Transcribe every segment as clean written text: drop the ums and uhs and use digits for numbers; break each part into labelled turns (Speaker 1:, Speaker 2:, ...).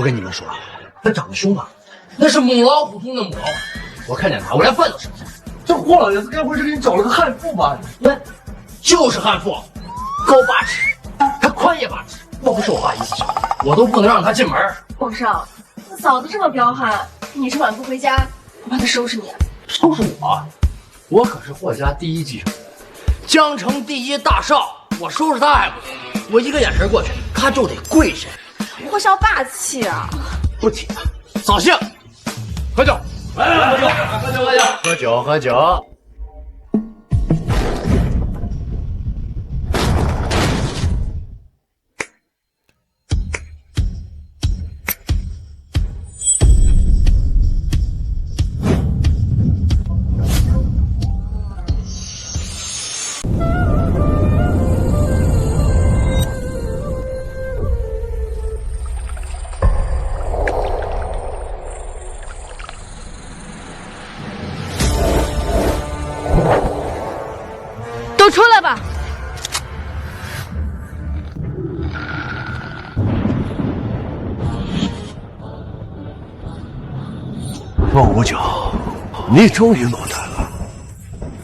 Speaker 1: 我跟你们说，他长得凶吧，那是母老虎中的母老虎。我看见他，我连饭都吃不下。
Speaker 2: 这霍老爷子该不会是给你找了个悍妇吧？
Speaker 1: 那就是悍妇，高8尺，他宽也8尺。要不是我爸一起上，我都不能让他进门。
Speaker 3: 皇上，那嫂子这么彪悍，你是晚不回家，我怕他收拾你。
Speaker 1: 收拾我？我可是霍家第一继承人，江城第一大少，我收拾他还不行？我一个眼神过去，他就得跪下。
Speaker 3: 霍少霸气啊！
Speaker 1: 不提了，扫兴。喝酒，来，喝酒，喝酒。
Speaker 4: 出来吧！
Speaker 5: 凤舞九，你终于落单了。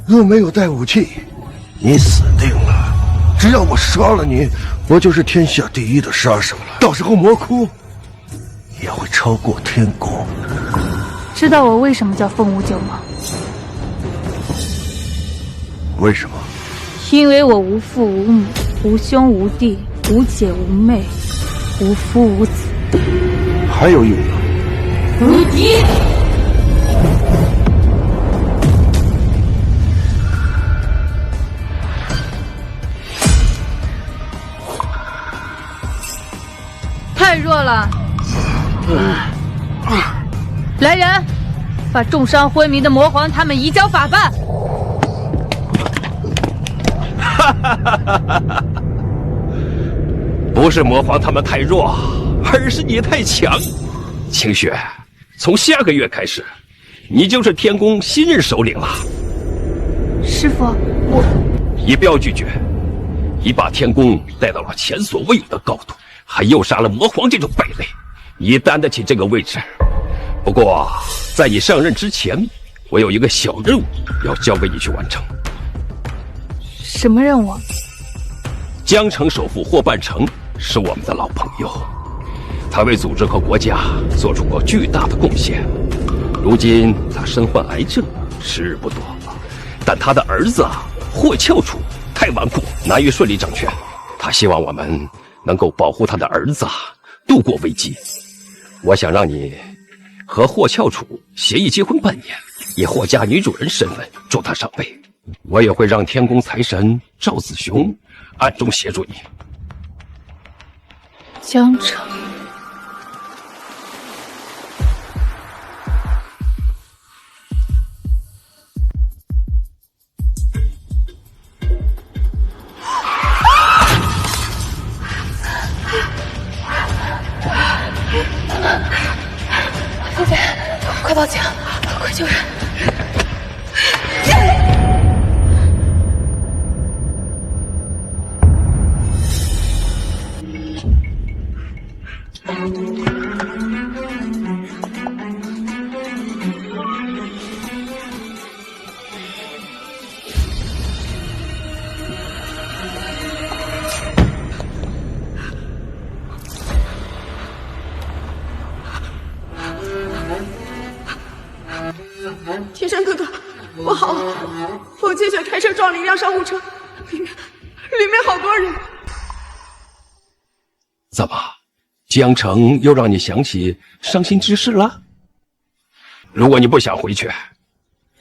Speaker 5: 若没有带武器，你死定了。只要我杀了你，我就是天下第一的杀手了。到时候魔窟也会超过天宫。
Speaker 4: 知道我为什么叫凤舞九吗？
Speaker 5: 为什么？
Speaker 4: 因为我无父无母，无兄无弟，无姐无妹，无夫无子。
Speaker 5: 还有一个呢？
Speaker 4: 无敌。太弱了。来人，把重伤昏迷的魔皇他们移交法办。
Speaker 6: 不是魔皇他们太弱，而是你太强。清雪，从下个月开始，你就是天宫新任首领了。
Speaker 4: 师父，
Speaker 6: 你不要拒绝，你把天宫带到了前所未有的高度，还诱杀了魔皇这种败类，你担得起这个位置。不过，在你上任之前，我有一个小任务要交给你去完成。
Speaker 4: 什么任务？
Speaker 6: 江城首富霍半城是我们的老朋友，他为组织和国家做出过巨大的贡献。如今他身患癌症，时日不多，但他的儿子霍翘楚太顽固，难以顺利掌权。他希望我们能够保护他的儿子度过危机。我想让你和霍翘楚协议结婚半年，以霍家女主人身份助他上位。我也会让天宫财神赵子雄暗中协助你。
Speaker 4: 江城，
Speaker 3: 菲菲，快报警，快救人！
Speaker 7: 天山哥哥，不好！冯千雪开车撞了一辆商务车，里面好多人。
Speaker 6: 怎么，江城又让你想起伤心之事了？如果你不想回去，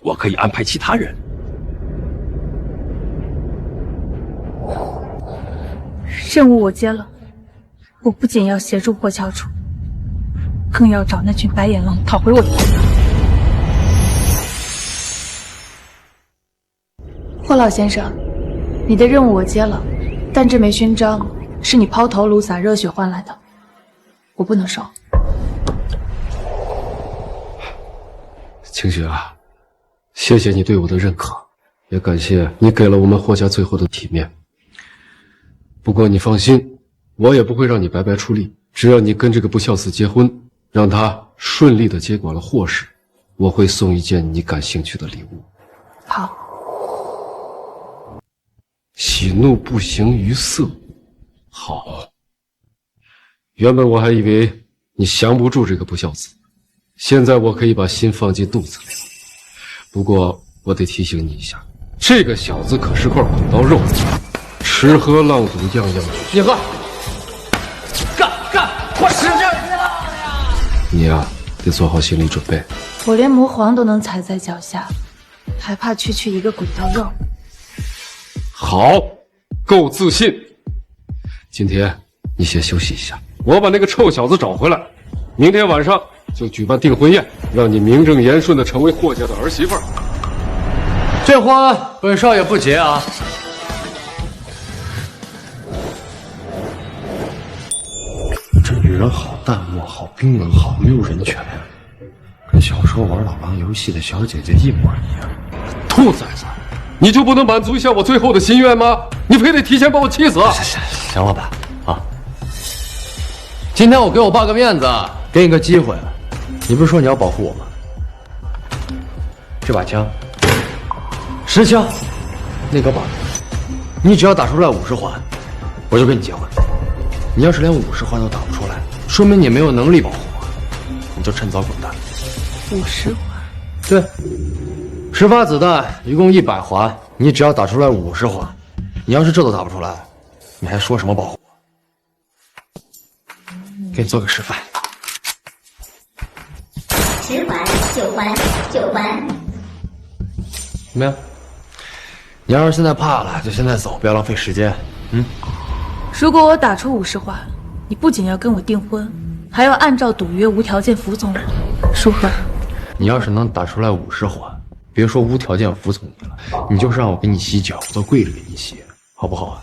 Speaker 6: 我可以安排其他人。
Speaker 4: 任务我接了，我不仅要协助霍翘楚，更要找那群白眼狼讨回我的公道。霍老先生，你的任务我接了，但这枚勋章是你抛头颅洒热血换来的，我不能收。
Speaker 8: 清雪啊，谢谢你对我的认可，也感谢你给了我们霍家最后的体面。不过你放心，我也不会让你白白出力，只要你跟这个不孝子结婚，让他顺利的接管了霍氏，我会送一件你感兴趣的礼物。
Speaker 4: 好。
Speaker 8: 喜怒不形于色。好。原本我还以为你降不住这个不孝子，现在我可以把心放进肚子里了。不过我得提醒你一下，这个小子可是块滚刀肉，吃喝浪赌样样俱全。
Speaker 1: 你喝，干，我使劲了！
Speaker 8: 你呀，得做好心理准备。
Speaker 4: 我连魔皇都能踩在脚下，还怕区一个滚刀肉？
Speaker 8: 好，够自信。今天你先休息一下，我把那个臭小子找回来，明天晚上就举办订婚宴，让你名正言顺的成为霍家的儿媳妇儿。
Speaker 1: 这婚本少爷不结啊！
Speaker 5: 这女人好淡漠，好冰冷，好没有人权，跟小时候玩老狼游戏的小姐姐一模一样。
Speaker 8: 兔崽子，你就不能满足一下我最后的心愿吗？你非得提前把我气死？
Speaker 1: 行了吧，啊！今天我给我爸个面子，给你个机会，你不是说你要保护我吗？这把枪，10枪，那个靶，你只要打出来50环，我就跟你结婚。你要是连50环都打不出来，说明你没有能力保护我，你就趁早滚蛋。
Speaker 4: 50环？
Speaker 1: 对，10发子弹一共100环，你只要打出来50环，你要是这都打不出来，你还说什么保护我？给你做个示范。
Speaker 9: 10环、9环、9环。
Speaker 1: 怎么样？你要是现在怕了，就现在走，不要浪费时间。
Speaker 4: 如果我打出50环，你不仅要跟我订婚，还要按照赌约无条件服从我，如何？
Speaker 1: 你要是能打出来50环，别说无条件服从你了，你就是让我给你洗脚，我都跪着给你洗，好不好啊？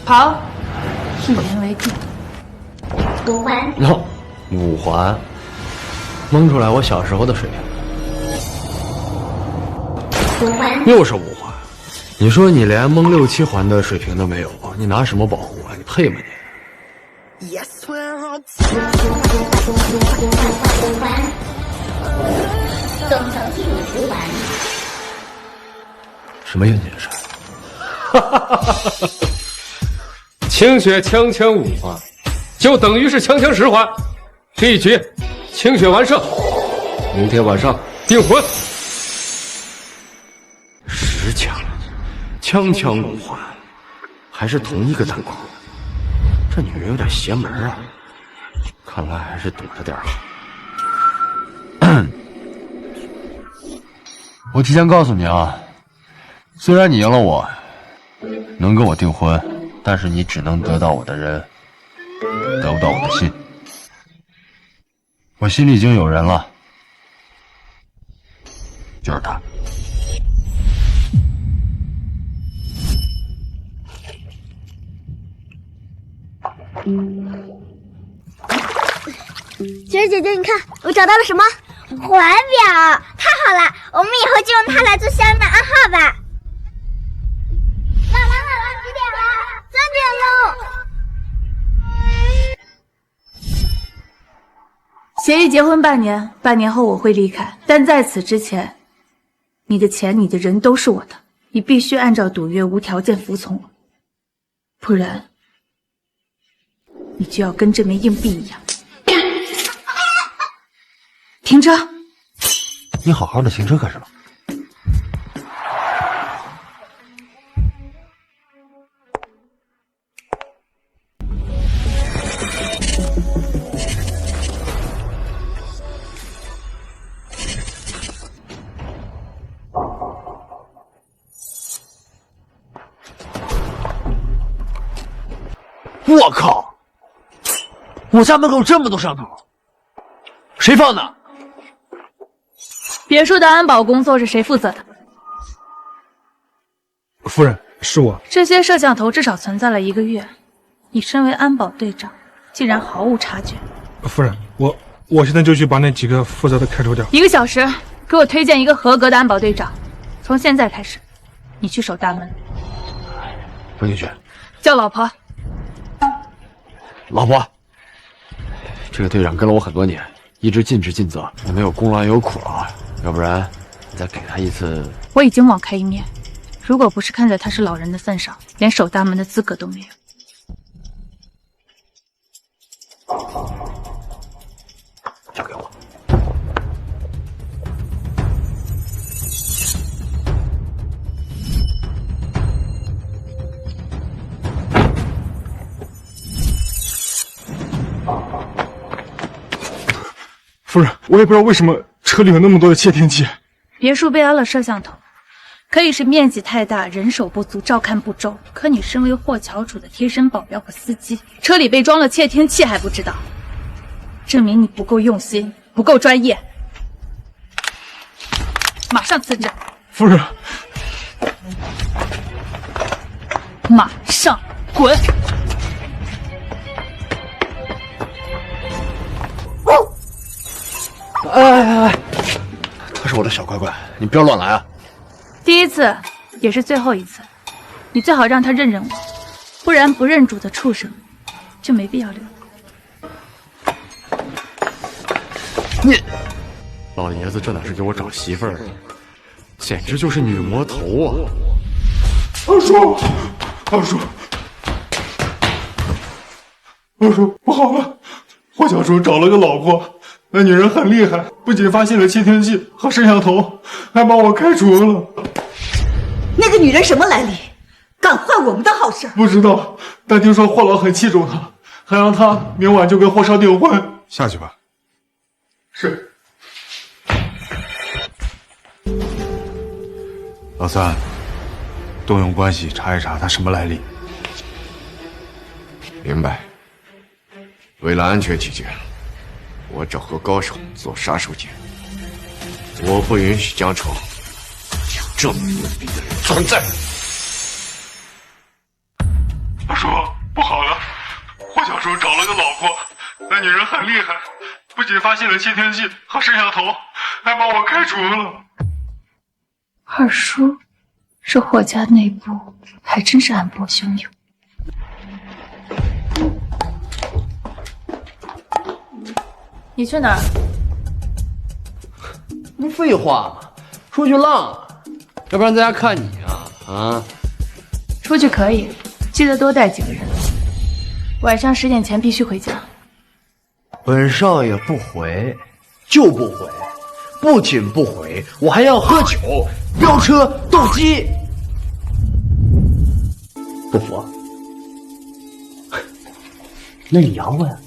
Speaker 4: 好，一言为定。
Speaker 9: 5环。
Speaker 1: no，5环，蒙出来我小时候的水平。
Speaker 9: 5环。
Speaker 1: 又是5环，你说你连蒙6、7环的水平都没有，你拿什么保护啊？你配吗你？
Speaker 9: 5环。总成绩50环。
Speaker 1: 什么运气是？
Speaker 8: 清血锵锵5环，就等于是锵锵10环。这一局，清血完胜，明天晚上订婚。
Speaker 5: 10枪，锵锵5环，还是同一个弹孔。这女人有点邪门啊，看来还是躲着点好。
Speaker 1: 我提前告诉你啊，虽然你赢了我，能跟我订婚，但是你只能得到我的人，得不到我的心。我心里已经有人了，就是他。
Speaker 9: 雪儿姐姐，你看我找到了什么？环表，太好了！我们以后就用它来做小雨的暗号吧。妈妈，几点了？3点喽。
Speaker 4: 协议结婚半年，半年后我会离开，但在此之前，你的钱、你的人都是我的，你必须按照赌约无条件服从我，不然。 你就要跟这枚硬币一样，停车！
Speaker 5: 你好好的停车干什么？
Speaker 2: 我靠！ 我家门口这么多摄像头，谁放的？
Speaker 4: 别墅的安保工作是谁负责的？
Speaker 2: 夫人，是我。
Speaker 4: 这些摄像头至少存在了1个月，你身为安保队长，竟然毫无察觉。
Speaker 2: 夫人，我现在就去把那几个负责的开除掉。
Speaker 4: 1个小时，给我推荐一个合格的安保队长。从现在开始，你去守大门。
Speaker 5: 不进去。
Speaker 4: 叫老婆。
Speaker 5: 老婆。
Speaker 1: 这个队长跟了我很多年，一直尽职尽责，也没有功劳也有苦劳，要不然你再给他一次。
Speaker 4: 我已经网开一面，如果不是看在他是老人的份上，连守大门的资格都没有。
Speaker 1: 交给我。
Speaker 10: 夫人，我也不知道为什么车里有那么多的窃听器。
Speaker 4: 别墅被安了摄像头，可以是面积太大，人手不足，照看不周。可你身为霍桥主的贴身保镖和司机，车里被装了窃听器还不知道，证明你不够用心，不够专业。马上辞职。
Speaker 10: 夫人，
Speaker 4: 马上滚！
Speaker 1: 哎，他是我的小乖乖，你不要乱来啊！
Speaker 4: 第一次也是最后一次，你最好让他认认我，不然不认主的畜生就没必要留。
Speaker 1: 你，老爷子这哪是给我找媳妇儿，简直就是女魔头啊！
Speaker 10: 二叔，二叔，二叔，不好了！霍小叔找了个老婆，那女人很厉害，不仅发现了窃听器和摄像头，还把我开除了。
Speaker 7: 那个女人什么来历？敢坏我们的好事？
Speaker 10: 不知道，但听说霍老很器重她，还让她明晚就跟霍少订婚。
Speaker 11: 下去吧。
Speaker 10: 是。
Speaker 11: 老三，动用关系查一查他什么来历。
Speaker 5: 明白。为了安全起见，我找个高手做杀手锏。我不允许江城有这么牛逼的人存在。
Speaker 10: 二叔，不好了！霍小叔找了个老婆，那女人很厉害，不仅发现了窃听器和摄像头，还把我开除了。
Speaker 4: 二叔，这霍家内部还真是暗波汹涌。你去哪儿？
Speaker 1: 不废话吗？出去浪啊！要不然在家看你啊！
Speaker 4: 出去可以，记得多带几个人。晚上10点前必须回家。
Speaker 2: 本少爷不回，就不回，不仅不回，我还要喝酒、飙车、斗鸡。不服？那你摇我呀！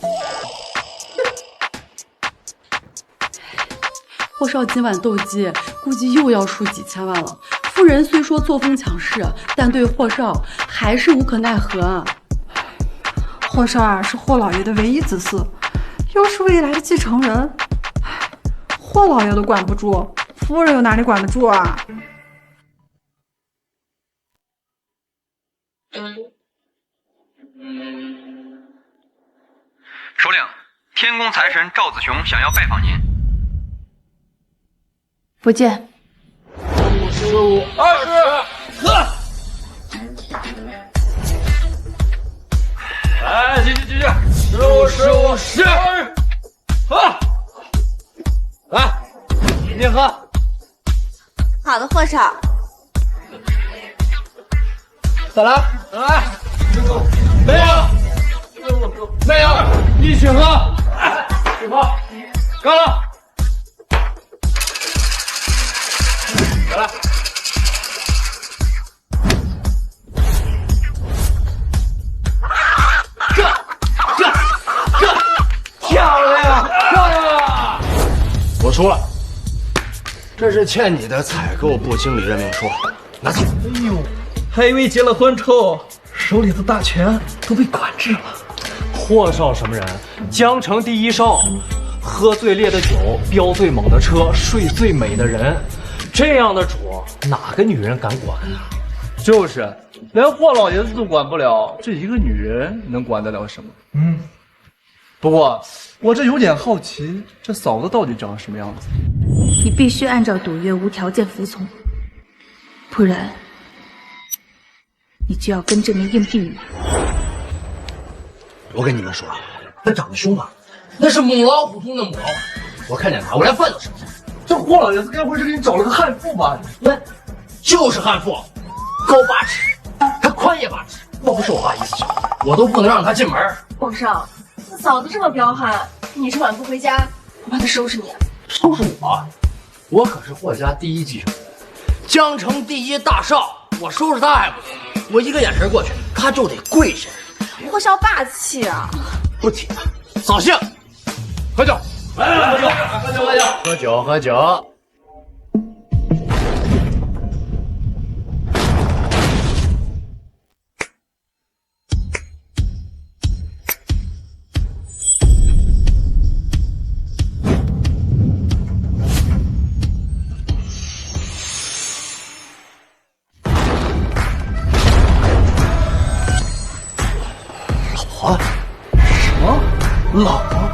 Speaker 12: 霍少今晚斗鸡，估计又要输几千万了。夫人虽说作风强势，但对霍少还是无可奈何。
Speaker 7: 霍少儿是霍老爷的唯一子嗣，又是未来的继承人，霍老爷都管不住，夫人又哪里管得住啊？
Speaker 13: 首领，天宫财神赵子雄想要拜访您。
Speaker 4: 不见。
Speaker 2: 15、20，喝！来，继续，15、10，喝！来，你喝。
Speaker 9: 好的，霍少。
Speaker 2: 再来，没有，一起喝，干了。再来，这，漂亮！
Speaker 5: 我输了，这是欠你的采购部经理任命书，拿去。
Speaker 2: 哎呦，还以为结了婚之后手里的大权都被管制了。
Speaker 14: 霍少什么人？江城第一少，喝最烈的酒，飙最猛的车，睡最美的人，这样的主哪个女人敢管啊？
Speaker 2: 就是，连霍老爷子都管不了，这一个女人能管得了什么？不过我这有点好奇，这嫂子到底长什么样子？
Speaker 4: 你必须按照赌约无条件服从，不然你就要跟这枚硬币一样。
Speaker 2: 我跟你们说，他长得凶啊，
Speaker 1: 那是母老虎中的母老虎。我看见他，我连饭都吃不下。
Speaker 2: 这霍老爷子该不会是给你找了个悍妇吧？
Speaker 1: 那就是悍妇，高8尺，还宽也8尺。要不是我爸一次性，我都不能让他进门。
Speaker 3: 皇上，那嫂子这么彪悍，你是晚不回家，我怕他收拾你。
Speaker 1: 收拾我？我可是霍家第一继承人，江城第一大少，我收拾他还不行？我一个眼神过去，他就得跪下。
Speaker 3: 霍少霸气啊！
Speaker 1: 不提了，扫兴。喝酒，来，喝酒，喝酒，喝酒，喝酒，喝酒。
Speaker 2: 老婆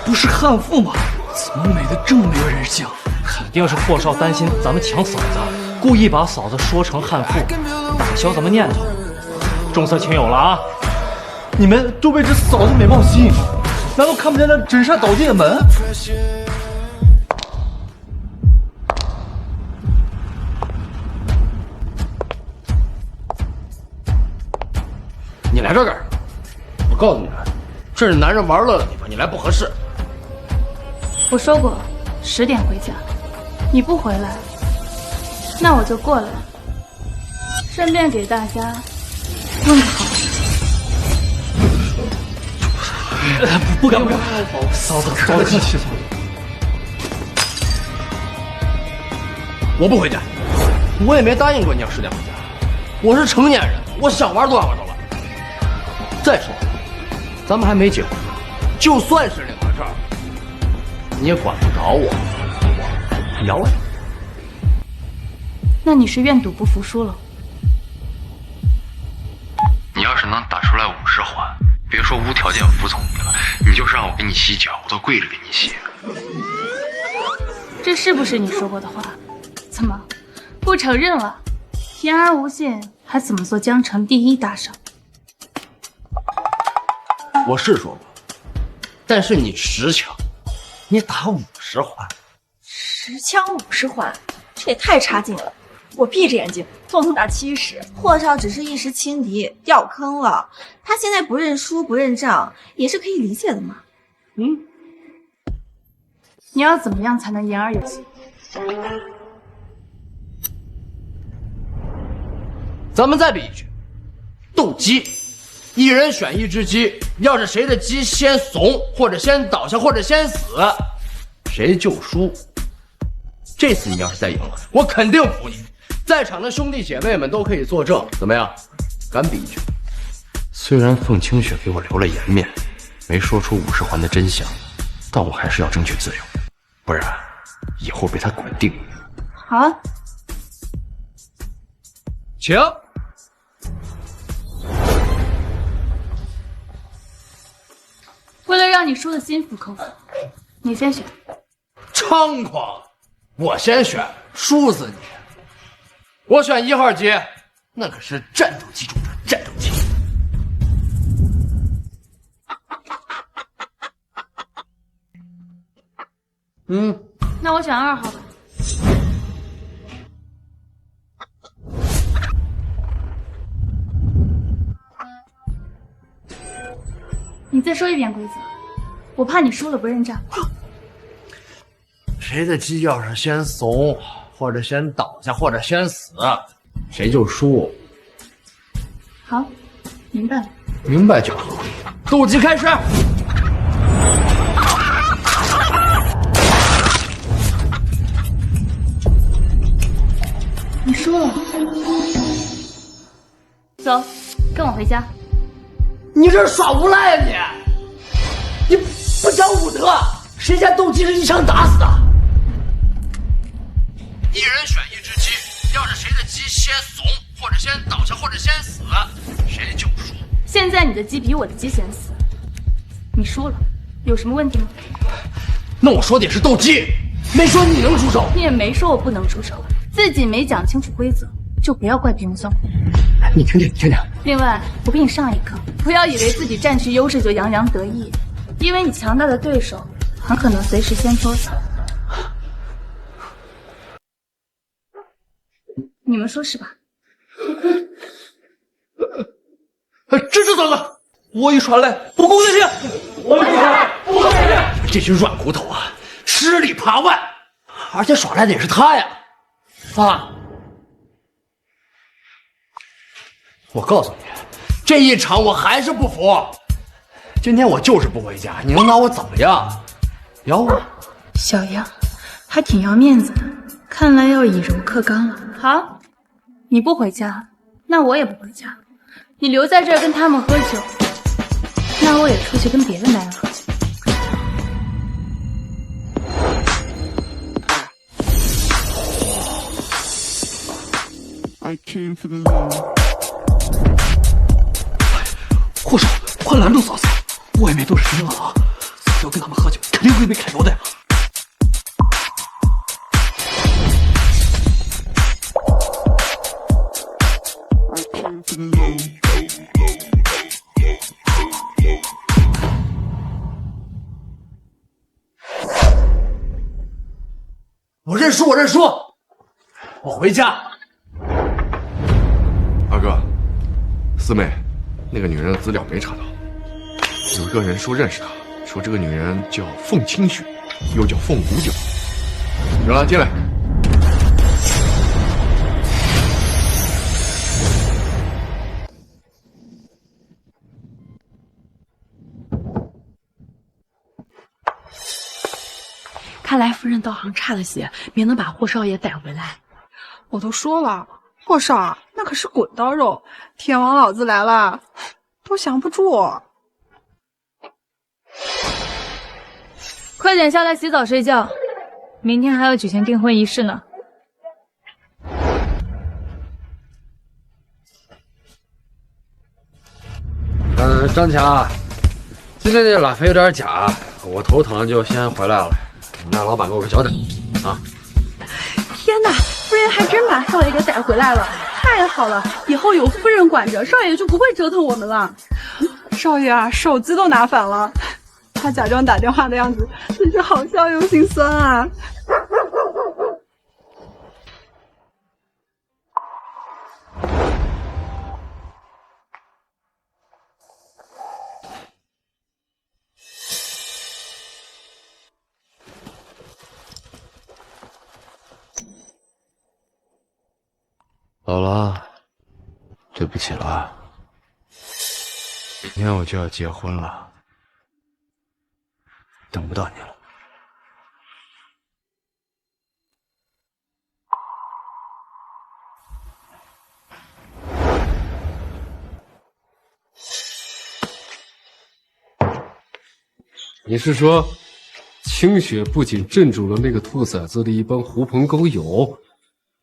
Speaker 2: 不是悍妇吗？怎么美的这么没有人性？
Speaker 14: 肯定是霍少担心咱们抢嫂子，故意把嫂子说成悍妇，打消咱们念头。重色轻友了啊！
Speaker 2: 你们都被这嫂子美貌吸引了，难道看不见那真善倒地的门？
Speaker 1: 你来这干什么？我告诉你，这是男人玩乐的地方，你来不合适。
Speaker 4: 我说过10点回家，你不回来，那我就过来，顺便给大家问个好。
Speaker 14: 不敢，嫂子着急，
Speaker 1: 我不回家，我也没答应过你要10点回家。我是成年人，我想玩多少玩多玩。再说，咱们还没结婚，就算是领了证，你也管不着我。摇了。
Speaker 4: 那你是愿赌不服输了。
Speaker 13: 你要是能打出来50环，别说无条件服从你了，你就是让我给你洗脚，我都跪着给你洗。
Speaker 4: 这是不是你说过的话？怎么不承认了？言而无信，还怎么做江城第一大少？
Speaker 1: 我是说过，但是你10枪，你打50环
Speaker 3: ，10枪50环，这也太差劲了。我闭着眼睛都能打70。
Speaker 15: 霍少只是一时轻敌，掉坑了。他现在不认输不认账，也是可以理解的嘛。
Speaker 4: 你要怎么样才能言而有信？
Speaker 1: 咱们再比一局，斗鸡，1人选1只鸡，要是谁的鸡先怂，或者先倒下，或者先死，谁就输。这次你要是再赢了，我肯定服你。在场的兄弟姐妹们都可以作证，怎么样？敢比一局？虽然凤清雪给我留了颜面，没说出50环的真相，但我还是要争取自由，不然以后被他管定。
Speaker 4: 好啊，
Speaker 1: 请。
Speaker 4: 为了让你输得心服口服，你先选。
Speaker 1: 猖狂！我先选，输死你！我选1号机，那可是战斗机中的战斗机。
Speaker 4: 那我选2号吧。你再说一遍规则，我怕你输了不认账。
Speaker 1: 谁的鸡要是先怂，或者先倒下，或者先死，谁就输。
Speaker 4: 好，明白了。
Speaker 1: 明白就好。斗鸡开始。
Speaker 4: 你输了，走，跟我回家。
Speaker 1: 你这是耍无赖啊你不讲武德！谁家斗鸡是一枪打死的？1人选1只鸡，要是谁的鸡先怂，或者先倒下，或者先死，谁就输。
Speaker 4: 现在你的鸡比我的鸡先死，你输了，有什么问题吗？
Speaker 1: 那我说的也是斗鸡，没说你能出手。
Speaker 4: 你也没说我不能出手，自己没讲清楚规则，就不要怪贫僧。
Speaker 1: 你听听，你听听。
Speaker 4: 另外，我给你上一课，不要以为自己占据优势就洋洋得意，因为你强大的对手很可能随时先脱手。你们说是吧？
Speaker 1: 这是怎么？
Speaker 2: 我已传来，不公对行！我已传来，不公对行！
Speaker 1: 这群软骨头啊，吃里扒外，而且耍赖的也是他呀！啊！我告诉你，这一场我还是不服。今天我就是不回家，你能拿我怎么样？咬我？
Speaker 4: 小样，还挺要面子的，看来要以柔克刚了。好，你不回家，那我也不回家。你留在这儿跟他们喝酒，那我也出去跟别的男人喝酒。
Speaker 2: 霍少，快拦住嫂子！外面都是巡逻，嫂子要跟他们喝酒，肯定会被揩油的呀。
Speaker 1: 我认输，我认输，我回家。
Speaker 16: 二哥，四妹，那个女人的资料没查到，有个人说认识她，说这个女人叫凤清雪，又叫凤五九。让她进来。
Speaker 12: 看来夫人道行差了些，没能把霍少爷逮回来。
Speaker 7: 我都说了，霍少那可是滚刀肉，天王老子来了都降不住。
Speaker 4: 快点下来洗澡睡觉，明天还要举行订婚仪式呢。
Speaker 1: 张强，今天这拉菲有点假，我头疼就先回来了。你让老板给我个交代啊！
Speaker 12: 天哪，夫人还真把少爷给逮回来了，太好了！以后有夫人管着，少爷就不会折腾我们了。
Speaker 7: 少爷啊，手机都拿反了，他假装打电话的样子，真是好笑又心酸啊！
Speaker 16: 姥姥，对不起了，明天我就要结婚了，等不到你了。
Speaker 8: 你是说，清雪不仅镇住了那个兔崽子的一帮狐朋狗友，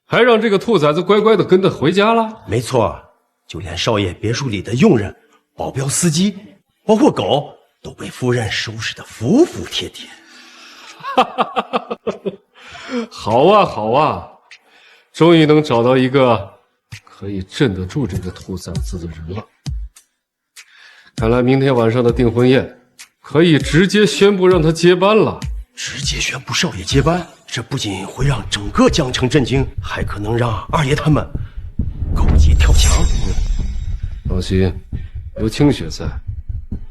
Speaker 8: 还让这个兔崽子乖乖的跟他回家了？
Speaker 17: 没错，就连少爷别墅里的佣人、保镖、司机，包括狗，都被夫人收拾得服服帖帖。
Speaker 8: 好啊，好啊，终于能找到一个可以镇得住这个兔崽子的人了。看来明天晚上的订婚宴，可以直接宣布让他接班了。
Speaker 17: 直接宣布少爷接班，这不仅会让整个江城震惊，还可能让二爷他们狗急跳墙。
Speaker 8: 放心，有清雪在，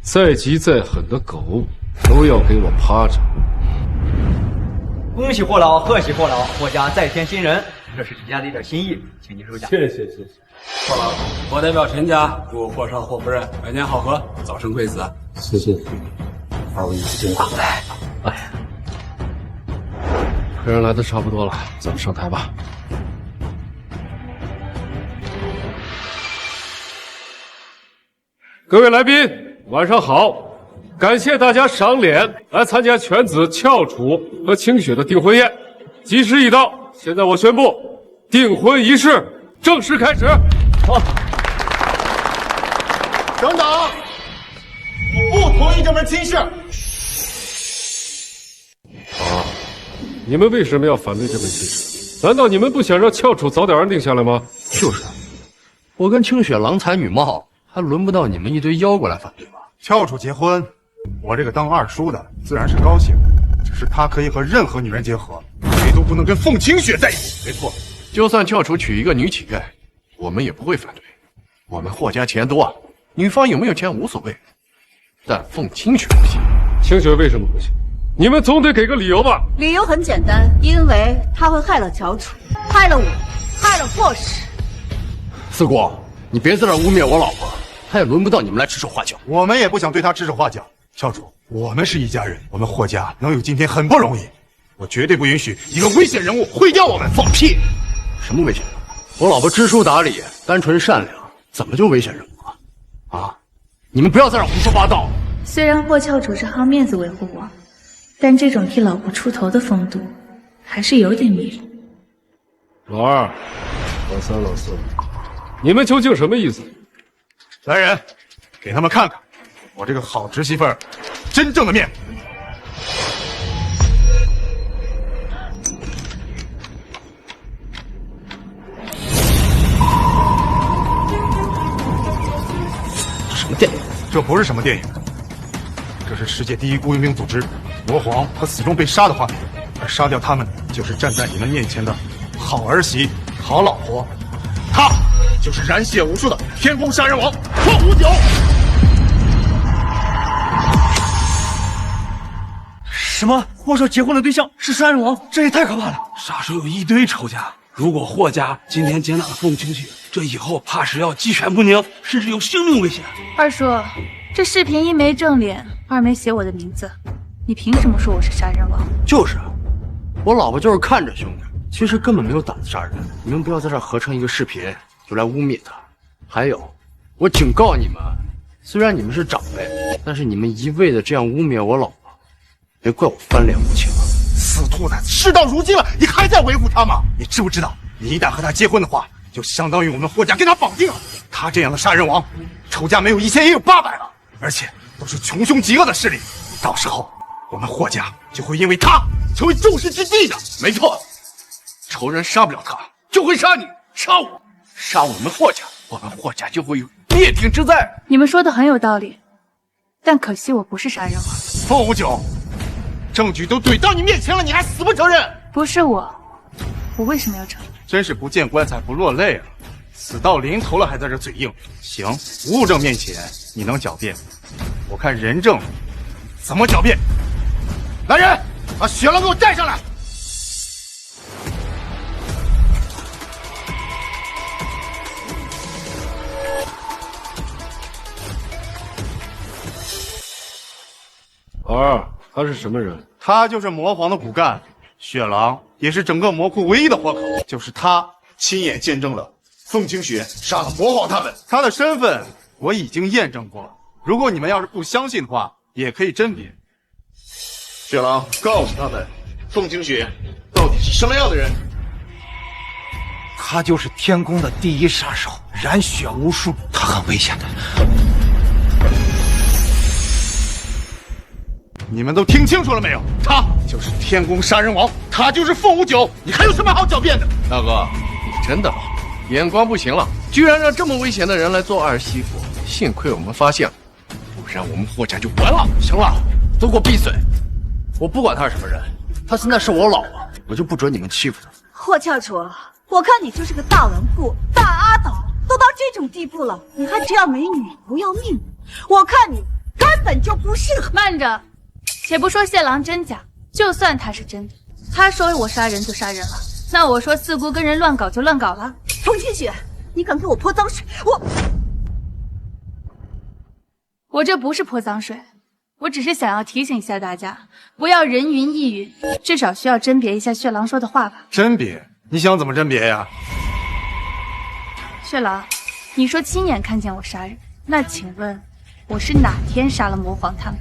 Speaker 8: 再急再狠的狗都要给我趴着。
Speaker 18: 恭喜霍老，贺喜霍老，霍家再添新人，这是陈家的一点心意，请您收下。
Speaker 8: 谢谢。
Speaker 19: 霍老，我代表陈家祝霍少、霍夫人百年好合，早生贵子。
Speaker 8: 谢谢。
Speaker 19: 二位辛苦。
Speaker 8: 哎呀，客人来的差不多了，咱们上台吧。各位来宾，晚上好！感谢大家赏脸来参加犬子、翘楚和清雪的订婚宴。吉时已到，现在我宣布，订婚仪式正式开始。好，
Speaker 10: 等等，我不同意这门亲事。
Speaker 8: 啊，你们为什么要反对这门亲事？难道你们不想让翘楚早点安定下来吗？
Speaker 1: 就是，我跟清雪郎才女貌，还轮不到你们一堆妖怪来反对吧？
Speaker 11: 翘楚结婚我这个当二叔的自然是高兴，只是他可以和任何女人结合，唯独不能跟凤清雪在一起。
Speaker 16: 没错，就算教主娶一个女乞丐，我们也不会反对。我们霍家钱多，女方有没有钱无所谓，但凤清雪不行。
Speaker 8: 清雪为什么不行？你们总得给个理由吧？
Speaker 20: 理由很简单，因为他会害了教主，害了我，害了霍氏。
Speaker 1: 四姑，你别在这污蔑我老婆，她也轮不到你们来指手画脚。
Speaker 11: 我们也不想对她指手画脚。教主，我们是一家人，我们霍家能有今天很不容易，我绝对不允许一个危险人物毁掉我们。
Speaker 1: 放屁！什么危险人物？我老婆知书达理，单纯善良，怎么就危险人物了？啊！你们不要在这胡说八道。
Speaker 4: 虽然霍教主是好面子维护我，但这种替老婆出头的风度，还是有点迷人。
Speaker 8: 老二、老三、老四，你们究竟什么意思？
Speaker 11: 来人，给他们看看我这个好侄媳妇儿真正的面目。
Speaker 1: 什么电影？
Speaker 11: 这不是什么电影，这是世界第一雇佣兵组织魔皇和死中被杀的画面，而杀掉他们就是站在你们面前的好儿媳、好老婆，他就是染血无数的天宫杀人王凤无九。
Speaker 2: 什么？霍少结婚的对象是杀人王，这也太可怕了！
Speaker 19: 杀手有一堆仇家，如果霍家今天接纳了凤清雪，这以后怕是要鸡犬不宁，甚至有性命危险。
Speaker 4: 二叔，这视频一没正脸，二没写我的名字，你凭什么说我是杀人王？
Speaker 1: 就是啊，我老婆就是看着凶的，其实根本没有胆子杀人。你们不要在这儿合成一个视频就来污蔑她。还有，我警告你们，虽然你们是长辈，但是你们一味的这样污蔑我老婆，别怪我翻脸无情了。
Speaker 11: 死兔崽子，事到如今了，你还在维护他吗？你知不知道，你一旦和他结婚的话，就相当于我们霍家跟他绑定了。他这样的杀人王，仇家没有1000也有800了，而且都是穷凶极恶的势力。到时候我们霍家就会因为他成为众矢之的的。
Speaker 16: 没错，仇人杀不了他，就会杀你，杀我，杀我们霍家，我们霍家就会有灭顶之灾。
Speaker 4: 你们说的很有道理，但可惜我不是杀人王。
Speaker 11: 凤无九，证据都怼到你面前了，你还死不承认？
Speaker 4: 不是我为什么要承认？
Speaker 11: 真是不见棺材不落泪啊！死到临头了还在这嘴硬。行，物证面前你能狡辩，我看人证怎么狡辩。来人，把雪狼给我带上来。
Speaker 8: 老二，他是什么人？
Speaker 11: 他就是魔皇的骨干，雪狼也是整个魔窟唯一的活口，就是他亲眼见证了凤清雪杀了魔皇他们，他的身份我已经验证过了。如果你们要是不相信的话，也可以甄别。雪狼，告诉他们，凤清雪到底是什么样的人？
Speaker 17: 他就是天宫的第一杀手，染血无数，他很危险的。
Speaker 11: 你们都听清楚了没有？他就是天宫杀人王，他就是凤无九，你还有什么好狡辩的？
Speaker 16: 大哥，你真的好，眼光不行了，居然让这么危险的人来做儿媳妇，幸亏我们发现了，不然我们霍家就完了。
Speaker 1: 行了，都给我闭嘴！我不管他是什么人，他现在是我老婆，我就不准你们欺负他。
Speaker 20: 霍教主，我看你就是个大纨绔、大阿斗，都到这种地步了，你还只要美女不要命？我看你根本就不适合。
Speaker 4: 慢着，且不说谢郎真假，就算他是真的，他说我杀人就杀人了，那我说四姑跟人乱搞就乱搞了。
Speaker 20: 凤清雪，你敢给我泼脏水？
Speaker 4: 我这不是泼脏水，我只是想要提醒一下大家，不要人云亦云，至少需要甄别一下血郎说的话吧。
Speaker 11: 甄别？你想怎么甄别呀？
Speaker 4: 血郎，你说亲眼看见我杀人，那请问我是哪天杀了魔皇他们？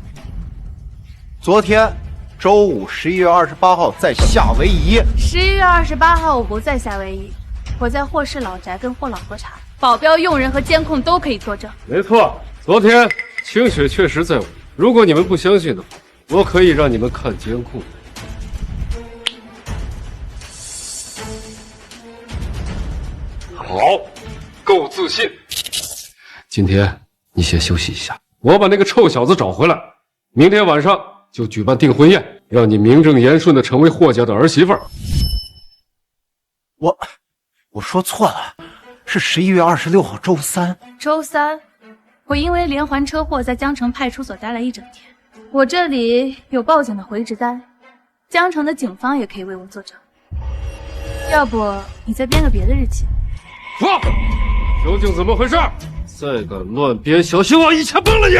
Speaker 17: 昨天，周五11月28号在夏威夷。
Speaker 4: 11月28号我不在夏威夷，我在霍氏老宅跟霍老喝茶，保镖、佣人和监控都可以作证。
Speaker 8: 没错，昨天清雪确实在我。如果你们不相信的话，我可以让你们看监控。好，够自信。今天你先休息一下，我把那个臭小子找回来，明天晚上就举办订婚宴，让你名正言顺的成为霍家的儿媳妇儿。
Speaker 17: 我说错了，是11月26号周三。
Speaker 4: 周三，我因为连环车祸在江城派出所待了一整天，我这里有报警的回执单，江城的警方也可以为我作证。要不你再编个别的日期？
Speaker 8: 究竟怎么回事？再敢乱编，小心我一枪崩了你！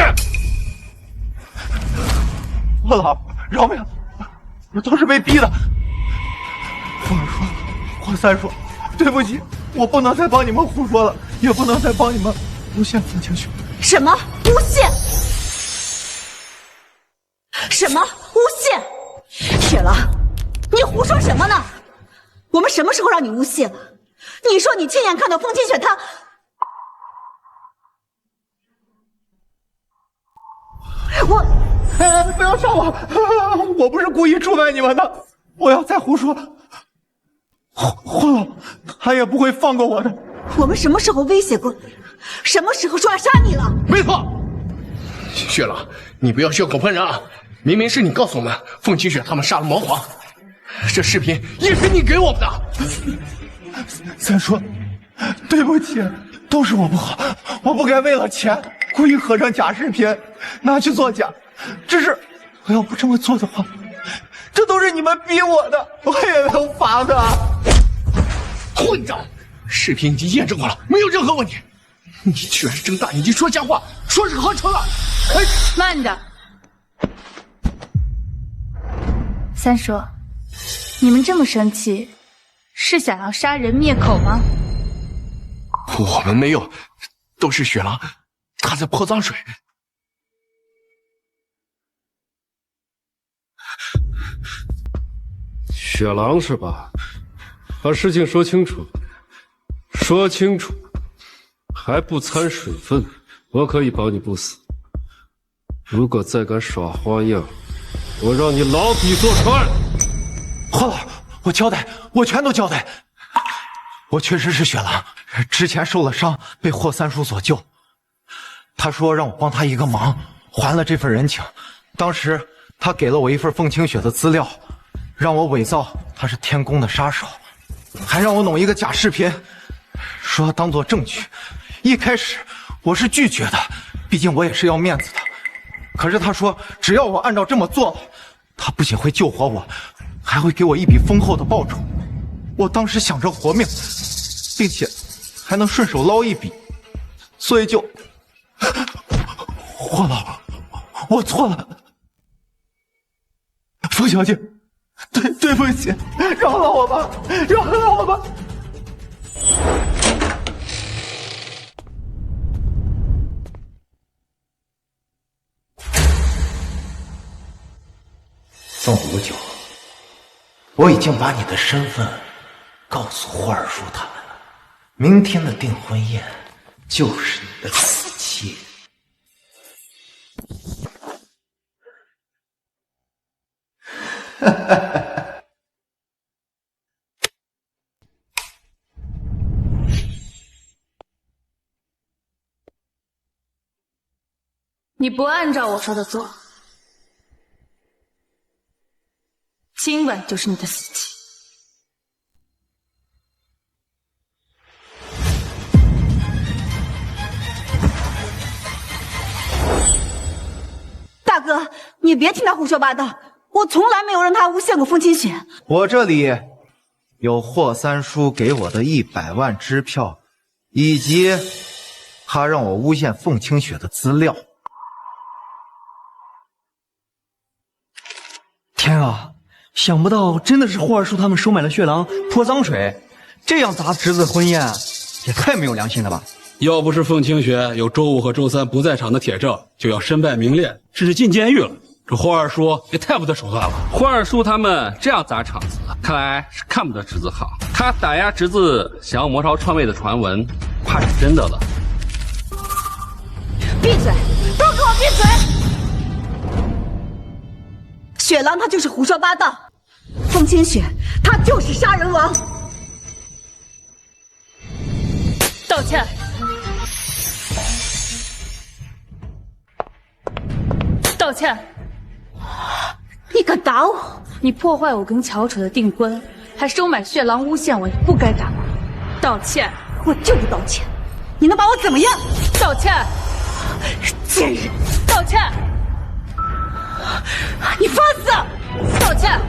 Speaker 11: 霍老，饶命！我都是被逼的。霍二叔，霍三叔，对不起，我不能再帮你们胡说了，也不能再帮你们诬陷凤清雪。
Speaker 20: 什么诬陷？什么诬陷？雪狼，你胡说什么呢？我们什么时候让你诬陷了？你说你亲眼看到凤清雪她……
Speaker 11: 不要杀我！我不是故意出卖你们的，我要再胡说，霍老他也不会放过我的。
Speaker 20: 我们什么时候威胁过你？什么时候说要杀你了？
Speaker 16: 没错，雪狼，你不要血口喷人啊！明明是你告诉我们凤清雪他们杀了毛黄，这视频也是你给我们的。
Speaker 11: 三叔，对不起，都是我不好，我不该为了钱故意合成假视频拿去作假。只是我要不这么做的话，这都是你们逼我的，我也没有法子。
Speaker 16: 混账！视频已经验证过了，没有任何问题。你居然睁大眼睛说瞎话，说是合成了！
Speaker 4: 慢着，三叔，你们这么生气，是想要杀人灭口吗？
Speaker 16: 我们没有，都是雪狼，他在泼脏水。
Speaker 8: 雪狼是吧？把事情说清楚，说清楚，还不掺水分，我可以保你不死。如果再敢耍花样，我让你牢底坐穿。
Speaker 17: 霍老，我交代，我全都交代。我确实是雪狼，之前受了伤，被霍三叔所救。他说让我帮他一个忙，还了这份人情。当时他给了我一份凤清雪的资料，让我伪造他是天宫的杀手，还让我弄一个假视频，说要当做证据。一开始我是拒绝的，毕竟我也是要面子的。可是他说只要我按照这么做，他不仅会救活我，还会给我一笔丰厚的报酬。我当时想着活命，并且还能顺手捞一笔，所以就……霍老，我错了，冯小姐，对不起，饶了我吧，饶了我吧。宋五九，我已经把你的身份告诉霍二叔他们了。明天的订婚宴就是你的死期。
Speaker 4: 你不按照我说的做，今晚就是你的死期。
Speaker 20: 大哥，你别听他胡说八道，我从来没有让他诬陷过风清雪。
Speaker 17: 我这里有霍三叔给我的100万支票，以及他让我诬陷凤清雪的资料。
Speaker 18: 天啊，想不到真的是霍二叔他们收买了血狼泼脏水，这样砸侄子婚宴也太没有良心了吧！
Speaker 19: 要不是凤清雪有周5和周3不在场的铁证，就要身败名裂，甚至进监狱了。这霍二叔也太不择手段了。
Speaker 21: 霍二叔他们这样砸场子，看来是看不得侄子好。他打压侄子想要魔潮篡位的传闻，怕是真的了。
Speaker 20: 闭嘴！都给我闭嘴！雪狼他就是胡说八道，风清雪他就是杀人王。
Speaker 4: 道歉。道歉。
Speaker 20: 你敢打我？
Speaker 4: 你破坏我跟乔楚的订婚，还收买血狼诬陷我，你不该打我。道歉！
Speaker 20: 我就不道歉！你能把我怎么样？
Speaker 4: 道歉！
Speaker 20: 贱人！
Speaker 4: 道歉！
Speaker 20: 你放肆！
Speaker 4: 道歉！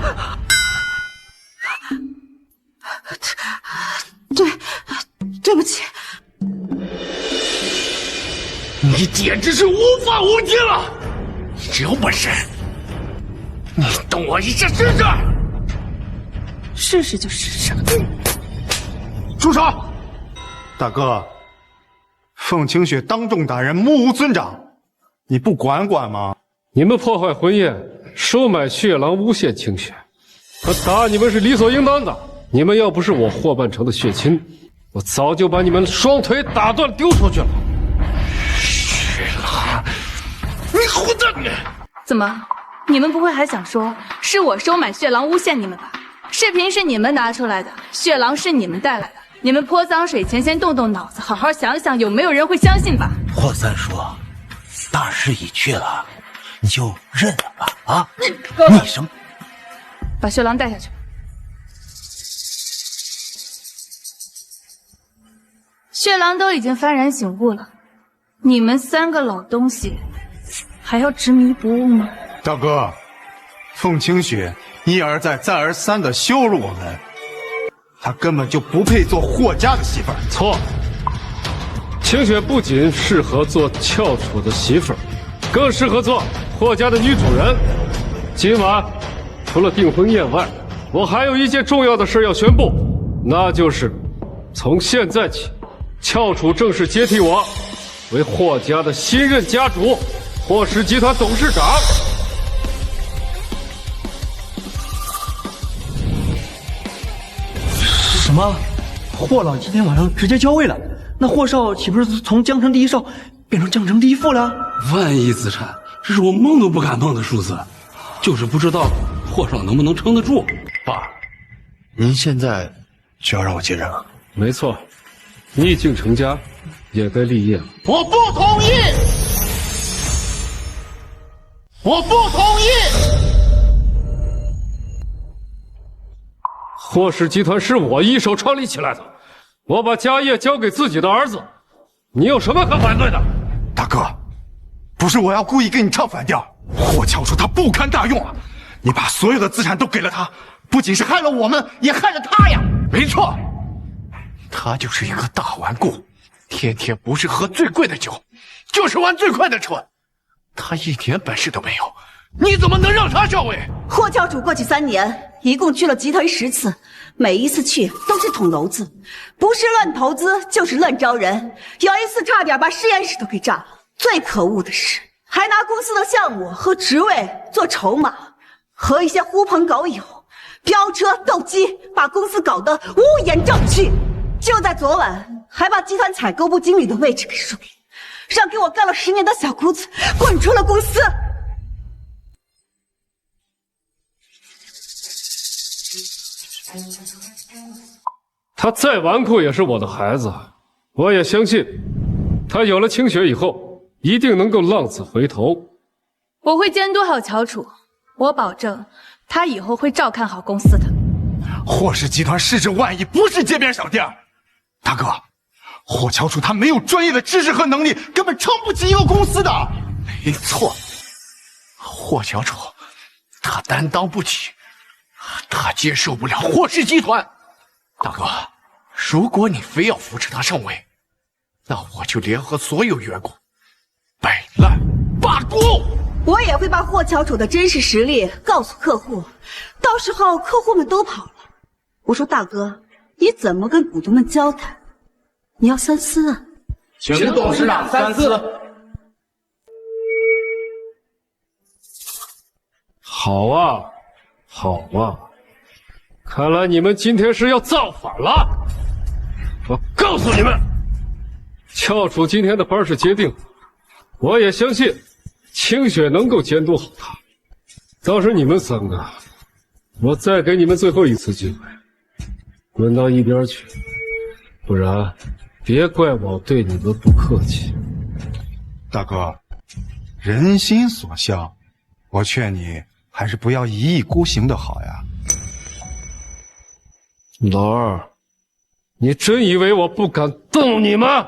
Speaker 20: 对不起。
Speaker 10: 你简直是无法无天了！你只有本事，你动我一下试试！
Speaker 20: 试试就试试。
Speaker 11: 住手！大哥，凤清雪当众打人，目无尊长，你不管管吗？
Speaker 8: 你们破坏婚宴，收买血狼，诬陷清雪，我打你们是理所应当的。你们要不是我霍半城的血亲，我早就把你们双腿打断丢出去了。
Speaker 10: 血狼，你混蛋！你
Speaker 4: 怎么？你们不会还想说是我收买血狼诬陷你们吧？视频是你们拿出来的，血狼是你们带来的。你们泼脏水前先动动脑子，好好想想，有没有人会相信吧？
Speaker 17: 霍三叔，大势已去了，你就认了吧。啊！你什么？
Speaker 4: 把血狼带下去。血狼都已经幡然醒悟了，你们三个老东西还要执迷不悟吗？
Speaker 11: 大哥，凤清雪一而再再而三的羞辱我们，她根本就不配做霍家的媳妇儿。
Speaker 8: 错，清雪不仅适合做翘楚的媳妇儿，更适合做霍家的女主人。今晚除了订婚宴外，我还有一件重要的事要宣布，那就是从现在起，翘楚正式接替我为霍家的新任家主，霍氏集团董事长。
Speaker 18: 什么？霍老今天晚上直接交位了？那霍少岂不是从江城第一少变成江城第一富了？
Speaker 19: 万亿资产，这是我梦都不敢梦的数字，就是不知道霍少能不能撑得住。
Speaker 5: 爸，您现在就要让我接任了？
Speaker 8: 没错，逆境成家，也该立业了。
Speaker 10: 我不同意！我不同意！
Speaker 8: 霍氏集团是我一手创立起来的，我把家业交给自己的儿子，你有什么可反对的？
Speaker 11: 大哥，不是我要故意跟你唱反调，霍翘楚他不堪大用啊！你把所有的资产都给了他，不仅是害了我们，也害了他呀！
Speaker 16: 没错，他就是一个大顽固，天天不是喝最贵的酒，就是玩最快的车，他一点本事都没有，你怎么能让他上位？
Speaker 20: 霍教主过去3年，一共去了集团10次，每一次去都是捅娄子，不是乱投资就是乱招人，有一次差点把实验室都给炸了。最可恶的是，还拿公司的项目和职位做筹码，和一些狐朋狗友飙车斗鸡，把公司搞得乌烟瘴气。就在昨晚，还把集团采购部经理的位置给输给，让给我干了10年的小姑子滚出了公司。
Speaker 8: 他再纨绔也是我的孩子，我也相信，他有了清雪以后，一定能够浪子回头。
Speaker 4: 我会监督好乔楚，我保证，他以后会照看好公司的。
Speaker 11: 霍氏集团市值万亿，不是街边小店。大哥，霍乔楚他没有专业的知识和能力，根本撑不起一个公司的。
Speaker 16: 没错，霍乔楚他担当不起，他接受不了霍氏集团。大哥，如果你非要扶持他上位，那我就联合所有员工摆烂罢工。
Speaker 20: 我也会把霍乔楚的真实实力告诉客户，到时候客户们都跑了，我说大哥，你怎么跟股东们交代？你要三思啊！
Speaker 10: 请董事长三思。
Speaker 8: 好啊，好啊，看来你们今天是要造反了。我告诉你们，翘楚今天的班是接定，我也相信清雪能够监督好他。倒是你们3个，我再给你们最后一次机会，滚到一边去，不然别怪我对你们不客气。
Speaker 11: 大哥，人心所向，我劝你还是不要一意孤行的好呀。
Speaker 8: 老二，你真以为我不敢动你吗？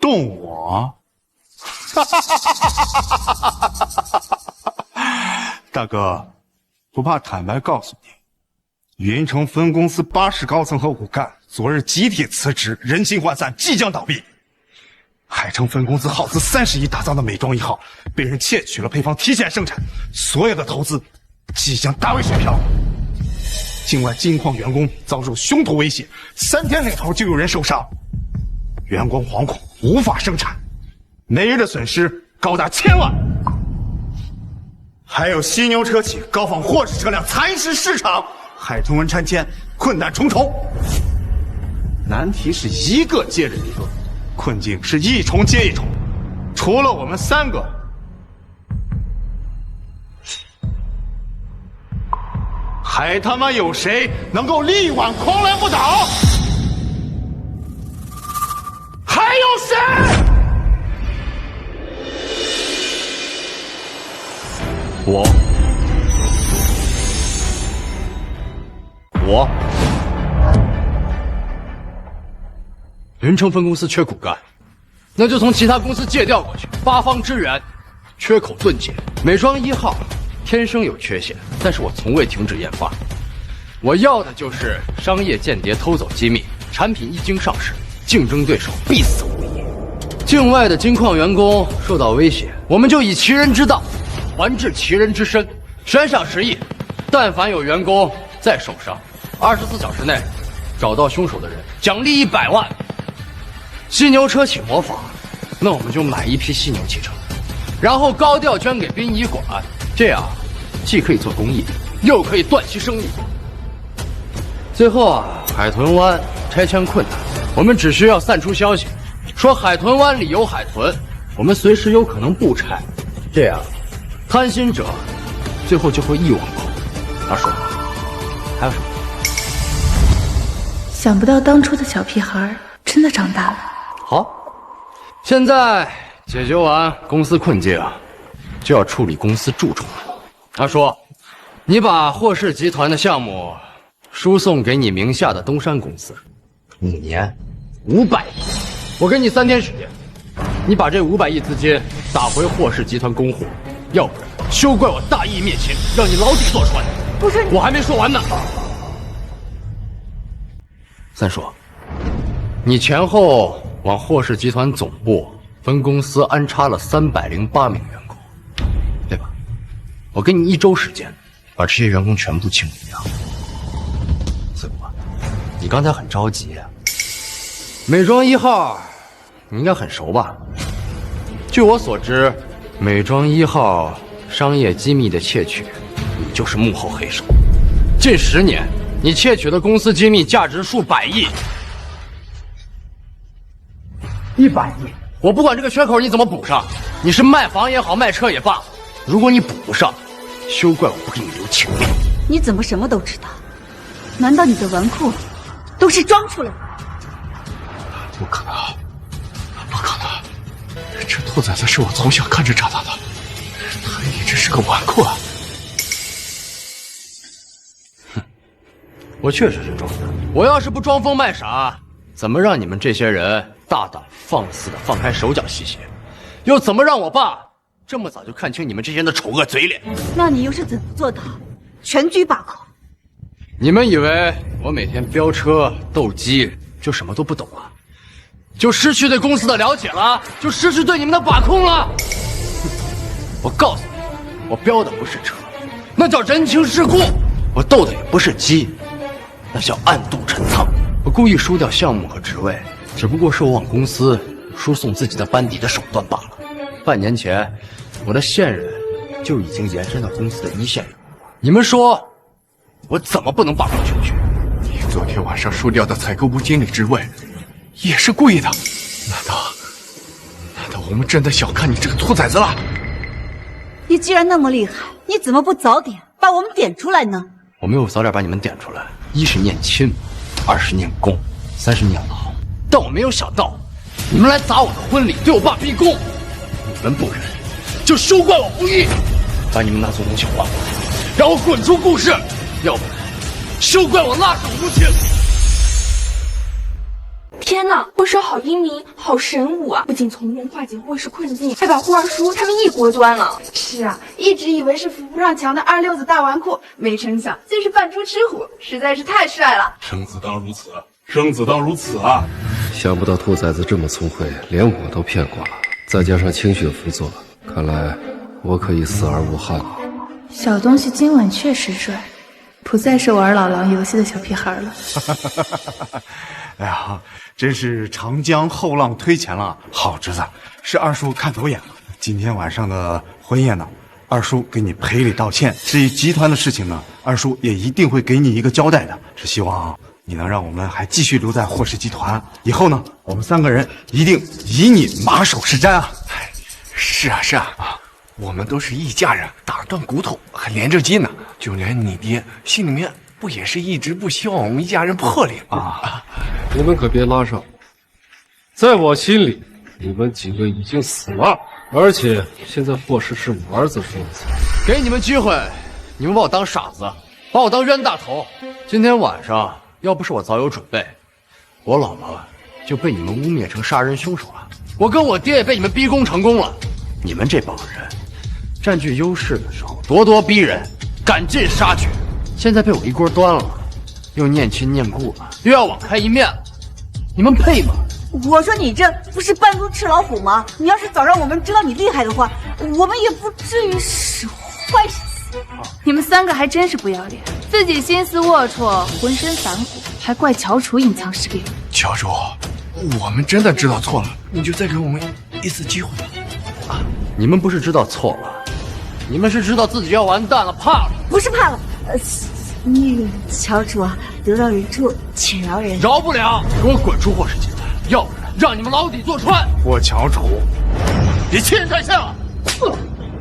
Speaker 11: 动我？大哥，不怕坦白告诉你，云城分公司80高层和骨干昨日集体辞职，人心涣散，即将倒闭。海城分公司耗资30亿打造的美妆1号被人窃取了配方，提前生产，所有的投资即将大为水漂。境外金矿员工遭受凶徒威胁，3天里头就有人受伤，员工惶恐，无法生产，每日的损失高达1000万。还有犀牛车企高仿货值车辆蚕食市场，海豚湾拆迁困难重重，难题是一个接着一个，困境是一重接一重。除了我们3个，还他妈有谁能够力挽狂澜不倒？还有谁？
Speaker 1: 我云城分公司缺骨干，那就从其他公司借调过去，8方支援，缺口顿解。美妆1号天生有缺陷，但是我从未停止研发。我要的就是商业间谍偷走机密，产品一经上市，竞争对手必死无疑。境外的金矿员工受到威胁，我们就以其人之道还治其人之身，悬赏10亿，但凡有员工再受伤，24小时内找到凶手的人，奖励100万。犀牛车企模仿，那我们就买一批犀牛汽车，然后高调捐给殡仪馆，这样既可以做公益，又可以断其生意。最后啊，海豚湾拆迁困难，我们只需要散出消息，说海豚湾里有海豚，我们随时有可能不拆，这样贪心者最后就会一网打尽。他说还有什么？
Speaker 4: 想不到当初的小屁孩真的长大了。
Speaker 1: 好，现在解决完公司困境，就要处理公司蛀虫了。他说，你把霍氏集团的项目输送给你名下的东山公司，5年500亿，我给你3天时间，你把这500亿资金打回霍氏集团公户，要不然休怪我大义灭亲，让你牢底坐穿。
Speaker 4: 不是，
Speaker 1: 我还没说完呢。三叔，你前后往霍氏集团总部分公司安插了308名员工，对吧？我给你1周时间，把这些员工全部清理掉。四姑，你刚才很着急啊。美妆1号，你应该很熟吧？据我所知，美妆1号商业机密的窃取，你就是幕后黑手。近10年，你窃取的公司机密价值数百亿。100亿，我不管这个缺口你怎么补上，你是卖房也好，卖车也罢，如果你补不上，休怪我不给你留情面。
Speaker 20: 你怎么什么都知道？难道你的纨绔都是装出来的？
Speaker 16: 不可能，不可能！这兔崽子是我从小看着长大的，他一直是个纨绔啊！
Speaker 1: 哼，我确实是装的。我要是不装疯卖傻，怎么让你们这些人大胆放肆的放开手脚吸血？又怎么让我爸这么早就看清你们这些人的丑恶嘴脸？
Speaker 20: 那你又是怎么做到全局把控？
Speaker 1: 你们以为我每天飙车斗鸡就什么都不懂了，就失去对公司的了解了，就失去对你们的把控了？我告诉你，我飙的不是车，那叫人情世故；我斗的也不是鸡，那叫暗度陈仓。我故意输掉项目和职位，只不过是我往公司输送自己的班底的手段罢了。半年前，我的线人就已经延伸到公司的1线人。你们说，我怎么不能把控全局？
Speaker 16: 你昨天晚上输掉的采购部经理职位，也是故意的？难道我们真的小看你这个兔崽子了？
Speaker 20: 你既然那么厉害，你怎么不早点把我们点出来呢？
Speaker 1: 我没有早点把你们点出来，1是念亲，2是念公，3是念老。但我没有想到，你们来砸我的婚礼，对我爸逼宫。
Speaker 16: 们不仁，就休怪我不义。把你们那组东西还过来，让我滚出顾氏，要不然休怪我辣手无情。
Speaker 6: 天哪，霍少好英明，好神武啊！不仅从容化解霍氏困境，还把霍二叔他们一锅端了。
Speaker 4: 是啊，一直以为是扶不上墙的二溜子大纨绔，没成想竟是扮猪吃虎，实在是太帅了。
Speaker 10: 生子当如此，生子当如此啊！
Speaker 8: 想不到兔崽子这么聪慧，连我都骗过了。再加上清雪辅佐，看来我可以死而无憾了。
Speaker 4: 小东西今晚确实帅，不再是玩老狼游戏的小屁孩了。
Speaker 11: 哎呀，真是长江后浪推前浪。好侄子，是二叔看走眼了。今天晚上的婚宴呢，二叔给你赔礼道歉。至于集团的事情呢，二叔也一定会给你一个交代的。是希望你能让我们还继续留在霍氏集团。以后呢，我们3个人一定以你马首是瞻啊！
Speaker 16: 是啊是啊，我们都是一家人，打断骨头还连着筋呢。就连你爹心里面不也是一直不希望我们一家人破裂吗？
Speaker 8: 你们可别拉上，在我心里，你们几个已经死了，而且现在霍氏是我儿子说了算。
Speaker 1: 给你们机会，你们把我当傻子，把我当冤大头。今天晚上要不是我早有准备，我老婆就被你们污蔑成杀人凶手了。我跟我爹也被你们逼宫成功了。你们这帮人占据优势的时候咄咄逼人，赶尽杀绝，现在被我一锅端了，又念亲念故了，又要网开一面了，你们配吗？
Speaker 20: 我说你这不是扮猪吃老虎吗？你要是早让我们知道你厉害的话，我们也不至于使坏心思。
Speaker 4: 你们3个还真是不要脸，自己心思龌龊，浑身反骨，还怪乔楚隐藏实力。
Speaker 16: 乔楚，我们真的知道错了，你就再给我们一次机会吧。
Speaker 1: 你们不是知道错了，你们是知道自己要完蛋了，怕了。
Speaker 20: 不是怕了，你乔楚啊，得饶人处且饶人。
Speaker 1: 饶不了，给我滚出霍氏集团，要不然让你们牢底坐穿。
Speaker 11: 我乔楚，
Speaker 1: 你欺人太甚了！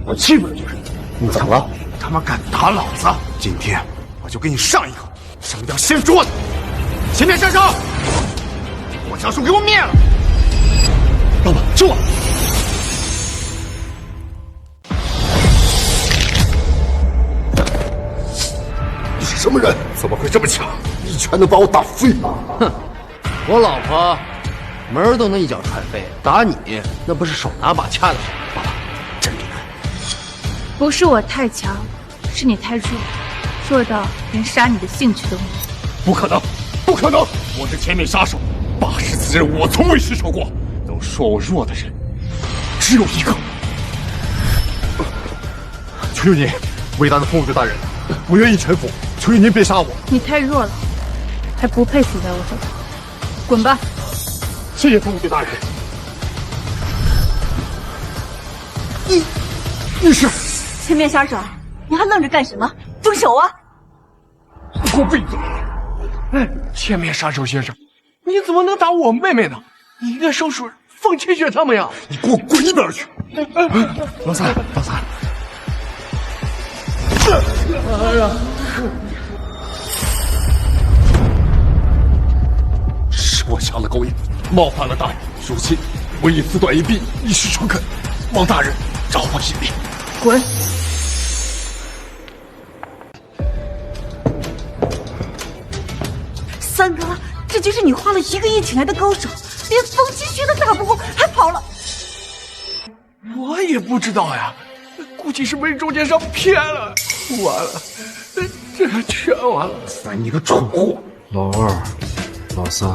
Speaker 11: 我欺负的就是你，怎么了？他妈敢打老子！今天我就给你上一课，上吊掀桌子，前面杀手，我乔楚给我灭了！
Speaker 1: 老板，救我！
Speaker 5: 你是什么人？怎么会这么强？一拳能把我打飞？
Speaker 1: 哼，我老婆门儿都能一脚踹飞，打你那不是手拿把掐的事。爸爸真厉害。
Speaker 4: 不是我太强，是你太弱，弱到连杀你的兴趣都没有。
Speaker 16: 不可能，不可能！我是千面杀手，80次任务我从未失手过。能说我弱的人，只有一个。
Speaker 10: 求求您，伟大的风主大人，我愿意臣服，求求您别杀我。
Speaker 4: 你太弱了，还不配死在我手上。滚吧！
Speaker 10: 谢谢风主大人。
Speaker 20: 你是千面杀手，你还愣着干什么？住手啊！
Speaker 16: 给我闭嘴！哎，千面杀手先生，你怎么能打我妹妹呢？你应该收拾凤千雪他们呀！
Speaker 10: 你给我滚一边去！
Speaker 16: 老三，老三。
Speaker 10: 哎呀！
Speaker 16: 是我下了狗眼，冒犯了大人。如今我以此短一臂，以示诚恳，望大人饶我一命。
Speaker 4: 滚！
Speaker 20: 三哥，这就是你花了1个亿请来的高手，连风清雪都打不过，还跑了。
Speaker 16: 我也不知道呀，估计是被中间商骗了。完了，这全完了！
Speaker 11: 你个蠢货！
Speaker 8: 老二、老三、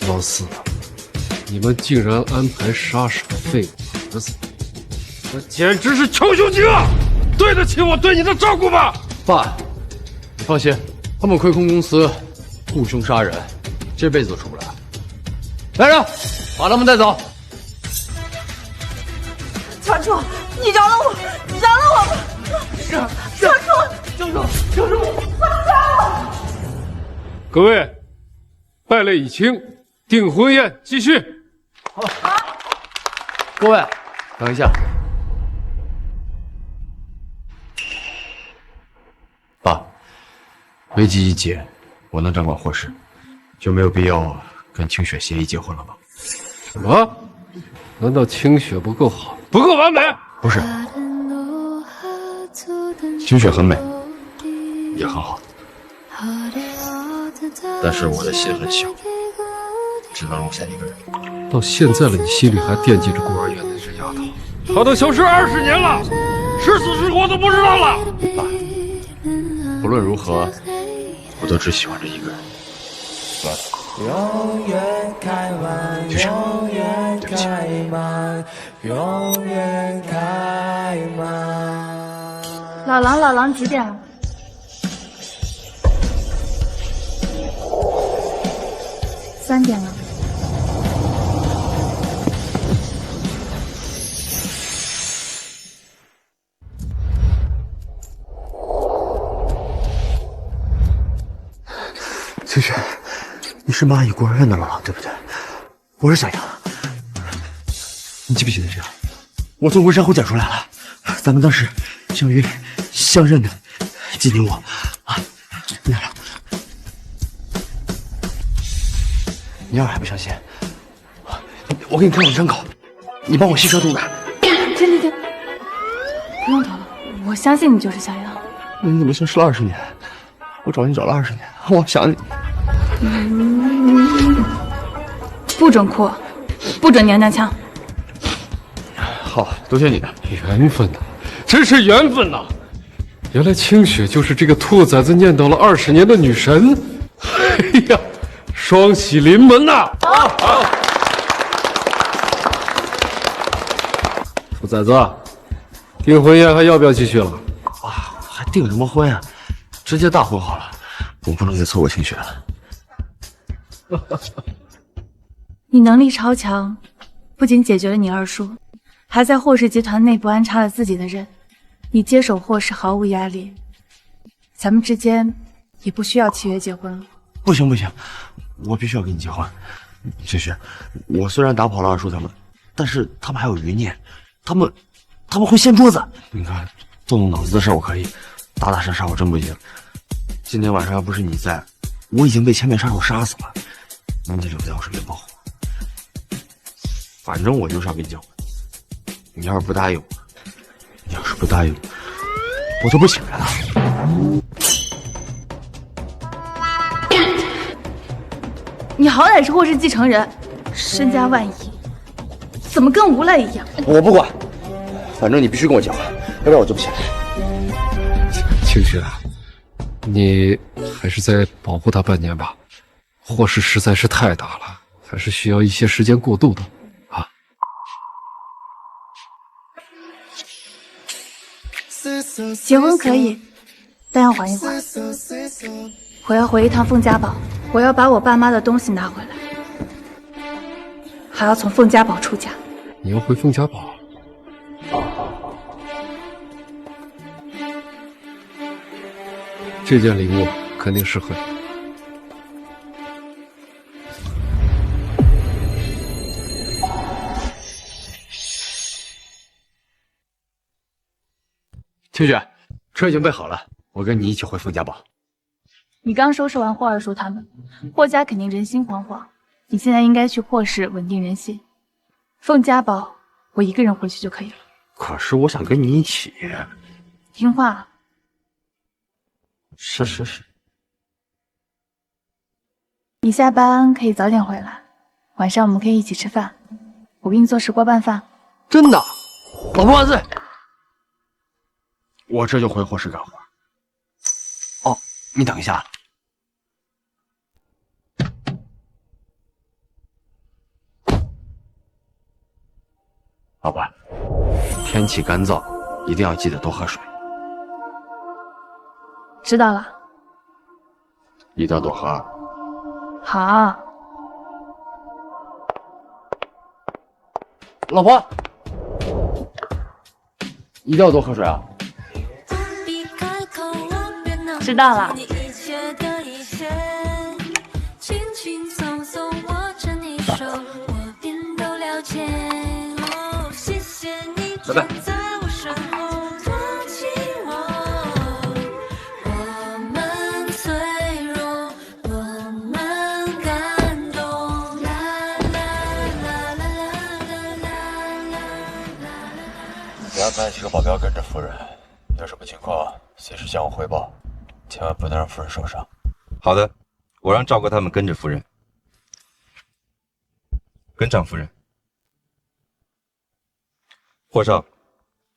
Speaker 8: 老四，你们竟然安排杀手废我儿子，这简直是穷凶极恶！对得起我对你的照顾吗？
Speaker 1: 爸，你放心，他们亏空公司雇凶杀人，这辈子都出不来。来人，把他们带走。
Speaker 20: 乔楚，你饶了我，饶了我吧！乔楚，
Speaker 8: 救主，放开我！各位，败类已清，订婚宴继续。
Speaker 1: 好，各位，等一下。爸，危机一解，我能掌管霍氏，就没有必要跟清雪协议结婚了吧？
Speaker 8: 什么？难道清雪不够好？不够完美。
Speaker 1: 不是，清雪很美，也很好，但是我的心很小，只能容下一个人。
Speaker 8: 到现在了，你心里还惦记着孤儿院的这丫头？她都消失20年了，是死是活都不知道了。
Speaker 1: 爸，不论如何，我都只喜欢这一个人。
Speaker 9: 永远开满，永远开满，永远开满。
Speaker 4: 老狼几点了？3点了。
Speaker 5: 清雪，你是蚂蚁孤儿院的老狼对不对？我是小杨，你记不记得这个？我从文山湖捡出来了，咱们当时相约相认的，记你我啊？你来了。你要是还不相信，我给你看我的伤口，你帮我吸收毒感。
Speaker 4: 停，不用头了，我相信你就是小杨。
Speaker 5: 那你怎么消失了20年？我找你找了20年，我想你。
Speaker 4: 不准哭，不准娘娘腔。
Speaker 1: 好，多谢你的
Speaker 8: 缘分呐，真是缘分呐！原来清雪就是这个兔崽子念叨了20年的女神。哎呀，双喜临门呐！兔崽子，订婚宴还要不要继续了？
Speaker 5: 啊，还订什么婚啊？直接大婚好了，我不能再错过清雪了。
Speaker 4: 你能力超强，不仅解决了你二叔，还在霍氏集团内部安插了自己的人。你接手霍氏毫无压力，咱们之间也不需要契约结婚了。
Speaker 5: 不行，我必须要跟你结婚。清雪，我虽然打跑了二叔他们，但是他们还有余孽，他们会掀桌子。你看，动脑子的事我可以，打杀我真不行。今天晚上要不是你在，我已经被千面杀手杀死了。你得留在我身边保护我。反正我就是要跟你结婚。你要是不答应我，我就不醒来了。
Speaker 4: 你好歹是霍氏继承人，身家万亿，怎么跟无赖一样？
Speaker 5: 我不管，反正你必须跟我结婚，要不然我就不醒来。
Speaker 8: 清雪，你还是再保护他半年吧。霍氏实在是太大了，还是需要一些时间过渡的啊。
Speaker 4: 结婚可以，但要缓一缓。我要回一趟凤家堡，我要把我爸妈的东西拿回来，还要从凤家堡出家。
Speaker 8: 你要回凤家堡？这件礼物肯定适合你。
Speaker 1: 清雪，车已经备好了，我跟你一起回凤家堡。
Speaker 4: 你刚收拾完霍二叔他们，霍家肯定人心惶惶，你现在应该去霍氏稳定人心。凤家堡，我一个人回去就可以了。
Speaker 5: 可是我想跟你一起。
Speaker 4: 听话。
Speaker 5: 是。
Speaker 4: 你下班可以早点回来，晚上我们可以一起吃饭，我给你做石锅拌饭。
Speaker 5: 真的？老婆万岁！我这就回霍氏干活。哦，你等一下。老婆，天气干燥，一定要记得多喝水。
Speaker 4: 知道了。
Speaker 5: 一定要多喝。
Speaker 4: 好。
Speaker 5: 老婆，一定要多喝水啊。
Speaker 4: 知道了。
Speaker 1: 拜拜。
Speaker 14: 派几个保镖跟着夫人，有什么情况随时向我汇报，千万不能让夫人受伤。
Speaker 22: 好的，我让赵哥他们跟着夫人。跟上夫人。霍少，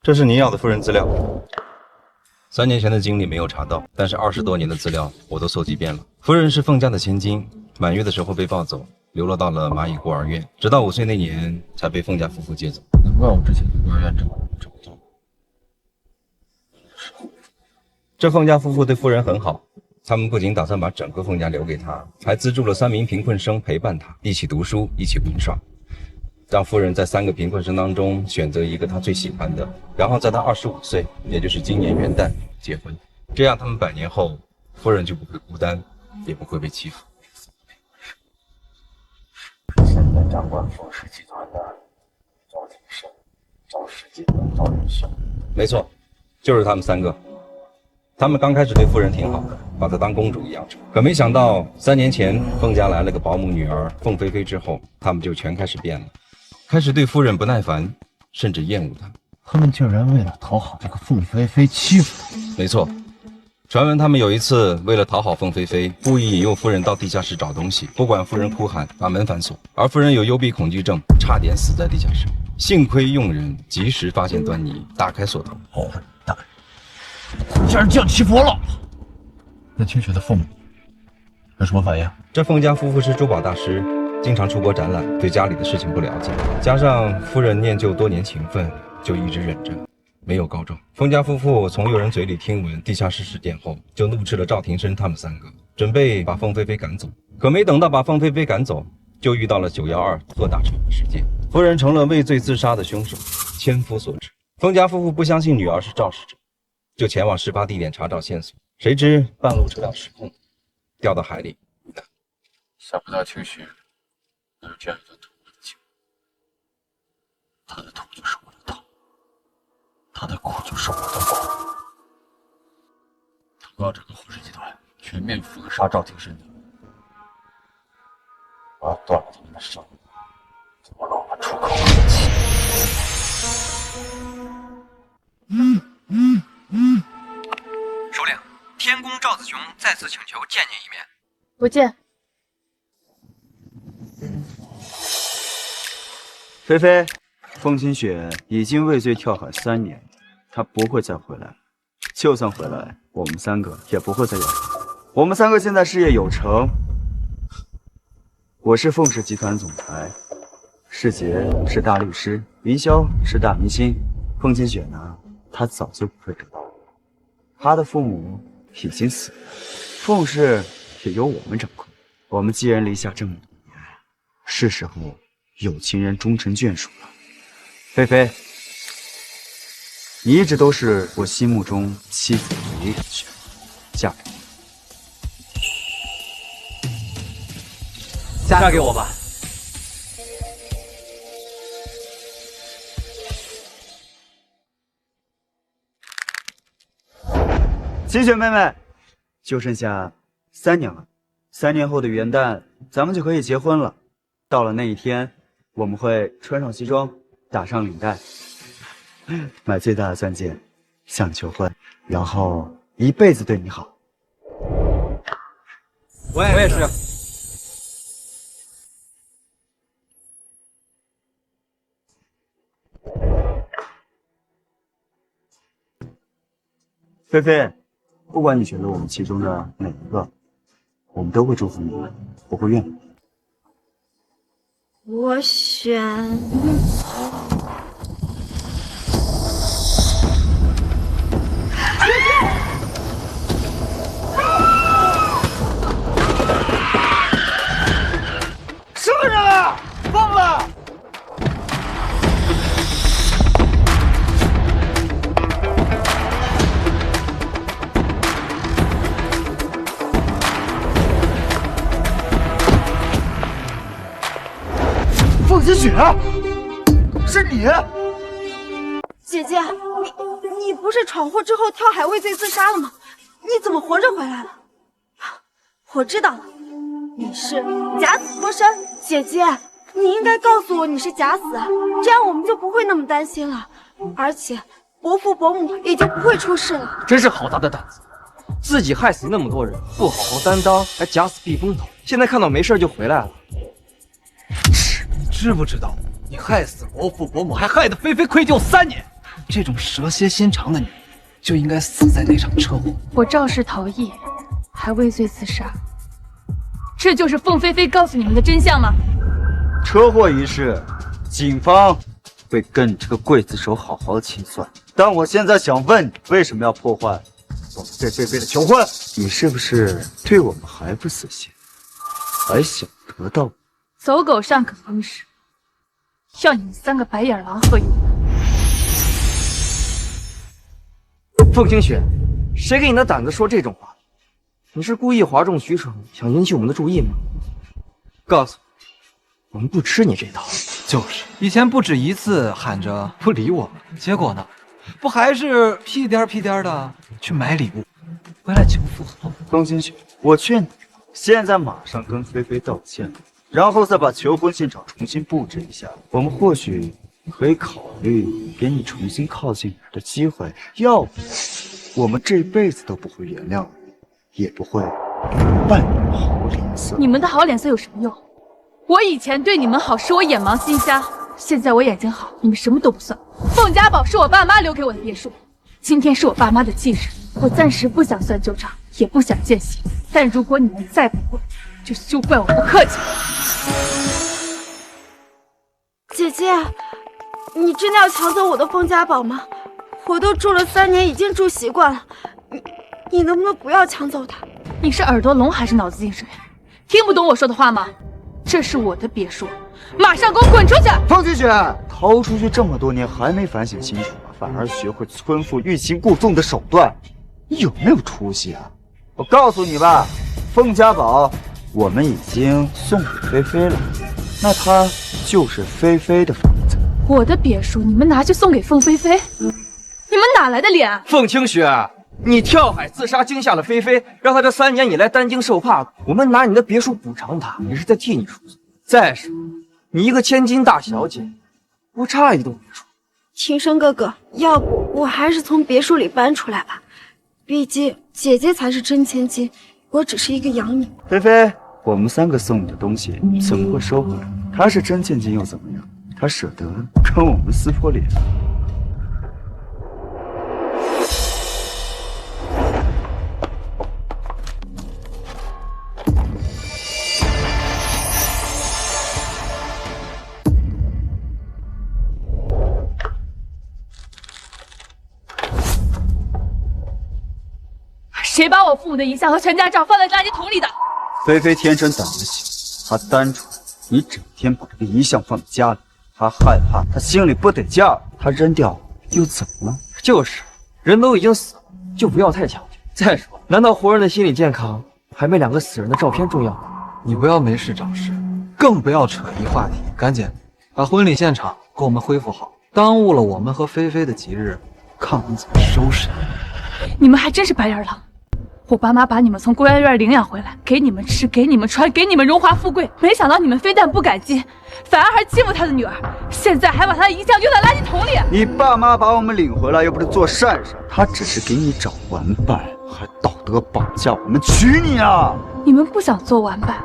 Speaker 22: 这是您要的夫人资料。3年前的经历没有查到，但是20多年的资料我都搜集遍了。夫人是凤家的千金，满月的时候被抱走，流落到了蚂蚁孤儿院，直到5岁那年才被凤家夫妇接走。难怪我之前对孤儿院这么做。这凤家夫妇对夫人很好，他们不仅打算把整个凤家留给她，还资助了3名贫困生陪伴她，一起读书，一起玩耍。让夫人在3个贫困生当中选择一个她最喜欢的，然后在她25岁，也就是今年元旦结婚。这样他们100年后，夫人就不会孤单，也不会被欺负。
Speaker 14: 现在掌管凤氏集团的赵廷胜、赵世金和赵仁秀。
Speaker 22: 没错，就是他们3个。他们刚开始对夫人挺好的，把她当公主一样宠。可没想到3年前凤家来了个保姆女儿凤飞飞之后，他们就全开始变了。开始对夫人不耐烦，甚至厌恶她。
Speaker 14: 他们竟然为了讨好这个凤飞飞欺负她。
Speaker 22: 没错，传闻他们有一次为了讨好凤飞飞，故意引诱夫人到地下室找东西，不管夫人哭喊，把门反锁。而夫人有幽闭恐惧症，差点死在地下室。幸亏佣人及时发现端倪，打开锁头。
Speaker 14: 混蛋！竟然这样欺负我老婆！那清雪的父母有什么反应？
Speaker 22: 这凤家夫妇是珠宝大师。经常出国展览，对家里的事情不了解，加上夫人念旧多年情分，就一直忍着，没有告状。凤家夫妇从佣人嘴里听闻地下室事件后，就怒斥了赵廷生他们3个，准备把凤飞飞赶走。可没等到把凤飞飞赶走，就遇到了912特大炒的事件，夫人成了畏罪自杀的凶手，千夫所指。凤家夫妇不相信女儿是肇事者，就前往事发地点查找线索，谁知半路车辆失控，掉到海里。
Speaker 14: 想不到清雪有这样一段痛苦的经历，他的痛就是我的痛，他的苦就是我的苦。他们要整个霍氏集团全面封杀赵廷生的，我要断了他们的生路，我让我出口恶气。
Speaker 23: 首领，天宫赵子雄再次请求见您一面。
Speaker 4: 不见。
Speaker 18: 菲菲，凤清雪已经畏罪跳海3年，她不会再回来了。就算回来，我们3个也不会再有她。我们3个现在事业有成，我是凤氏集团总裁，世杰是大律师，云霄是大明星，凤清雪呢，她早就不会得到我。她的父母已经死了，凤氏也由我们掌控。我们寄人篱下这么多年，是时候有情人终成眷属了。菲菲，你一直都是我心目中妻子唯一的选择，嫁给我。嫁给我吧。清雪妹妹，就剩下3年了，3年后的元旦，咱们就可以结婚了。到了那一天，我们会穿上西装，打上领带，买最大的钻戒，向你求婚，然后一辈子对你好。我也是。菲菲，不管你选择我们其中的哪一个，我们都会祝福你，不会怨你。
Speaker 15: 我选。
Speaker 18: 什么人啊！疯了！
Speaker 14: 凤清雪，是你！
Speaker 3: 姐姐，你不是闯祸之后跳海畏罪自杀了吗？你怎么活着回来了？我知道了，你是假死脱身。姐姐，你应该告诉我你是假死，这样我们就不会那么担心了。而且伯父伯母已经不会出事了。
Speaker 7: 真是好大的胆子，自己害死那么多人，不好好担当，还假死避风头。现在看到没事就回来了。
Speaker 19: 你知不知道，你害死伯父伯母，还害得菲菲愧疚3年。这种蛇蝎心肠的女人，就应该死在那场车祸。
Speaker 4: 我肇事逃逸，还畏罪自杀，这就是凤飞飞告诉你们的真相吗？
Speaker 18: 车祸一事，警方会跟这个刽子手好好的清算。但我现在想问你，为什么要破坏我们对菲菲的求婚？你是不是对我们还不死心，还想得到？
Speaker 4: 走狗尚可封事，要你们3个白眼狼何以？
Speaker 7: 凤清雪，谁给你的胆子说这种话？你是故意哗众取宠，想引起我们的注意吗？告诉我，我们不吃你这套。
Speaker 12: 就是以前不止一次喊着不理我们，结果呢，不还是屁颠屁颠的去买礼物，回来求复合？
Speaker 18: 凤清雪，我劝你现在马上跟菲菲道歉，然后再把求婚现场重新布置一下。我们或许可以考虑给你重新靠近我的机会，要不我们这辈子都不会原谅你，也不会半点好脸色。
Speaker 4: 你们的好脸色有什么用？我以前对你们好是我眼盲心瞎，现在我眼睛好，你们什么都不算。凤家堡是我爸妈留给我的别墅，今天是我爸妈的忌日，我暂时不想算旧账，也不想见血。但如果你们再不会，就休怪我不客气。
Speaker 3: 姐姐，你真的要抢走我的凤家堡吗？我都住了3年，已经住习惯了。你能不能不要抢走它？
Speaker 4: 你是耳朵聋还是脑子进水？听不懂我说的话吗？这是我的别墅，马上给我滚出去！
Speaker 18: 凤清雪，逃出去这么多年还没反省清楚吗？反而学会村妇欲擒故纵的手段，你有没有出息啊？我告诉你吧，凤家堡我们已经送给菲菲了，那它就是菲菲的房子。
Speaker 4: 我的别墅你们拿去送给凤飞飞，你们哪来的脸？
Speaker 7: 凤清雪，你跳海自杀惊吓了菲菲，让她这3年以来担惊受怕，我们拿你的别墅补偿她，也是在替你赎罪。再说，你一个千金大小姐，不差一栋别墅。
Speaker 3: 庭生哥哥，要不我还是从别墅里搬出来吧，毕竟姐姐才是真千金，我只是一个养女。
Speaker 18: 菲菲，我们3个送你的东西怎么会收回来？她是真千金又怎么样？她舍得跟我们撕破脸？
Speaker 4: 谁把我父母的遗像和全家照放在垃圾桶里的？
Speaker 18: 菲菲天生胆子小，她单纯，你整天把这个遗像放在家里，她害怕，她心里不得劲儿，她扔掉又怎么了？
Speaker 7: 就是，人都已经死了，就不要太强求。再说，难道活人的心理健康还没2个死人的照片重要吗？
Speaker 12: 你不要没事找事，更不要扯一话题，赶紧把婚礼现场给我们恢复好，耽误了我们和菲菲的吉日，看我们怎么收拾你。
Speaker 4: 你们还真是白眼狼！我爸妈把你们从孤儿院领养回来，给你们吃，给你们穿，给你们荣华富贵，没想到你们非但不感激，反而还欺负他的女儿，现在还把他的遗像丢在垃圾桶里。
Speaker 18: 你爸妈把我们领回来又不是做善事，他只是给你找玩伴，还道德绑架我们娶你啊！
Speaker 4: 你们不想做玩伴，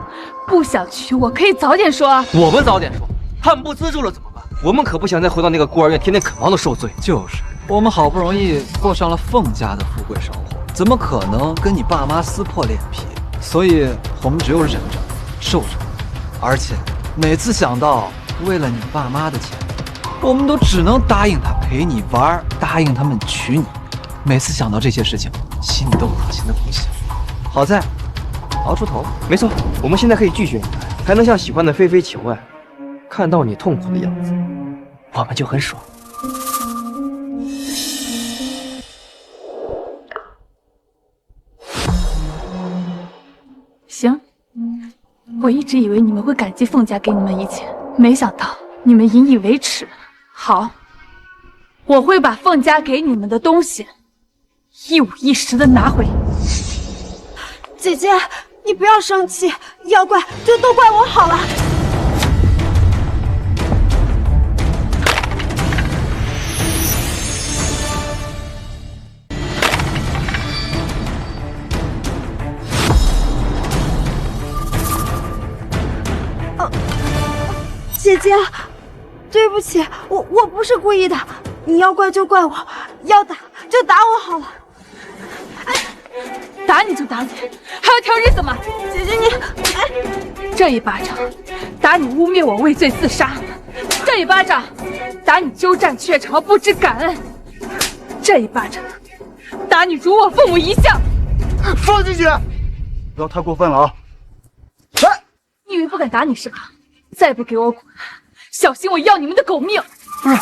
Speaker 4: 不想娶我，可以早点说啊！
Speaker 7: 我们早点说，他们不资助了怎么办？我们可不想再回到那个孤儿院，天天啃王的受罪。
Speaker 12: 就是，我们好不容易过上了凤家的富贵生活，怎么可能跟你爸妈撕破脸皮？所以我们只有忍着，受着。而且每次想到为了你爸妈的钱，我们都只能答应他陪你玩，答应他们娶你。每次想到这些事情，心里都恶心的不行。好在熬出头。
Speaker 7: 没错，我们现在可以拒绝你，还能向喜欢的菲菲求爱。看到你痛苦的样子，我们就很爽。
Speaker 4: 行，我一直以为你们会感激凤家给你们一切，没想到你们引以为耻。好，我会把凤家给你们的东西一五一十的拿回。
Speaker 3: 姐姐，你不要生气，要怪就都怪我好了。姐，对不起，我不是故意的，你要怪就怪我，要打就打我好了。
Speaker 4: 打你就打你，还要挑日子吗？
Speaker 3: 姐姐你，
Speaker 4: 这一巴掌打你污蔑我畏罪自杀，这一巴掌打你鸠占鹊巢不知感恩，这一巴掌打你辱我父母遗像。
Speaker 18: 放进去，不要太过分了啊！来，
Speaker 4: 你以为不敢打你是吧？再不给我滚，小心我要你们的狗命！
Speaker 18: 不是，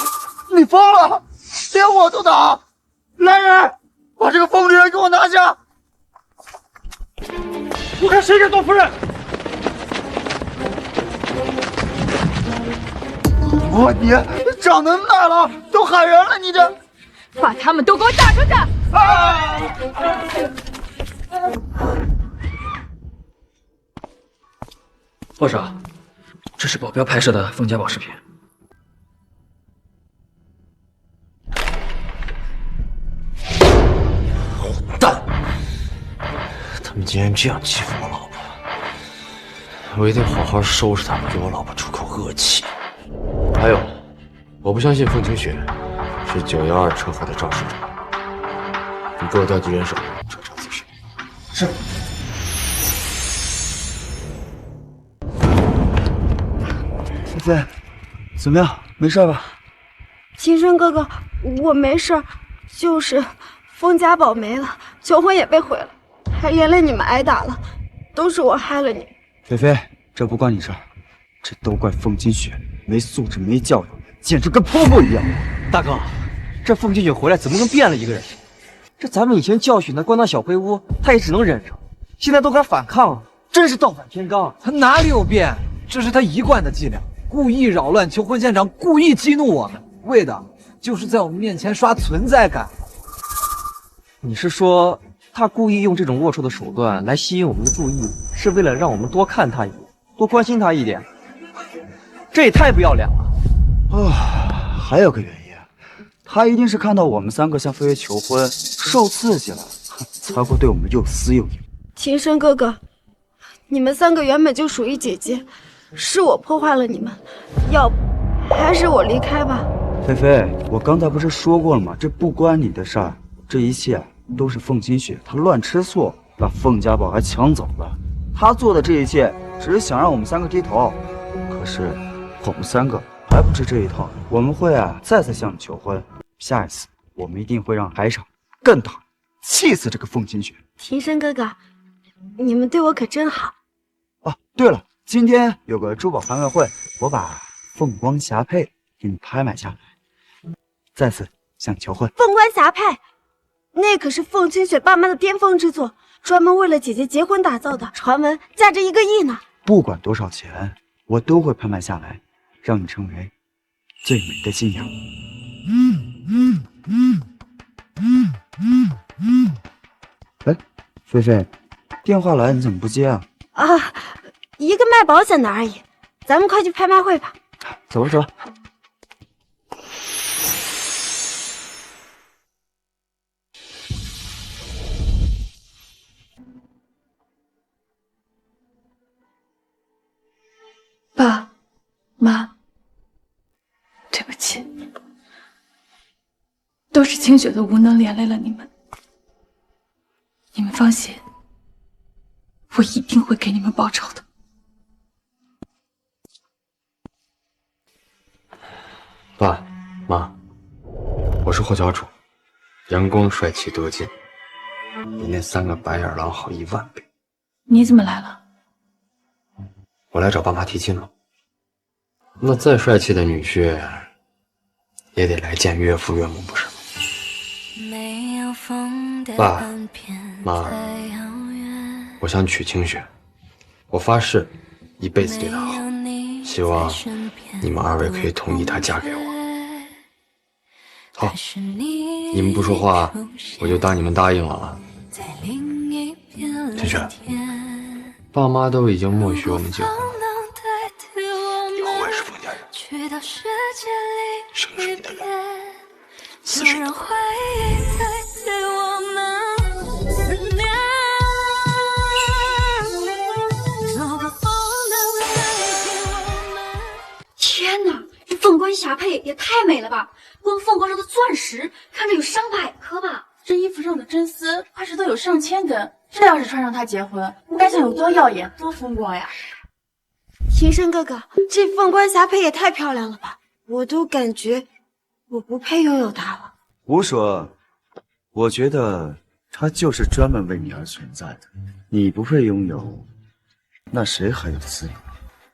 Speaker 18: 你疯了，连我都打！来人，把这个疯女人给我拿下！我看谁敢动夫人！我你长那么大了，都喊人了，你这！
Speaker 4: 把他们都给我打出去！
Speaker 2: 霍少，这是保镖拍摄的凤家宝视频。
Speaker 5: 混蛋！他们竟然这样欺负我老婆，我一定好好收拾他们，给我老婆出口恶气。还有，我不相信凤清雪是912车祸的肇事者，你给我调集人手，彻查此事。是。
Speaker 18: 菲菲，怎么样？没事吧？
Speaker 3: 秦深哥哥，我没事，就是凤家宝没了，求婚也被毁了，还连累你们挨打了，都是我害了你。
Speaker 18: 菲菲，这不关你事儿，这都怪凤清雪没素质、没教育，简直跟泼妇一样。
Speaker 7: 大哥，这凤清雪回来怎么跟变了一个人？这咱们以前教训他关到小黑屋，他也只能忍着，现在都敢反抗了，真是倒反天罡。
Speaker 12: 他哪里有变？这是他一贯的伎俩，故意扰乱求婚现场，故意激怒我们，为的就是在我们面前刷存在感。
Speaker 7: 你是说他故意用这种龌龊的手段来吸引我们的注意，是为了让我们多看他一眼，多关心他一点？这也太不要脸了！
Speaker 18: 还有个原因，他一定是看到我们3个向菲菲求婚，受刺激了，才会对我们又撕又咬。
Speaker 3: 秦深哥哥，你们3个原本就属于姐姐，是我破坏了你们，要不还是我离开吧。
Speaker 18: 菲菲，我刚才不是说过了吗？这不关你的事儿，这一切都是凤清雪她乱吃醋，把凤家宝还抢走了。她做的这一切，只是想让我们3个低头。可是我们3个还不吃这一套，我们会再次向你求婚。下一次我们一定会让海场更大，气死这个凤清雪。
Speaker 3: 秦深哥哥，你们对我可真好。
Speaker 18: 哦，对了，今天有个珠宝拍卖会，我把凤光霞帔给你拍卖下来，再次向你求婚。
Speaker 3: 凤冠霞帔，那可是凤清雪爸妈的巅峰之作，专门为了姐姐结婚打造的，传闻价值1个亿呢。
Speaker 18: 不管多少钱，我都会拍卖下来，让你成为最美的新娘。哎，菲菲，电话来你怎么不接啊？
Speaker 3: 一个卖保险的而已，咱们快去拍卖会吧。
Speaker 18: 走吧走吧。
Speaker 4: 爸妈，对不起，都是清雪的无能连累了你们。你们放心，我一定会给你们报仇的。
Speaker 1: 爸妈，我是霍教主，阳光帅气得劲，比那3个白眼狼好10000倍。
Speaker 4: 你怎么来了？
Speaker 1: 我来找爸妈提亲了。那再帅气的女婿，也得来见岳父岳母，不是吗？爸妈，我想娶清雪，我发誓一辈子对她好，希望你们2位可以同意她嫁给我。好，你们不说话，我就当你们答应了啊。清雪，爸妈都已经默许我们结婚了，以后我也是凤家人，生是你的人，死是你的魂。
Speaker 6: 天也太美了吧！光凤冠上的钻石，看着有上百颗吧。
Speaker 4: 这衣服上的真丝，怕是都有上千根。这要是穿上它结婚，该想有多耀眼、多风光呀！
Speaker 3: 庭生哥哥，这凤冠霞帔也太漂亮了吧！我都感觉我不配拥有它了。
Speaker 18: 胡说！我觉得它就是专门为你而存在的。你不配拥有，那谁还有资格？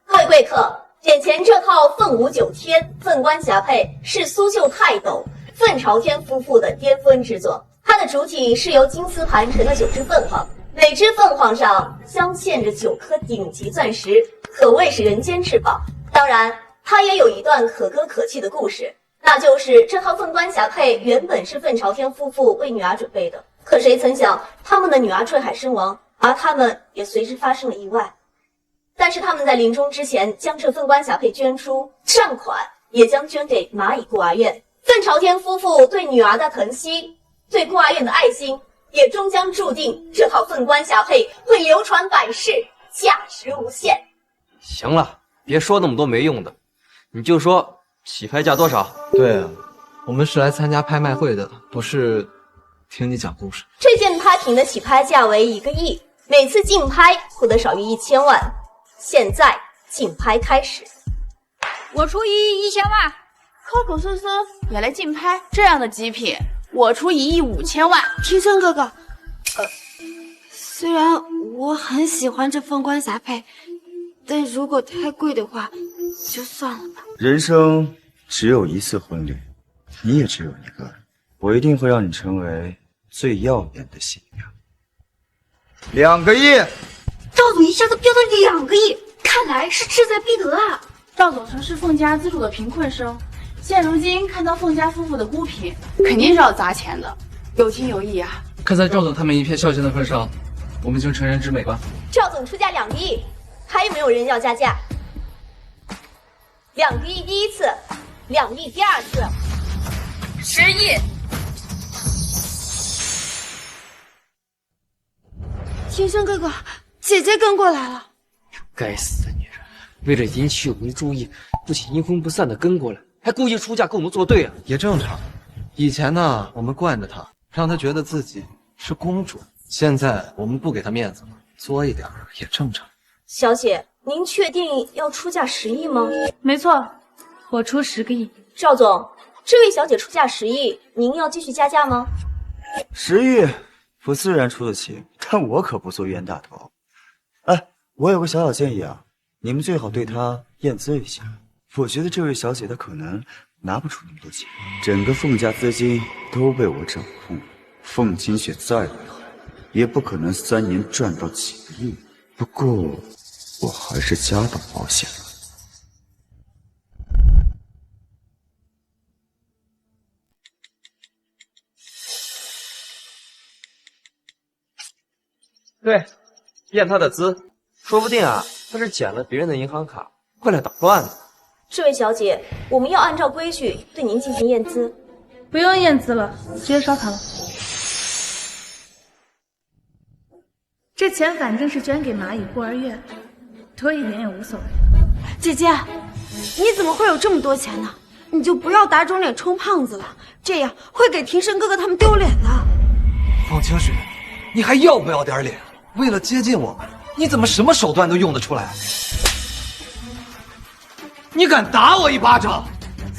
Speaker 13: 各位贵客，眼前这套凤舞九天凤冠霞帔是苏绣泰斗凤朝天夫妇的巅峰之作。它的主体是由金丝盘成的9只凤凰，每只凤凰上镶嵌着9颗顶级钻石，可谓是人间至宝。当然，它也有一段可歌可泣的故事，那就是这套凤冠霞帔原本是凤朝天夫妇为女儿准备的，可谁曾想他们的女儿坠海身亡，而他们也随之发生了意外。但是他们在临终之前将这凤冠霞帔捐出，善款也将捐给蚂蚁孤儿院。凤朝天夫妇对女儿的疼惜，对孤儿院的爱心，也终将注定这套凤冠霞帔会流传百世，价值无限。
Speaker 7: 行了，别说那么多没用的，你就说起拍价多少？
Speaker 12: 对啊，我们是来参加拍卖会的，不是听你讲故事。
Speaker 13: 这件拍品的起拍价为1个亿，每次竞拍不得少于1000万。现在竞拍开始，
Speaker 4: 我出1000万，口口声声也来竞拍这样的极品，我出1亿5千万。
Speaker 3: 庭生哥哥，虽然我很喜欢这凤冠霞帔，但如果太贵的话，就算了吧。
Speaker 18: 人生只有一次婚礼，你也只有一个，我一定会让你成为最耀眼的新娘。2个亿！
Speaker 6: 赵总一下子飙到2个亿，看来是志在必得啊！
Speaker 4: 赵总曾是凤家资助的贫困生，现如今看到凤家夫妇的孤贫，肯定是要砸钱的，有情有义啊！
Speaker 2: 看在赵总他们一片孝心的份上，我们就成人之美吧。
Speaker 13: 赵总出价2个亿，还有没有人要加价？2个亿第一次，2亿第二次，10亿。
Speaker 3: 庭生哥哥，姐姐跟过来了。
Speaker 7: 该死的女人，为了引起我们的注意，不仅阴魂不散的跟过来，还故意出价跟我们作对啊！
Speaker 12: 也正常。以前呢，我们惯着她，让她觉得自己是公主。现在我们不给她面子了，作一点也正常。
Speaker 13: 小姐，您确定要出价10亿吗？
Speaker 4: 没错，我出10个亿。
Speaker 13: 赵总，这位小姐出价10亿，您要继续加价吗
Speaker 18: ？10亿，我自然出得起，但我可不做冤大头。哎，我有个小建议啊，你们最好对她验资一下。我觉得这位小姐她可能拿不出那么多钱，整个凤家资金都被我掌控。凤清雪再厉害，也不可能3年赚到几个亿。不过，我还是加到保险了。
Speaker 7: 对，验他的资，说不定啊，他是捡了别人的银行卡，过来捣乱的。
Speaker 13: 这位小姐，我们要按照规矩对您进行验资。
Speaker 4: 不用验资了，直接刷卡了。这钱反正是捐给蚂蚁孤儿院，多一点也无所谓。
Speaker 3: 姐姐，你怎么会有这么多钱呢？你就不要打肿脸充胖子了，这样会给庭生哥哥他们丢脸的。
Speaker 12: 凤清雪，你还要不要点脸？为了接近我们，你怎么什么手段都用得出来？你敢打我一巴掌？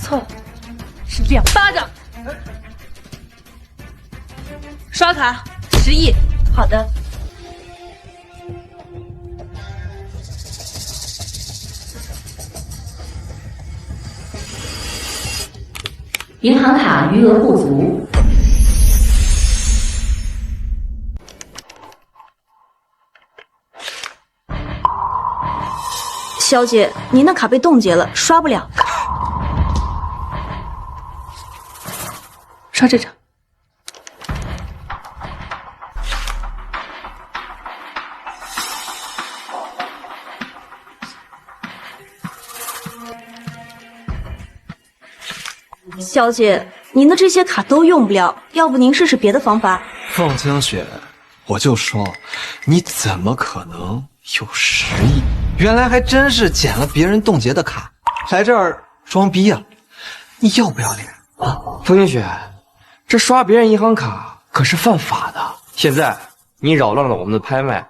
Speaker 4: 错了，是2巴掌。刷卡10亿。
Speaker 13: 好的。
Speaker 17: 银行卡余额不足。
Speaker 15: 小姐，您的卡被冻结了，刷不了。
Speaker 4: 刷这张。
Speaker 15: 小姐，您的这些卡都用不了，要不您试试别的方法。
Speaker 12: 凤清雪，我就说，你怎么可能有10亿？原来还真是捡了别人冻结的卡，来这儿装逼啊！你要不要脸啊？
Speaker 7: 风清雪，这刷别人银行卡可是犯法的。现在你扰乱了我们的拍卖，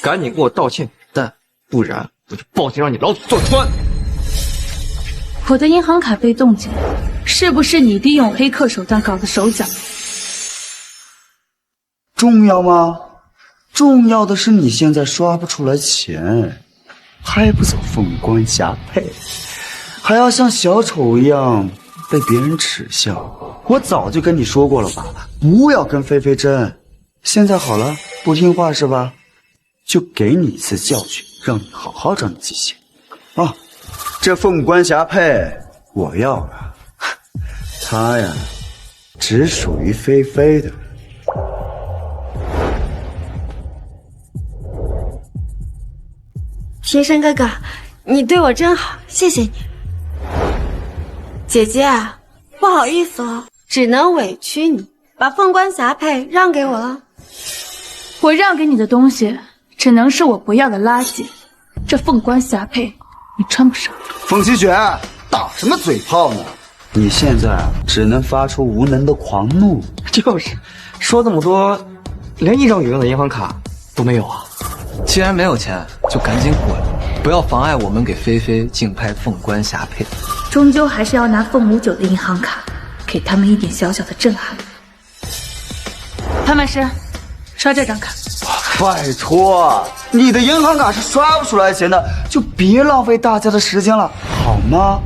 Speaker 7: 赶紧给我道歉滚蛋，不然我就报警让你老死坐穿。
Speaker 4: 我的银行卡被冻结，是不是你利用黑客手段搞的手脚？
Speaker 18: 重要吗？重要的是你现在刷不出来钱，还不走凤冠霞帔，还要像小丑一样被别人耻笑。我早就跟你说过了吧，不要跟菲菲争。现在好了，不听话是吧？就给你一次教训，让你好好长记性啊！这凤冠霞帔我要了，她呀，只属于菲菲的。
Speaker 3: 平生哥哥，你对我真好，谢谢你。姐姐，不好意思哦，只能委屈你，把凤冠霞帔让给我了。
Speaker 4: 我让给你的东西，只能是我不要的垃圾。这凤冠霞帔，你穿不上。
Speaker 18: 凤清雪，打什么嘴炮呢？你现在只能发出无能的狂怒。
Speaker 7: 就是说这么多，连一张有用的银行卡都没有啊！
Speaker 12: 既然没有钱，就赶紧滚，不要妨碍我们给菲菲竞拍凤冠霞帔。
Speaker 4: 终究还是要拿凤59的银行卡，给他们一点小小的震撼。拍卖师，刷这张卡。
Speaker 18: 拜托，你的银行卡是刷不出来钱的，就别浪费大家的时间了，好吗？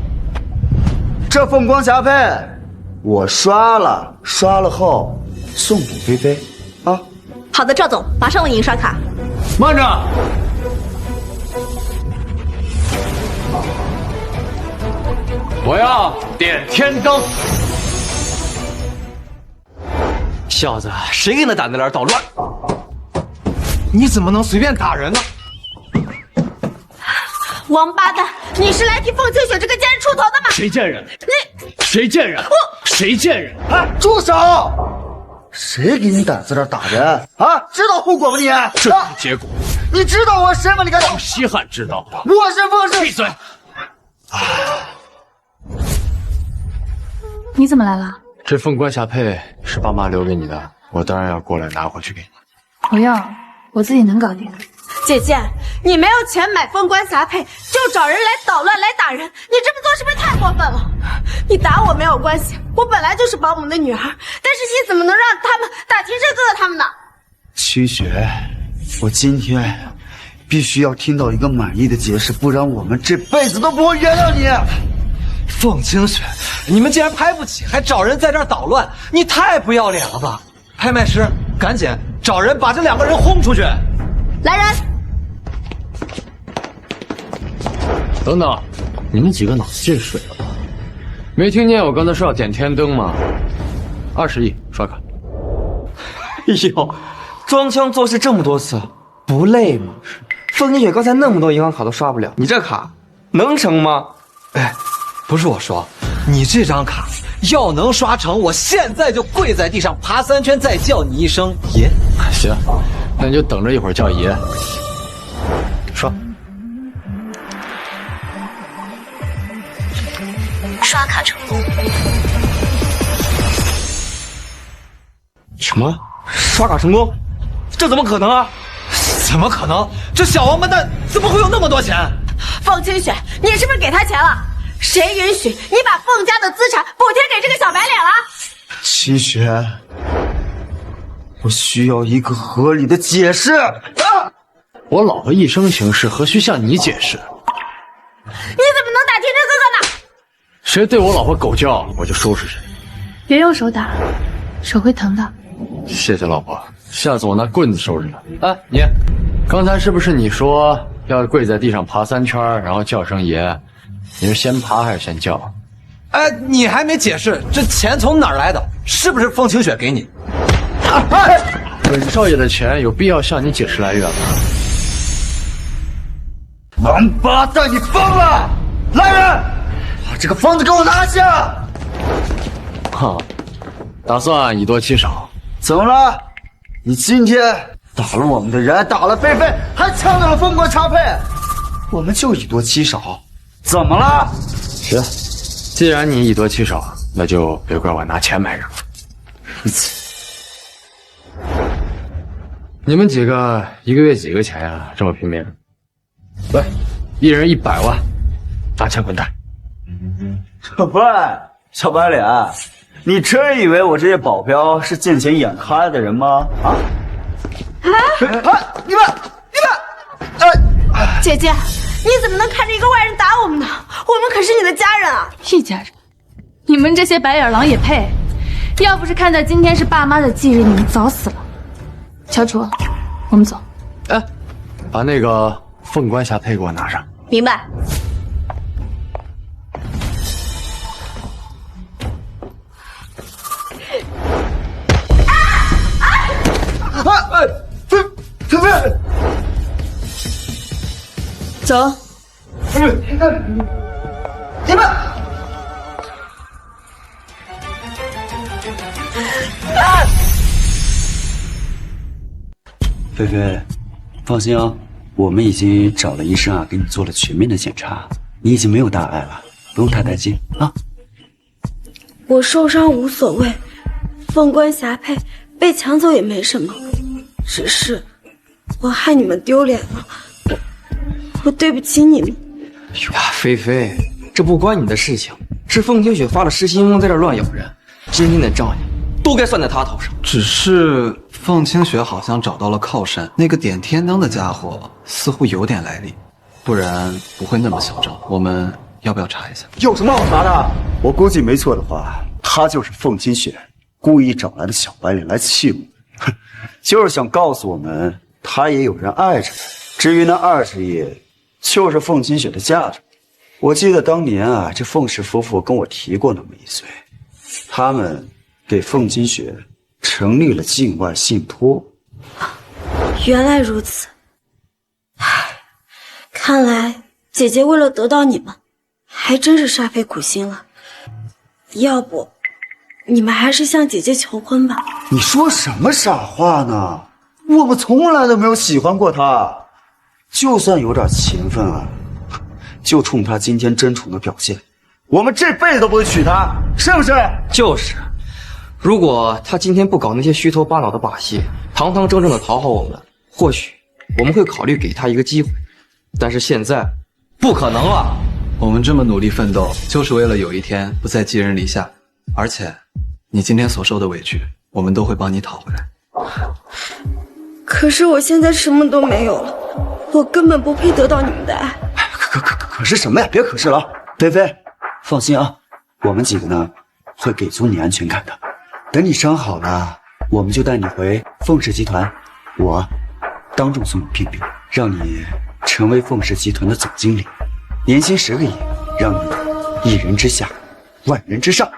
Speaker 18: 这凤冠霞帔，我刷了后送给菲菲啊。
Speaker 13: 好的，赵总，马上为您刷卡。
Speaker 1: 慢着！我要点天灯。
Speaker 7: 小子，谁给你的胆子来捣乱？
Speaker 19: 你怎么能随便打人呢？
Speaker 3: 王八蛋，你是来替凤清雪这个贱人出头的吗？
Speaker 1: 谁贱人？
Speaker 3: 你
Speaker 1: 谁贱人？谁贱人？
Speaker 18: 哎，住手！谁给你胆子这打人啊？知道后果吗你？
Speaker 1: 这就是结果。
Speaker 18: 你知道我身份？你敢？
Speaker 1: 方西汉知道。
Speaker 18: 我是凤氏。
Speaker 1: 闭嘴！
Speaker 4: 你怎么来了？
Speaker 1: 这凤冠霞帔是爸妈留给你的，我当然要过来拿回去给你。
Speaker 4: 不用，我自己能搞定。
Speaker 3: 姐姐，你没有钱买凤冠霞帔，就找人来捣乱来打人，你这么做是不是太过分了？你打我没有关系，我本来就是保姆的女儿，但是你怎么能让他们打庭生哥哥他们呢？
Speaker 18: 曲雪，我今天必须要听到一个满意的解释，不然我们这辈子都不会原谅你。
Speaker 12: 凤清雪，你们竟然拍不起，还找人在这儿捣乱，你太不要脸了吧！拍卖师，赶紧找人把这2个人轰出去！
Speaker 3: 来人！
Speaker 1: 等等，你们几个脑子进水了吧？没听见我刚才说要点天灯吗？20亿刷卡。
Speaker 7: 哎呦，装腔作势这么多次，不累吗？凤清雪刚才那么多银行卡都刷不了，你这卡能成吗？
Speaker 12: 哎，不是我说，你这张卡要能刷成，我现在就跪在地上爬3圈，再叫你一声爷。
Speaker 1: 行，那你就等着一会儿叫爷。刷。
Speaker 13: 刷卡成功。
Speaker 1: 什么？
Speaker 7: 刷卡成功？这怎么可能啊？
Speaker 12: 怎么可能？这小王八蛋怎么会有那么多钱？
Speaker 3: 凤清雪，你是不是给他钱了？谁允许你把凤家的资产补贴给这个小白脸了？
Speaker 18: 清雪，我需要一个合理的解释。
Speaker 1: 我老婆一生行事，何须向你解释？
Speaker 3: 你怎么能打庭生哥哥呢？
Speaker 1: 谁对我老婆狗叫，我就收拾谁。
Speaker 4: 别用手打，手会疼的。
Speaker 1: 谢谢老婆，下次我拿棍子收拾他。啊，你，刚才是不是你说要跪在地上爬3圈，然后叫声爷？你是先爬还是先叫？
Speaker 12: 哎，你还没解释，这钱从哪儿来的？是不是凤清雪给你？
Speaker 1: 本少爷的钱有必要向你解释来源吗？
Speaker 18: 王八蛋，你疯了！来人，把这个疯子给我拿下！
Speaker 1: 哈，打算以多欺少。
Speaker 18: 怎么了？你今天打了我们的人，打了菲菲，还抢走了凤冠霞帔，我们就以多欺少，怎么了？
Speaker 1: 行，既然你以得其手，那就别怪我拿钱买人了。你们几个一个月几个钱呀？这么拼命？来，一人100万，拿钱滚蛋！
Speaker 18: 喂，小白脸，你真以为我这些保镖是见钱眼开的人吗？啊！你们！
Speaker 3: 姐姐，你怎么能看着一个外人打我们呢？我们可是你的家人啊！
Speaker 4: 一家人？你们这些白眼狼也配？要不是看在今天是爸妈的忌日，你们早死了。乔楚，我们走。
Speaker 1: 哎，把那个凤冠霞帔给我拿上。
Speaker 3: 明白。
Speaker 18: 菲菲，
Speaker 3: 走。
Speaker 18: 你们。菲菲，放心啊，我们已经找了医生啊，给你做了全面的检查，你已经没有大碍了，不用太担心啊。
Speaker 3: 我受伤无所谓，凤冠霞帔被抢走也没什么，只是我害你们丢脸了，我对不起你们。
Speaker 7: 呀，菲菲，这不关你的事情，是凤清雪发了失心疯在这乱咬人，今天的账都该算在他头上。
Speaker 12: 只是凤清雪好像找到了靠山，那个点天灯的家伙似乎有点来历，不然不会那么嚣张。我们要不要查一下？
Speaker 18: 有什么好查的？我估计没错的话，他就是凤清雪故意找来的小白脸来气我们，就是想告诉我们他也有人爱着他。至于那20亿，就是凤清雪的嫁妆。我记得当年啊，这凤氏夫妇跟我提过那么一嘴，他们给凤清雪成立了境外信托。
Speaker 3: 原来如此，唉，看来姐姐为了得到你们，还真是煞费苦心了。要不，你们还是向姐姐求婚吧。
Speaker 18: 你说什么傻话呢？我们从来都没有喜欢过她，就算有点情分啊，就冲她今天争宠的表现，我们这辈子都不会娶她，是不是？
Speaker 7: 就是。如果他今天不搞那些虚头巴脑的把戏，堂堂正正的讨好我们，或许我们会考虑给他一个机会。但是现在不可能了。
Speaker 12: 我们这么努力奋斗，就是为了有一天不再寄人篱下。而且，你今天所受的委屈，我们都会帮你讨回来。
Speaker 3: 可是我现在什么都没有了，我根本不配得到你们的爱。
Speaker 18: 可是什么呀？别可是了，菲菲，放心啊，我们几个呢会给足你安全感的。等你伤好了，我们就带你回凤氏集团，我当众送你聘礼，让你成为凤氏集团的总经理，年薪10个亿，让你一人之下，万人之上。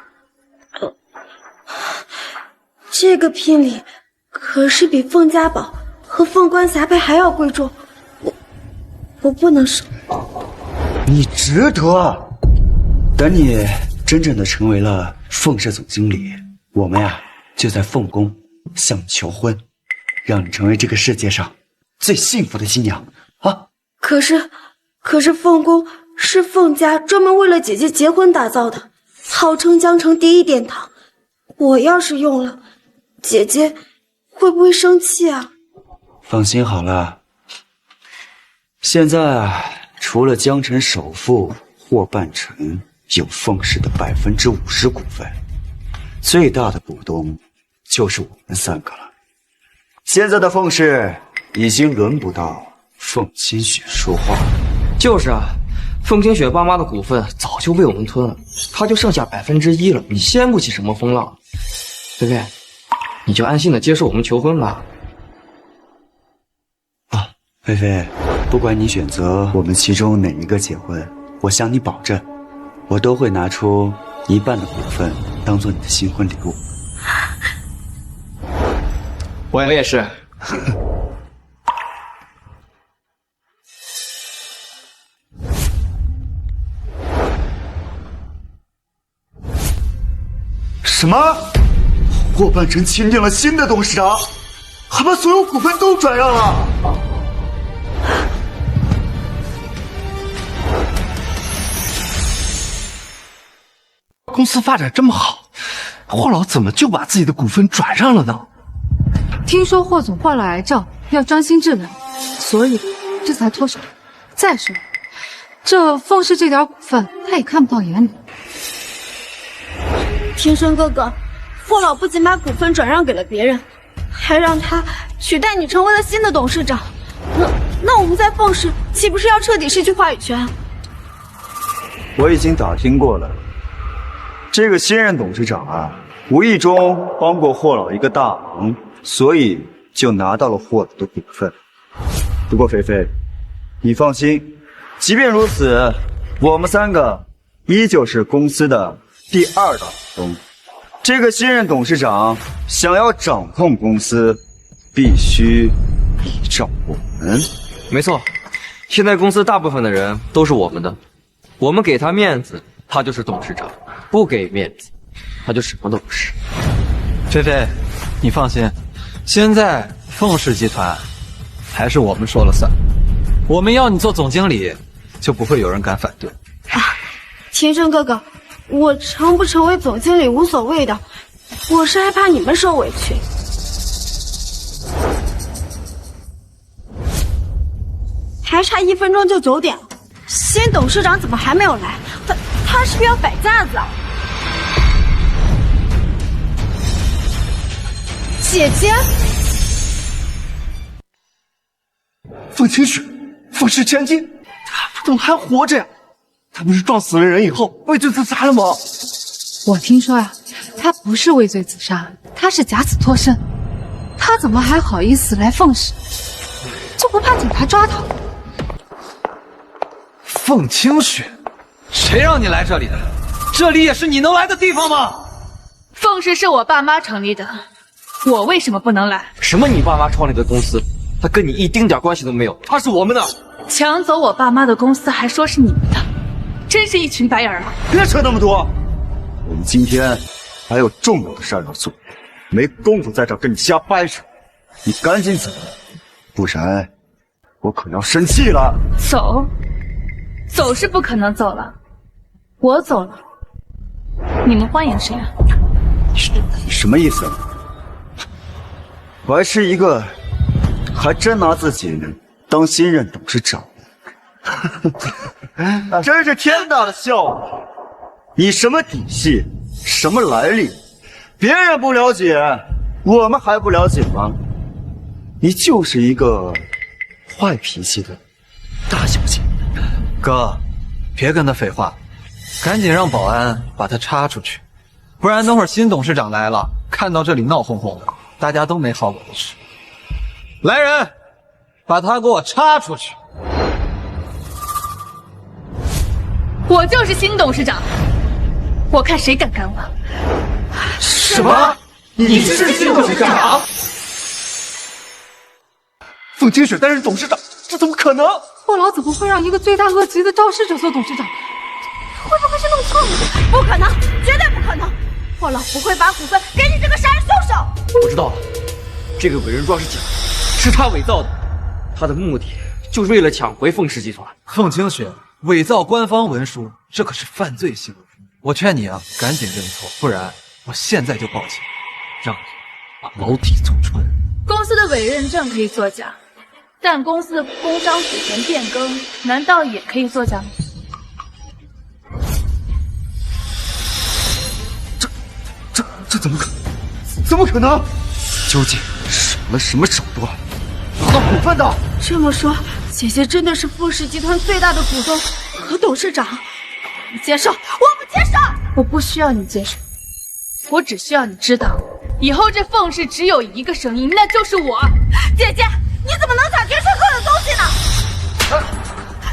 Speaker 3: 这个聘礼可是比凤家宝和凤冠霞帔还要贵重，我不能收。
Speaker 18: 你值得。等你真正的成为了凤氏总经理，我们呀就在凤宫向你求婚，让你成为这个世界上最幸福的新娘啊！
Speaker 3: 可是凤宫是凤家专门为了姐姐结婚打造的，号称江城第一殿堂。我要是用了，姐姐会不会生气啊？
Speaker 18: 放心好了，现在啊，除了江城首富霍半城有凤氏的50%股份，最大的股东就是我们3个了。现在的凤氏已经轮不到凤清雪说话了。
Speaker 7: 就是啊，凤清雪爸妈的股份早就被我们吞了，她就剩下1%了，你掀不起什么风浪。菲菲，你就安心的接受我们求婚吧。
Speaker 18: 啊，菲菲，不管你选择我们其中哪一个结婚，我向你保证，我都会拿出1半的股份当做你的新婚礼物。
Speaker 7: 我也是。
Speaker 18: 什么？霍半城钦定了新的董事长，还把所有股份都转让了？
Speaker 19: 公司发展这么好，霍老怎么就把自己的股份转让了呢？
Speaker 10: 听说霍总患了癌症，要专心治疗，所以这才脱手。再说，这凤氏这点股份，他也看不到眼里。
Speaker 3: 天生哥哥，霍老不仅把股份转让给了别人，还让他取代你成为了新的董事长。那我们在凤氏岂不是要彻底失去话语权？
Speaker 18: 我已经打听过了，这个新任董事长啊，无意中帮过霍老一个大忙，所以就拿到了霍老的股份。不过菲菲，你放心，即便如此，我们三个依旧是公司的第二大股东。这个新任董事长想要掌控公司，必须依照我们。
Speaker 7: 没错，现在公司大部分的人都是我们的，我们给他面子，他就是董事长；不给面子，他就什么都不是。
Speaker 12: 菲菲，你放心，现在凤氏集团还是我们说了算。我们要你做总经理，就不会有人敢反对。
Speaker 3: 天生哥哥，我成不成为总经理无所谓的，我是害怕你们受委屈。还差1分钟就9点了，新董事长怎么还没有来？他是不是要摆架子啊？姐姐，
Speaker 19: 凤清雪，凤氏千金，她怎么还活着呀？她不是撞死了人以后畏罪自杀了吗？
Speaker 10: 我听说呀，他不是畏罪自杀，他是假死脱身。他怎么还好意思来凤氏？就不怕警察抓他？
Speaker 12: 凤清雪，谁让你来这里的？这里也是你能来的地方吗？
Speaker 4: 凤氏是我爸妈成立的，我为什么不能来？
Speaker 7: 什么你爸妈创立的公司，它跟你一丁点关系都没有，它是我们的。
Speaker 4: 抢走我爸妈的公司还说是你们的，真是一群白眼狼！
Speaker 18: 别扯那么多，我们今天还有重要的事要做，没工夫在这跟你瞎掰扯。你赶紧走，不然我可要生气了。
Speaker 4: 走？走是不可能走了，我走了，你们欢迎谁啊？
Speaker 18: 你什么意思？我还是一个还真拿自己当新任董事长，真是天大的笑话！你什么底细，什么来历，别人不了解，我们还不了解吗？你就是一个坏脾气的大小姐。
Speaker 12: 哥，别跟他废话，赶紧让保安把他插出去，不然等会儿新董事长来了，看到这里闹哄哄的，大家都没好果子吃。来人，把他给我插出去！
Speaker 4: 我就是新董事长，我看谁敢赶我！
Speaker 19: 什么？你是新董事长？凤清雪担任董事长，这怎么可能？
Speaker 10: 霍老怎么会让一个罪大恶极的肇事者做董事长？会不会是弄错了？
Speaker 3: 不可能，绝对不可能！霍老不会把股份给你这个杀人凶手！
Speaker 7: 我知道了，这个委任状是假的，是他伪造的，他的目的就是为了抢回凤氏集团。
Speaker 12: 凤清雪伪造官方文书，这可是犯罪行为。我劝你啊，赶紧认错，不然我现在就报警，让你把牢底走穿。
Speaker 4: 公司的委任证可以作假，但公司的工商股权变更难道也可以作假吗？
Speaker 19: 这怎么可能？怎么可能？
Speaker 18: 究竟使了什么手段拿到股份的？
Speaker 3: 这么说，姐姐真的是富氏集团最大的股东和董事长？不接受，我不接受！
Speaker 4: 我不需要你接受，我只需要你知道，以后这凤氏只有一个声音，那就是我。
Speaker 3: 姐姐，你怎么能抢天生哥的东西呢？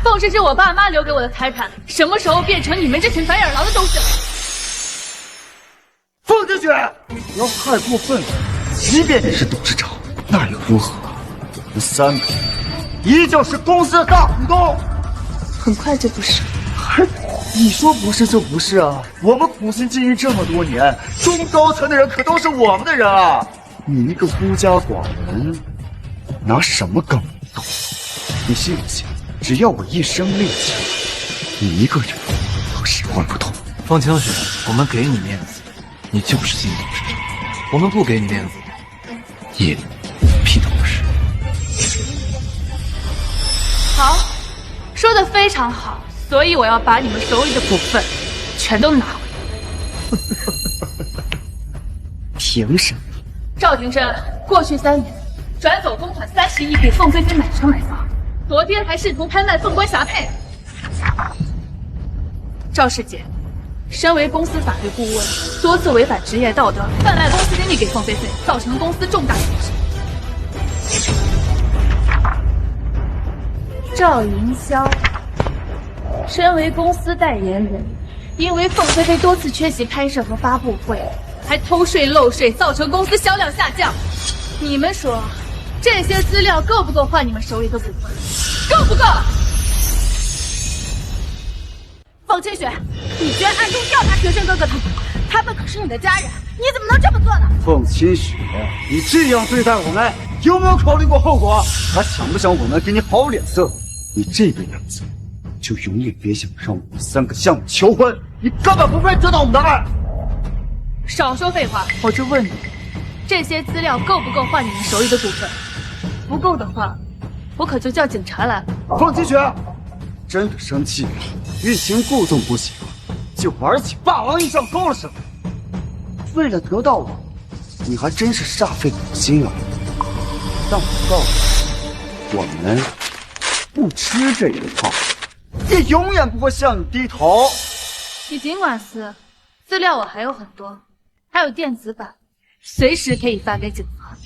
Speaker 4: 凤氏是我爸妈留给我的财产，什么时候变成你们这群白眼狼的东西了？
Speaker 18: 凤清雪，不要太过分了。即便你是董事长，那又如何？我们三个依旧是公司的大股东。
Speaker 4: 很快就不是。
Speaker 18: 你说不是就不是啊！我们苦心经营这么多年，中高层的人可都是我们的人啊！你一个孤家寡人，拿什么跟我斗？你信不信？只要我一声令下，你一个人都使唤不动。
Speaker 12: 方清雪，我们给你面子，你就是心头是正；我们不给你面子，也屁都不是。
Speaker 4: 好，说的非常好，所以我要把你们手里的股份全都拿回来。
Speaker 18: 凭什么？
Speaker 4: 赵庭生，过去3年转走公款30亿给凤飞飞买车买房，昨天还试图拍卖凤冠霞帔。赵世杰，身为公司法律顾问，多次违反职业道德，贩卖公司经历给凤飞飞，造成公司重大损失。赵营销，身为公司代言人，因为凤飞飞多次缺席拍摄和发布会，还偷税漏税，造成公司销量下降。你们说，这些资料够不够换你们手里的股份？够不够？
Speaker 3: 凤清雪，你居然暗中调查庭生哥哥他们可是你的家人，你怎么能这么做呢？
Speaker 18: 凤清雪，你这样对待我们，有没有考虑过后果？还想不想我们给你好脸色？你这个样子，就永远别想让我们3个向你求婚，你根本不配得到我们的爱。
Speaker 4: 少说废话，我就问你，这些资料够不够换你们手里的股份？不够的话，我可就叫警察来了。
Speaker 18: 凤清雪，真的生气了，欲擒故纵不行，就玩起霸王硬上弓了是吧？为了得到我，你还真是煞费苦心了。但我告诉你，我们不吃这一套，也永远不会向你低头。
Speaker 4: 你尽管撕，资料我还有很多，还有电子版，随时可以发给警方。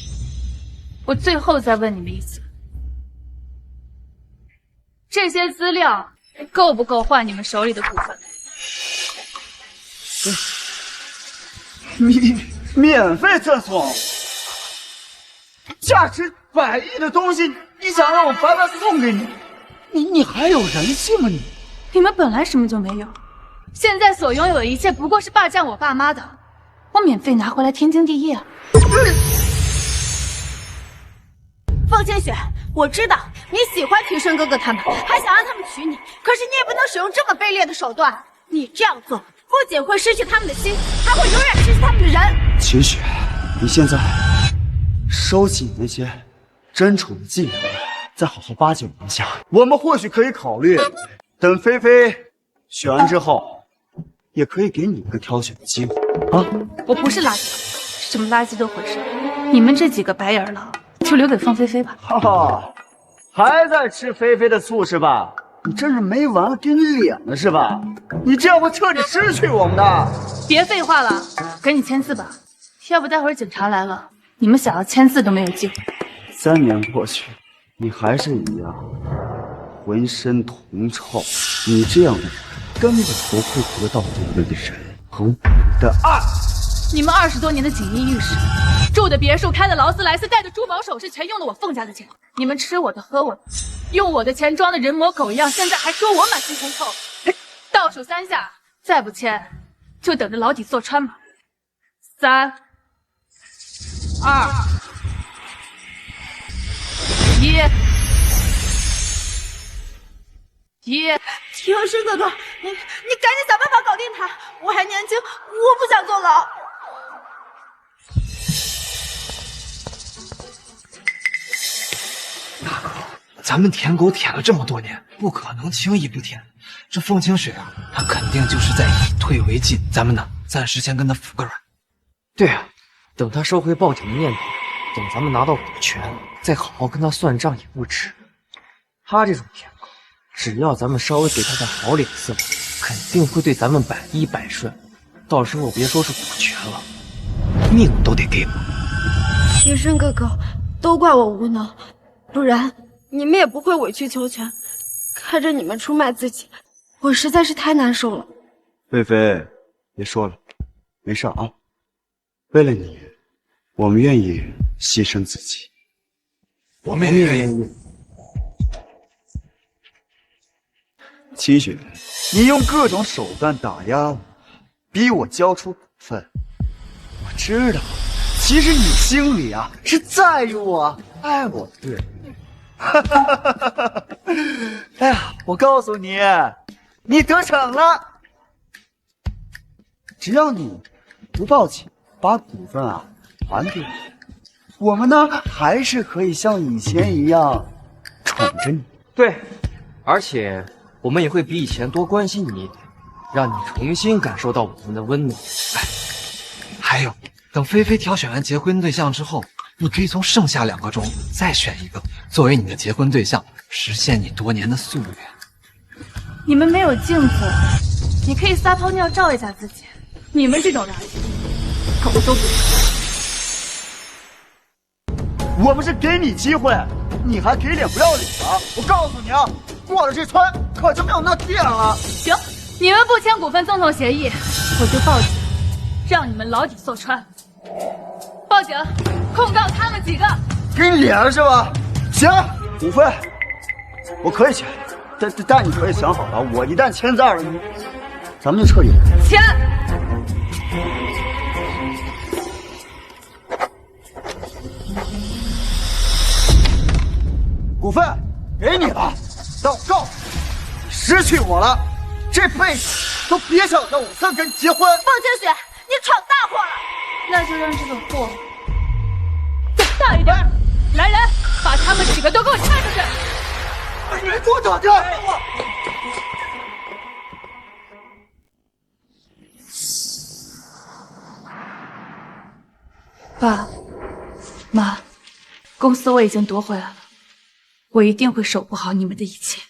Speaker 4: 我最后再问你们一次，这些资料够不够换你们手里的股份？
Speaker 18: 免费赠送价值100亿的东西，你想让我白白送给你？你还有人性吗你？
Speaker 4: 你们本来什么就没有，现在所拥有的一切不过是霸占我爸妈的，我免费拿回来天经地义啊！
Speaker 3: 凤清雪，我知道你喜欢庭生哥哥他们，还想让他们娶你，可是你也不能使用这么卑劣的手段。你这样做不仅会失去他们的心，还会永远失去他们的人。
Speaker 18: 秦雪，你现在收起你那些真宠的伎俩，再好好巴结我一下，我们或许可以考虑，等菲菲选完之后，也可以给你一个挑选的机会啊！
Speaker 4: 我不是垃圾，什么垃圾都回收。你们这几个白眼狼就留给凤飞飞吧。
Speaker 18: 哈哈，还在吃菲菲的醋是吧？你真是没完了，给你脸了是吧？你这样会彻底失去我们的。
Speaker 4: 别废话了，赶紧签字吧，要不待会儿警察来了，你们想要签字都没有机会。
Speaker 18: 3年过去，你还是一样，浑身铜臭。你这样的人根本不会得到我们的人和我们的爱。
Speaker 4: 你们20多年的锦衣玉食，住的别墅，开的劳斯莱斯，戴的珠宝首饰，全用了我凤家的钱。你们吃我的，喝我的，用我的钱装的人模狗样，现在还说我满心铜臭。倒数3下，再不签，就等着牢底坐穿吧。3、2、1。
Speaker 3: 庭生哥哥，你赶紧想办法搞定他，我还年轻，我不想坐牢。
Speaker 12: 大哥，咱们舔狗舔了这么多年，不可能轻易不舔。这凤清雪啊，她肯定就是在以退为进，咱们呢，暂时先跟她服个软。
Speaker 7: 对啊，等他收回报警的念头，等咱们拿到股权，再好好跟他算账也不迟。他这种舔狗，只要咱们稍微给他点好脸色，肯定会对咱们百依百顺。到时候别说是股权了，命都得给我。
Speaker 3: 庭生哥哥，都怪我无能，不然你们也不会委曲求全。看着你们出卖自己，我实在是太难受了。
Speaker 18: 菲菲，别说了，没事啊。为了你，我们愿意牺牲自己。
Speaker 12: 我们也愿意。
Speaker 18: 清雪，你用各种手段打压我，逼我交出股份。我知道，其实你心里啊是在意我、爱我的，对。哎呀，我告诉你，你得逞了。只要你不报警，把股份还给我们呢，还是可以像以前一样宠着你。
Speaker 7: 对，而且我们也会比以前多关心你一点，让你重新感受到我们的温暖。
Speaker 12: 还有，等菲菲挑选完结婚对象之后，你可以从剩下2个中再选一个作为你的结婚对象，实现你多年的夙愿。
Speaker 4: 你们没有镜子，你可以撒泡尿照一下自己。你们这种垃圾，狗都不如。
Speaker 18: 我们是给你机会，你还给脸不要脸了！我告诉你啊，过了这村可就没有那店了。
Speaker 4: 行，你们不签股份赠送协议，我就报警，让你们牢底坐穿。报警，控告他们几个。
Speaker 18: 给你脸了是吧？行，股份我可以签，但你可以想好了，我一旦签字了，咱们就彻底
Speaker 4: 签。
Speaker 18: 股份给你了，但我告诉你，失去我了，这辈子都别想让我再跟你结婚。
Speaker 3: 凤清雪，你闯大祸了！
Speaker 4: 那就让这个祸再大一点。来人，把他们几个都给我掐出去！
Speaker 18: 你给我等着！
Speaker 4: 爸妈，公司我已经夺回来了，我一定会守护好你们的一切。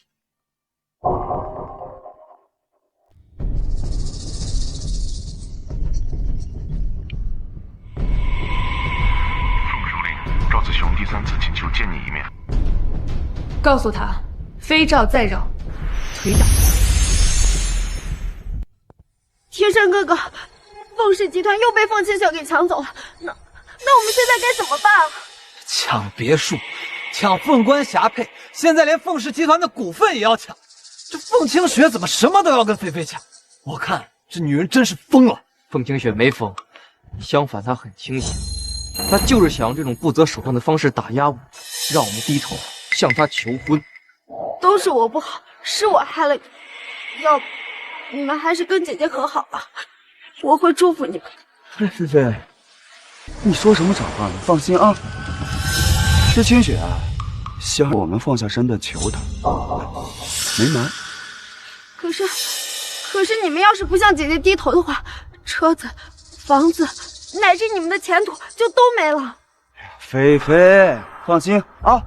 Speaker 11: 赵子雄第3次请求见你一面。
Speaker 4: 告诉他，非赵再扰，腿打。
Speaker 3: 天山哥哥，凤氏集团又被凤清雪给抢走了，那我们现在该怎么办啊？
Speaker 12: 抢别墅，抢凤冠霞帔，现在连凤氏集团的股份也要抢。这凤清雪怎么什么都要跟菲菲抢？我看这女人真是疯了。
Speaker 7: 凤清雪没疯，相反她很清醒。他就是想用这种不择手段的方式打压我，让我们低头向他求婚。
Speaker 3: 都是我不好，是我害了你。要不你们还是跟姐姐和好吧，我会祝福你们的。
Speaker 18: 菲菲，你说什么傻话呢？放心啊，这清雪向我们放下身段求他，没瞒。
Speaker 3: 可是你们要是不向姐姐低头的话，车子、房子。乃至你们的前途就都没了。
Speaker 18: 菲菲，放心啊！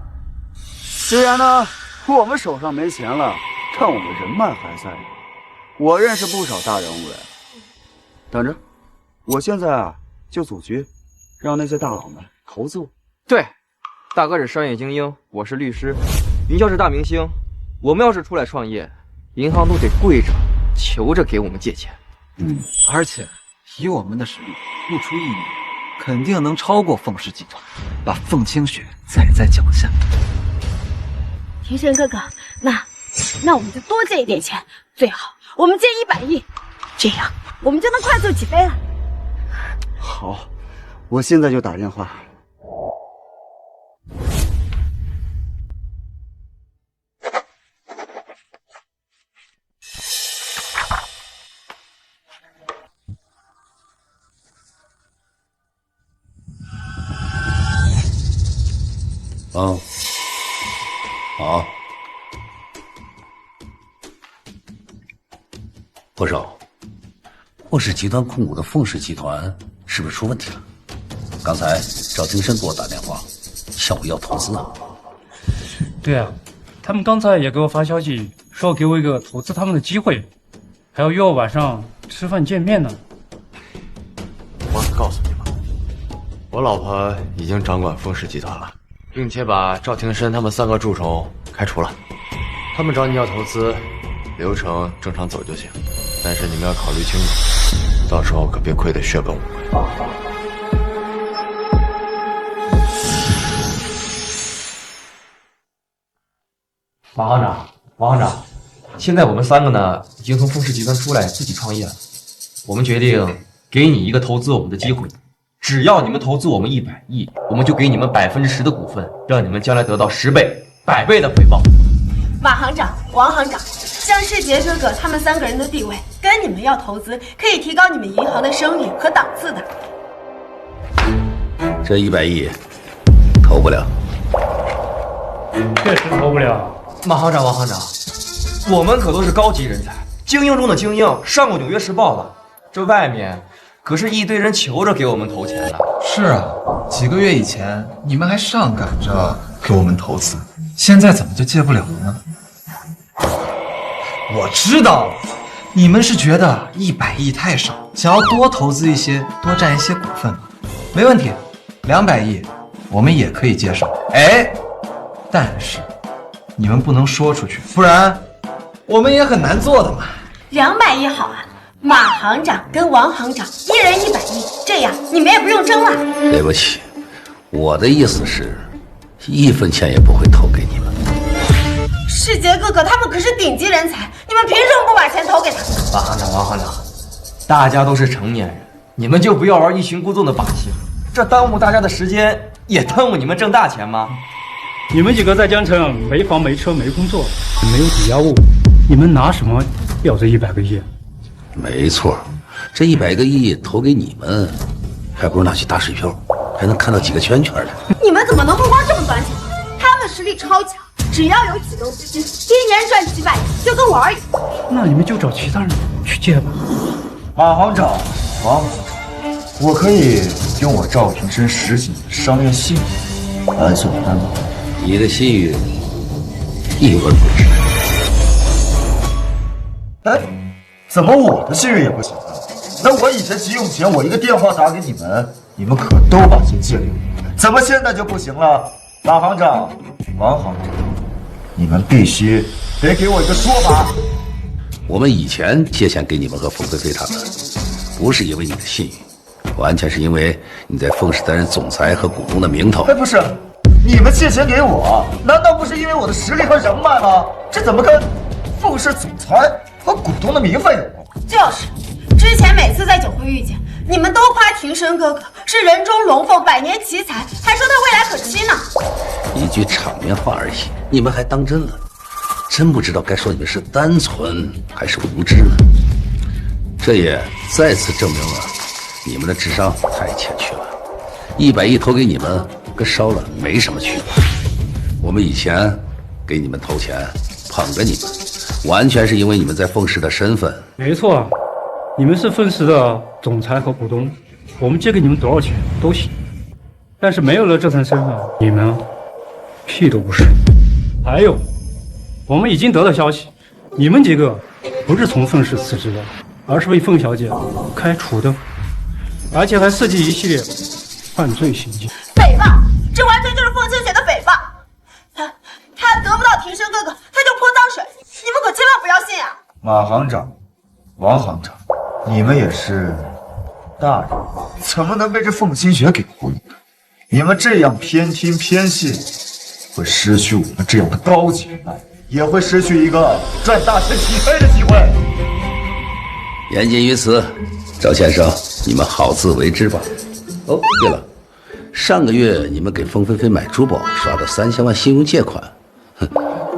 Speaker 18: 虽然呢，我们手上没钱了，但我们人脉还在。我认识不少大人物的。等着，我现在就组局，让那些大佬们投资我。
Speaker 7: 对，大哥是商业精英，我是律师，云霄是大明星。我们要是出来创业，银行都得跪着求着给我们借钱。
Speaker 12: 而且。以我们的实力，不出1年，肯定能超过凤氏集团，把凤清雪踩在脚下。
Speaker 3: 天山哥哥，那我们就多借一点钱，最好我们借100亿，这样我们就能快速起飞了。
Speaker 18: 好，我现在就打电话。
Speaker 5: 好，霍少，霍氏集团控股的凤氏集团是不是出问题了？刚才赵金生给我打电话，向我要投资啊。
Speaker 16: 对啊，他们刚才也给我发消息，说给我一个投资他们的机会，还要约我晚上吃饭见面呢。
Speaker 1: 我告诉你们，我老婆已经掌管凤氏集团了，并且把赵庭深他们3个蛀虫开除了。他们找你要投资，流程正常走就行，但是你们要考虑清楚，到时候可别亏得血本无归。
Speaker 7: 王行长，现在我们3个呢，已经从凤氏集团出来自己创业了。我们决定给你一个投资我们的机会，只要你们投资我们100亿，我们就给你们10%的股份，让你们将来得到10倍、100倍的回报。
Speaker 3: 马行长、王行长，像世杰哥哥他们3个人的地位，跟你们要投资，可以提高你们银行的声誉和档次的。
Speaker 14: 这100亿投不了，
Speaker 16: 确实投不了。
Speaker 7: 马行长、王行长，我们可都是高级人才，精英中的精英，上过《纽约时报》的。这外面可是一堆人求着给我们投钱的。
Speaker 12: 是啊，几个月以前你们还上赶着给我们投资，现在怎么就借不了了呢？我知道了，你们是觉得100亿太少，想要多投资一些，多占一些股份吗？没问题，200亿我们也可以接受。哎，但是你们不能说出去，不然我们也很难做的嘛。
Speaker 3: 200亿好啊，马行长跟王行长1人100亿，这样你们也不用争了。
Speaker 14: 对不起，我的意思是，1分钱也不会投给你们。
Speaker 3: 世杰哥哥他们可是顶级人才，你们凭什么不把钱投给他们？
Speaker 7: 马行长、王行长，大家都是成年人，你们就不要玩欲擒故纵的把戏了，这耽误大家的时间，也耽误你们挣大钱吗？
Speaker 16: 你们几个在江城没房没车没工作，没有抵押物，你们拿什么要这100个亿？
Speaker 14: 没错，这100个亿投给你们，还不如拿去打水漂，还能看到几个圈圈的。
Speaker 3: 你们怎么能目光这么短浅？他们实力超强，只要有启动资金，一年赚几百亿就跟玩一样。
Speaker 16: 那你们就找其他人去借吧。
Speaker 18: 马行长、王行长，我可以用我赵庭生10几年的商业信誉来做担保。
Speaker 14: 你的信誉一文不值。
Speaker 18: 哎，怎么我的信誉也不行啊？那我以前急用钱，我一个电话打给你们，你们可都把钱借给我，怎么现在就不行了？马行长、王行长，你们必须得给我一个说法。
Speaker 14: 我们以前借钱给你们和冯菲菲他们，不是因为你的信誉，完全是因为你在凤氏担任总裁和股东的名头。
Speaker 18: 哎，不是，你们借钱给我，难道不是因为我的实力和人脉吗？这怎么跟凤氏总裁和股东的名分有关？
Speaker 3: 就是，之前每次在酒会遇见，你们都夸庭生哥哥是人中龙凤、百年奇才，还说他未来可期呢。
Speaker 14: 一句场面话而已，你们还当真了？真不知道该说你们是单纯还是无知呢。这也再次证明了你们的智商太欠缺了。100亿投给你们，跟烧了没什么区别。我们以前给你们投钱，捧着你们，完全是因为你们在凤氏的身份。
Speaker 16: 没错，你们是凤氏的总裁和股东，我们借给你们多少钱都行。但是没有了这层身份，你们屁都不是。还有，我们已经得到消息，你们几个不是从凤氏辞职的，而是被凤小姐开除的，而且还涉及一系列犯罪行径。
Speaker 3: 诽谤，这完全就是凤青姐的诽谤。他得不到庭生哥哥，他就泼脏水，你们可千万不要信啊！
Speaker 18: 马行长、王行长，你们也是大人，怎么能被这凤清雪给糊弄呢？你们这样偏听偏信，会失去我们这样的高级人脉，也会失去一个赚大钱起飞的机会。
Speaker 14: 言尽于此，赵先生，你们好自为之吧。哦，对了，上个月你们给凤飞飞买珠宝刷的3000万信用借款，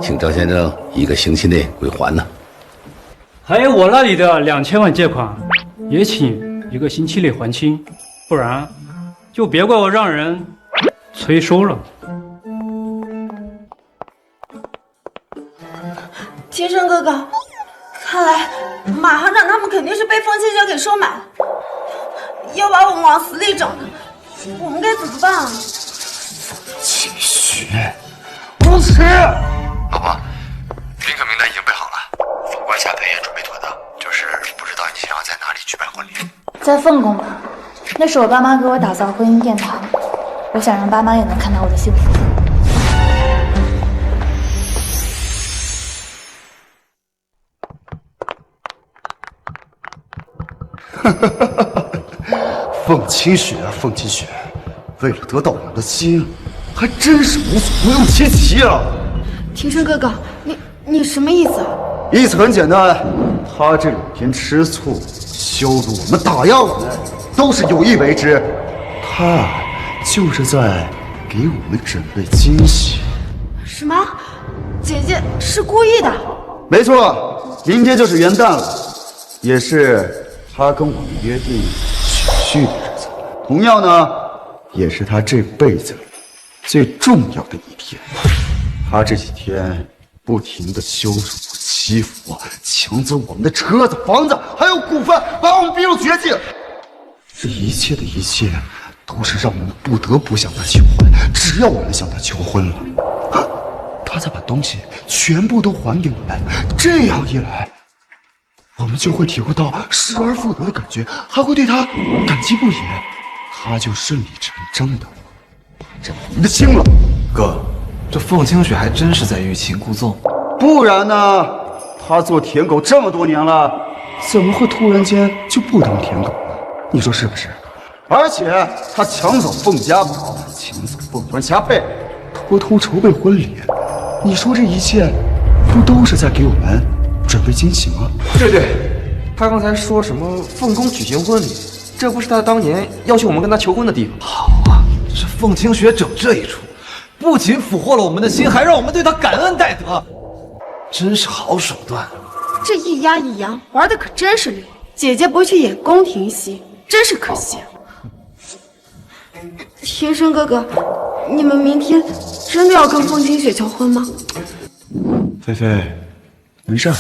Speaker 14: 请赵先生1个星期内归还呢。
Speaker 16: 还有我那里的2000万借款，也请1个星期内还清，不然就别怪我让人催收了。
Speaker 3: 庭生哥哥，看来马行长他们肯定是被凤青姐给收买了，要把我们往死里整的，我们该怎么办啊？
Speaker 18: 清雪，无耻！
Speaker 11: 老婆，宾客名单已经备好了，凤冠下陪也准备妥当，就是不知道你想要在哪里举办婚礼。
Speaker 4: 在凤宫吧，那是我爸妈给我打造婚姻殿堂，我想让爸妈也能看到我的幸福。
Speaker 5: 凤清雪啊，凤清雪，为了得到我的心，还真是无所不用其极啊！
Speaker 3: 庭生哥哥，你什么意思啊？
Speaker 5: 意思很简单，他这2天吃醋、羞辱我们、打压我们，都是有意为之。他就是在给我们准备惊喜。
Speaker 3: 什么？姐姐是故意的？
Speaker 18: 没错，明天就是元旦了，也是他跟我们约定娶婿的日子。同样呢，也是他这辈子最重要的一天。他这几天不停的羞辱我、欺负我，抢走我们的车子、房子，还有股份，把我们逼入绝境。这一切的一切，都是让我们不得不向他求婚。只要我们向他求婚了，他再把东西全部都还给我们。这样一来，我们就会体会到失而复得的感觉，还会对他感激不已。他就顺理成章的占我们的心了。
Speaker 12: 哥，这凤清雪还真是在欲擒故纵。
Speaker 18: 不然呢？他做舔狗这么多年了，怎么会突然间就不当舔狗了？你说是不是？而且他抢走凤家宝，抢走凤冠霞帔，偷偷筹备婚礼。你说这一切，不都是在给我们准备惊喜吗？
Speaker 7: 对，他刚才说什么凤宫举行婚礼，这不是他当年要求我们跟他求婚的地方。
Speaker 12: 好啊，这凤清雪整这一出，不仅俘获了我们的心，还让我们对他感恩戴德，真是好手段。
Speaker 3: 这一鸭一羊玩的可真是溜，姐姐不去演宫廷戏，真是可惜。天生哥哥，你们明天真的要跟凤清雪求婚吗？
Speaker 18: 菲菲，没事，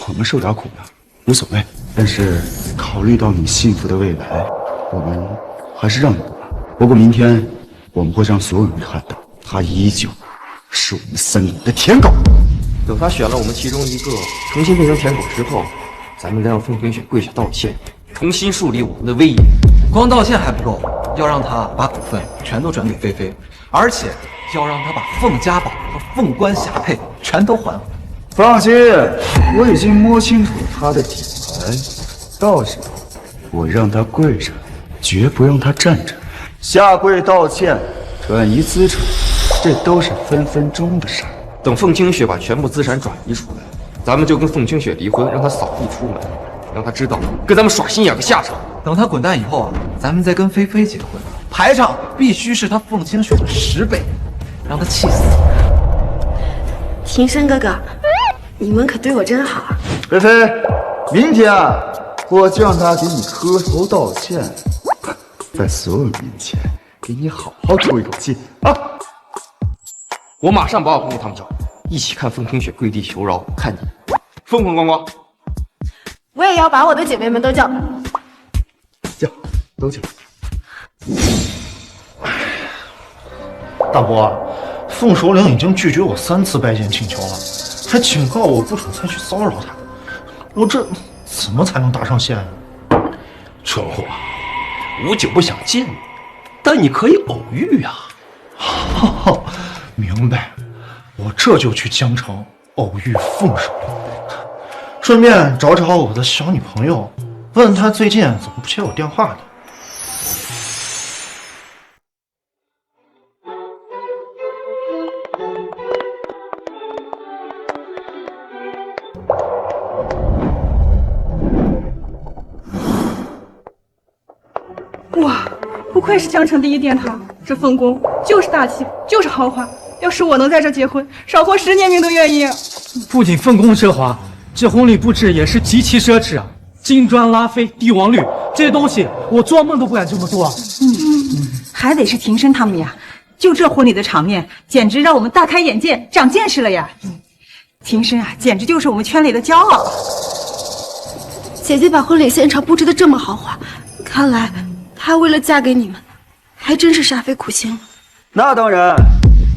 Speaker 18: 我们受点苦的无所谓。但是考虑到你幸福的未来，我们还是让一步吧。不过明天我们会让所有人看到，他依旧是我们3人的舔狗。
Speaker 7: 等他选了我们其中一个，重新变成舔狗之后，咱们再让凤清雪跪下道歉，重新树立我们的威严。
Speaker 12: 光道歉还不够，要让他把股份全都转给菲菲，而且要让他把凤家宝和凤冠霞帔全都还回。
Speaker 18: 放心，我已经摸清楚了他的底牌，到时候我让他跪着，绝不让他站着。下跪道歉、转移资产，这都是分分钟的事儿。
Speaker 7: 等凤清雪把全部资产转移出来，咱们就跟凤清雪离婚，让她扫地出门，让她知道跟咱们耍心眼的下场。
Speaker 12: 等他滚蛋以后啊，咱们再跟菲菲结婚，排场必须是他凤清雪的10倍，让他气死。
Speaker 3: 庭生哥哥，你们可对我真好啊！
Speaker 18: 菲菲，明天啊，我就让他给你磕头道歉，在所有人面前给你好好出一口气啊！
Speaker 7: 我马上把我姑姑他们叫，一起看凤清雪跪地求饶，看你风风光光。
Speaker 3: 我也要把我的姐妹们都叫。
Speaker 18: 都叫。
Speaker 9: 大伯，凤首领已经拒绝我3次拜见请求了，还警告我不准再去骚扰他。我这怎么才能搭上线呢？
Speaker 19: 蠢货，吴九不想见你，但你可以偶遇啊。
Speaker 9: 明白，我这就去江城偶遇凤首领，顺便找找我的小女朋友，问问她最近怎么不接我电话的。
Speaker 6: 哇，不愧是江城第一殿堂，这凤宫就是大气，就是豪华。要是我能在这结婚，少活10年命都愿意。
Speaker 16: 不仅凤宫奢华，这婚礼布置也是极其奢侈啊！金砖、拉菲、帝王绿，这些东西我做梦都不敢这么做。
Speaker 20: 还得是庭生他们呀，就这婚礼的场面，简直让我们大开眼界，长见识了呀！庭生啊，简直就是我们圈里的骄傲。
Speaker 3: 姐姐把婚礼现场布置的这么豪华，看来她为了嫁给你们，还真是煞费苦心了。
Speaker 18: 那当然，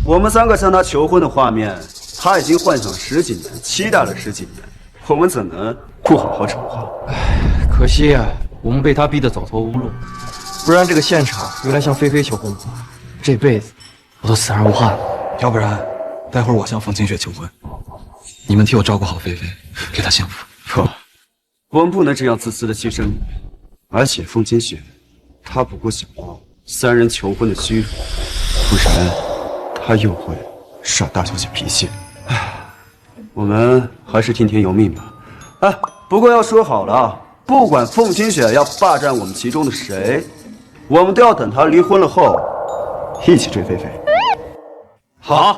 Speaker 18: 我们3个向他求婚的画面，他已经幻想10几年，期待了10几年，我们怎能不好好筹划？
Speaker 7: 可惜啊，我们被他逼得走投无路，不然这个现场用来向菲菲求婚，这辈子我都死而无憾了。
Speaker 12: 要不然，待会儿我向凤清雪求婚，你们替我照顾好菲菲，给她幸福。
Speaker 18: 不，我们不能这样自私的牺牲。而且凤清雪，她不过想要3人求婚的虚荣，不然她又会耍大小姐脾气。唉，我们还是听天由命吧。哎，不过要说好了，不管凤清雪要霸占我们其中的谁，我们都要等她离婚了后，一起追菲菲。
Speaker 7: 好，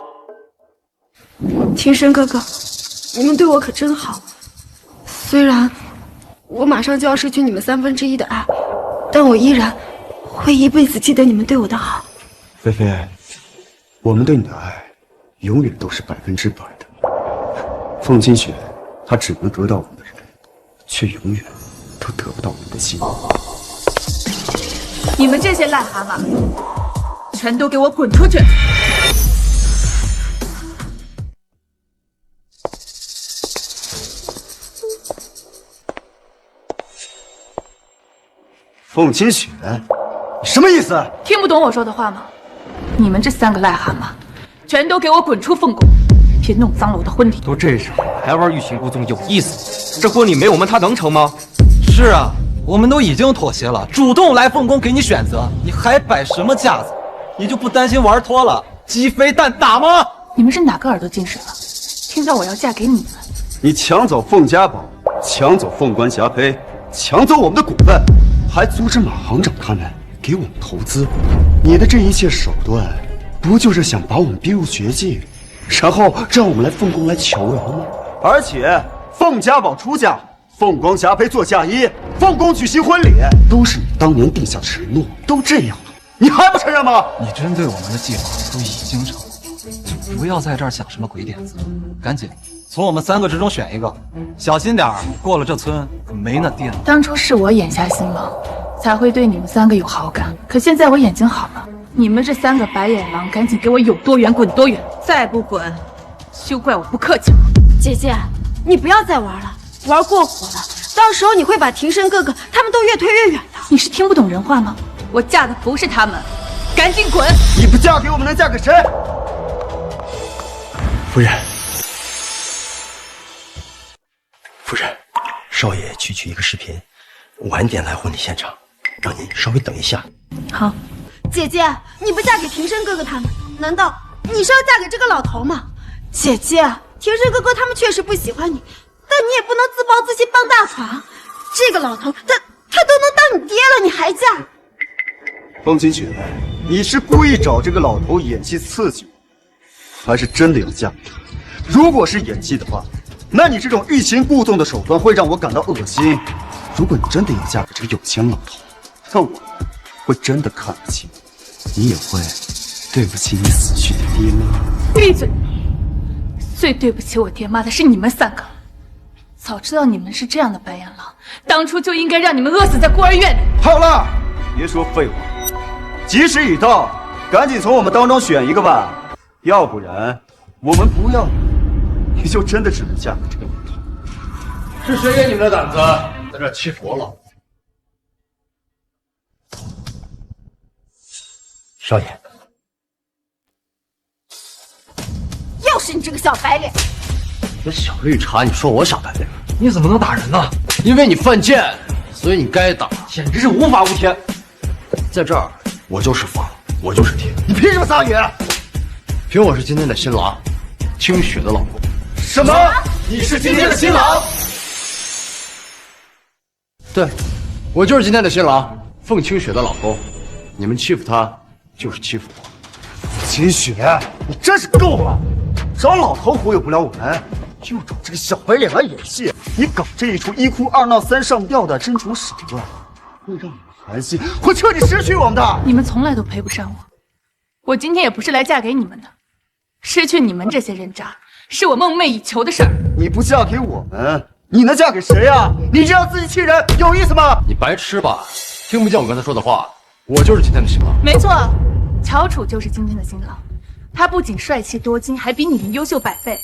Speaker 3: 庭深哥哥，你们对我可真好。虽然我马上就要失去你们1/3的爱，但我依然会一辈子记得你们对我的好。
Speaker 18: 菲菲，我们对你的爱永远都是100%的。凤清雪，她只能得到我们的人，却永远都得不到我们的心。
Speaker 4: 你们这些癞蛤蟆，全都给我滚出去！
Speaker 18: 凤清雪，你什么意思？
Speaker 4: 听不懂我说的话吗？你们这3个癞蛤蟆，全都给我滚出凤宫！别弄脏了我的婚礼！
Speaker 7: 都这时候了，还玩欲擒故纵，有意思？这婚礼没我们他能成吗？
Speaker 12: 是啊，我们都已经妥协了，主动来凤宫给你选择，你还摆什么架子？你就不担心玩脱了，鸡飞蛋打吗？
Speaker 4: 你们是哪个耳朵进水了？听到我要嫁给你们？
Speaker 18: 你抢走凤家宝，抢走凤冠霞帔，抢走我们的股份，还阻止马行长他们给我们投资。你的这一切手段，不就是想把我们逼入绝境，然后让我们来凤宫来求饶吗？而且凤家宝出嫁，凤光霞帔做嫁衣，凤宫举行婚礼，都是你当年定下承诺，都这样了，你还不承认吗？
Speaker 12: 你针对我们的计划都已经成功，就不要在这儿想什么鬼点子，赶紧从我们3个之中选一个，小心点儿，过了这村可没那店了。
Speaker 4: 当初是我眼下心狼，才会对你们3个有好感，可现在我眼睛好了，你们这3个白眼狼，赶紧给我有多远滚多远！
Speaker 20: 再不滚，
Speaker 4: 休怪我不客气了。
Speaker 3: 姐姐，你不要再玩了，玩过火了，到时候你会把庭深哥哥他们都越推越远的。
Speaker 4: 你是听不懂人话吗？我嫁的不是他们，赶紧滚！
Speaker 18: 你不嫁给我们，能嫁给谁？
Speaker 5: 夫人，夫人，少爷区一个视频，晚点来婚礼现场，让您稍微等一下。
Speaker 4: 好。
Speaker 3: 姐姐，你不嫁给庭深哥哥他们，难道你是要嫁给这个老头吗？姐姐，庭深哥哥他们确实不喜欢你，但你也不能自暴自弃傍大床。这个老头，他都能当你爹了，你还嫁？
Speaker 18: 风清雪，你是故意找这个老头演戏刺激我，还是真的要嫁给他？如果是演技的话，那你这种欲擒故纵的手段会让我感到恶心。如果你真的要嫁给这个有钱老头，那我会真的看不起你，你也会对不起你死去的爹妈。
Speaker 4: 闭嘴！最对不起我爹妈的是你们3个。早知道你们是这样的白眼狼，当初就应该让你们饿死在孤儿院里。
Speaker 18: 好了，别说废话，吉时已到，赶紧从我们当中选一个吧，要不然我们不要你，你就真的只能嫁给这个老头。
Speaker 1: 是谁给你们的胆子在这欺负我老婆？
Speaker 5: 少爷，
Speaker 3: 又是你这个小白脸！
Speaker 1: 这小绿茶，你说我小白脸？你怎么能打人呢？因为你犯贱，所以你该打，简直是无法无天。在这儿，我就是法，我就是天，
Speaker 18: 你凭什么撒野？
Speaker 1: 凭我是今天的新郎，清雪的老公。
Speaker 18: 什么？你是今天的新郎？
Speaker 1: 对，我就是今天的新郎，凤清雪的老公。你们欺负他，就是欺负我。
Speaker 18: 清雪，你真是够了！找老头忽悠不了我们，又找这个小白脸来演戏。你搞这一出1哭2闹3上吊的真种手段，会让我们寒心，会彻底失去我们的。
Speaker 4: 你们从来都配不上我，我今天也不是来嫁给你们的。失去你们这些人渣，是我梦寐以求的事儿。
Speaker 18: 你不嫁给我们，你能嫁给谁呀？你这样自欺欺人，有意思吗？
Speaker 1: 你白痴吧？听不见我刚才说的话？我就是今天的新郎。
Speaker 4: 没错，乔楚就是今天的新郎。他不仅帅气多金，还比你们优秀100倍。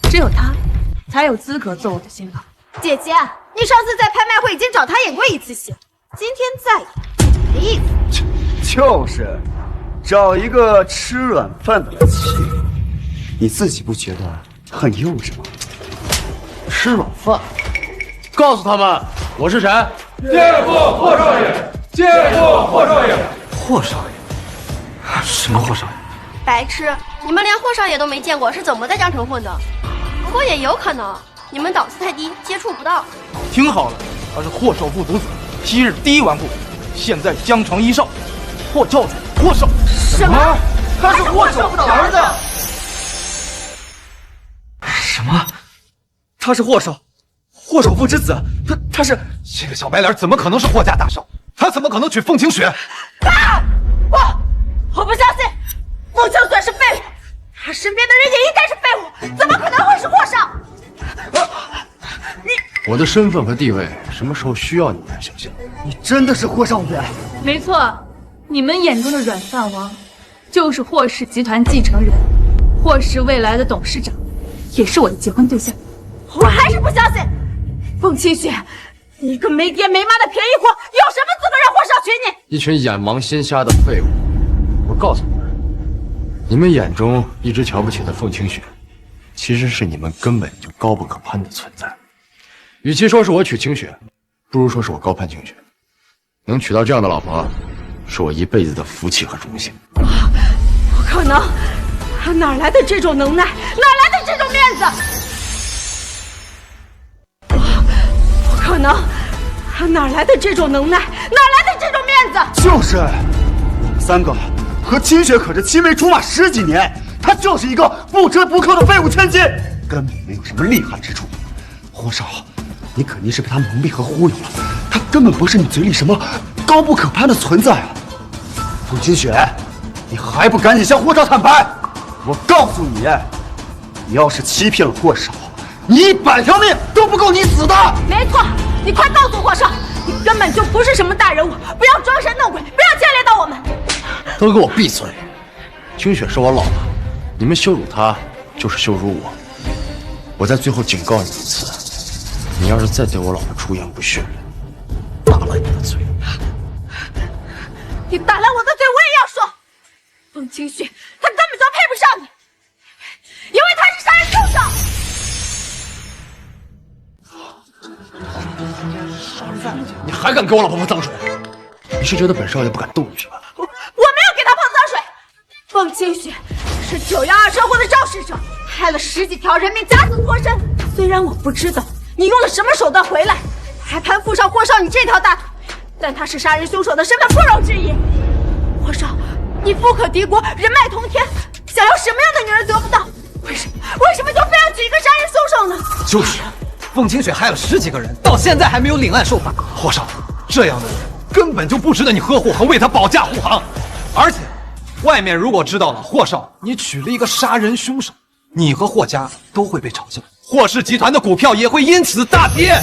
Speaker 4: 只有他才有资格做我的新郎。
Speaker 3: 姐姐，你上次在拍卖会已经找他演过1次戏，今天再演没意思。
Speaker 18: 就是找一个吃软饭的来气，你自己不觉得很幼稚吗？
Speaker 1: 吃软饭？告诉他们我是谁？
Speaker 8: 见过霍少爷，见过霍少爷。
Speaker 12: 霍少爷？什么霍少爷？
Speaker 21: 白痴！你们连霍少爷都没见过，是怎么在江城混的？不过也有可能，你们档次太低，接触不到。
Speaker 8: 听好了，他是霍少父独子，昔日第一纨绔，现在江城一少，霍教主，霍少。
Speaker 18: 什么？他是霍少父的儿子？
Speaker 8: 他是霍少，霍首富之子，他是这个小白脸，怎么可能是霍家大少？他怎么可能娶凤清雪？
Speaker 3: 我不相信，凤清雪是废物，他身边的人也应该是废物，怎么可能会是霍少？
Speaker 1: 我的身份和地位，什么时候需要你来想象？
Speaker 18: 你真的是霍少远？
Speaker 4: 没错，你们眼中的软饭王，就是霍氏集团继承人，霍氏未来的董事长，也是我的结婚对象。
Speaker 3: 我还是不相信，凤清雪，你个没爹没妈的便宜货，有什么资格让霍少娶你？
Speaker 1: 一群眼盲心瞎的废物！我告诉你们，你们眼中一直瞧不起的凤清雪，其实是你们根本就高不可攀的存在。与其说是我娶清雪，不如说是我高攀清雪。能娶到这样的老婆，是我一辈子的福气和荣幸。
Speaker 3: 不可能，他哪来的这种能耐？哪来的这种面子？不可能，他哪来的这种能耐？哪来的这种面子？
Speaker 18: 就是我们三个和清雪可是青梅竹马10几年，她就是一个不折不扣的废物千金，根本没有什么厉害之处。霍少，你肯定是被他蒙蔽和忽悠了，他根本不是你嘴里什么高不可攀的存在啊！凤清雪，你还不赶紧向霍少坦白！我告诉你，你要是欺骗了霍少，你100条命都不够你死的！
Speaker 3: 没错，你快告诉霍少，你根本就不是什么大人物，不要装神弄鬼，不要牵连到我们！
Speaker 1: 都给我闭嘴！清雪是我老婆，你们羞辱她就是羞辱我。我在最后警告你一次，你要是再对我老婆出言不逊，打了你的嘴。
Speaker 3: 你打烂我的嘴，我也要说，凤清雪，她根本就配不上你，因为她是杀人凶手。
Speaker 1: 杀人犯，你还敢给我老婆泼脏水？你是觉得本少爷不敢动你是吧？
Speaker 3: 我没有给她泼脏水，凤清雪是912车祸的肇事者，害了10几条人命，假死脱身。虽然我不知道你用了什么手段回来，还攀附上霍少你这条大腿，但他是杀人凶手的身份不容置疑。霍少，你富可敌国，人脉通天，想要什么样的女人得不到？为什么就非要娶一个杀人凶手呢？
Speaker 12: 就是，凤清雪害了10几个人，到现在还没有领案受罚。
Speaker 8: 霍少，这样的人根本就不值得你呵护和为他保驾护航。而且，外面如果知道了霍少你娶了一个杀人凶手，你和霍家都会被嘲笑，霍氏集团的股票也会因此大跌。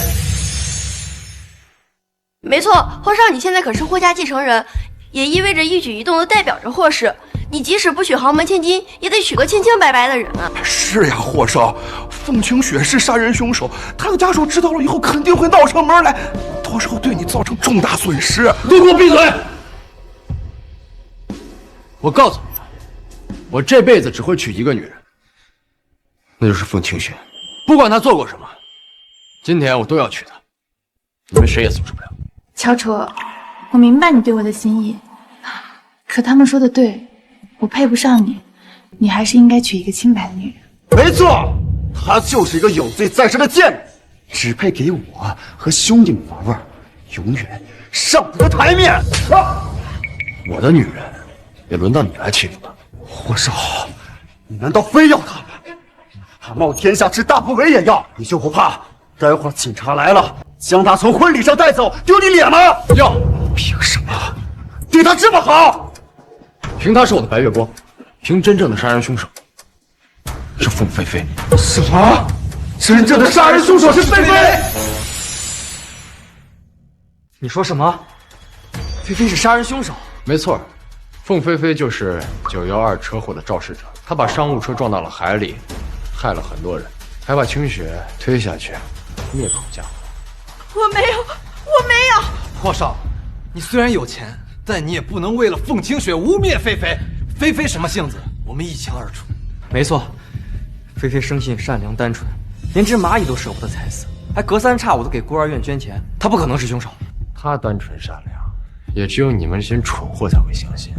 Speaker 21: 没错，霍少，你现在可是霍家继承人，也意味着一举一动都代表着霍氏。你即使不娶豪门千金，也得娶个清清白白的人啊！
Speaker 5: 是呀，霍少，凤清雪是杀人凶手，他的家属知道了以后肯定会闹上门来，到时候对你造成重大损失。
Speaker 1: 都给我闭嘴！我告诉你，我这辈子只会娶一个女人，那就是凤清雪，不管她做过什么，今天我都要娶她，你们谁也阻止不了。
Speaker 4: 乔楚，我明白你对我的心意，可他们说的对，我配不上你，你还是应该娶一个清白的女人。
Speaker 18: 没错，她就是一个有罪在身的贱人，只配给我和兄弟们玩玩，永远上不得台面。
Speaker 1: 我的女人也轮到你来欺负她。
Speaker 18: 霍少，你难道非要她吗？她冒天下之大不韪也要，你就不怕待会儿警察来了，将她从婚礼上带走，丢你脸吗？
Speaker 1: 要！
Speaker 18: 凭什么？对她这么好？
Speaker 1: 凭她是我的白月光，凭真正的杀人凶手是凤飞飞。
Speaker 18: 什么？真正的杀人凶手是菲菲？
Speaker 7: 你说什么？菲菲是杀人凶手？
Speaker 1: 没错，凤飞飞就是912车祸的肇事者，她把商务车撞到了海里，害了很多人，还把清雪推下去，灭口嫁祸。
Speaker 3: 我没有。
Speaker 8: 霍少，你虽然有钱，但你也不能为了凤清雪污蔑菲菲。菲菲什么性子，我们一清二楚。
Speaker 7: 没错，菲菲生性善良单纯，连只蚂蚁都舍不得踩死，还隔三差五的给孤儿院捐钱，她不可能是凶手。
Speaker 1: 她单纯善良，也只有你们这些蠢货才会相信。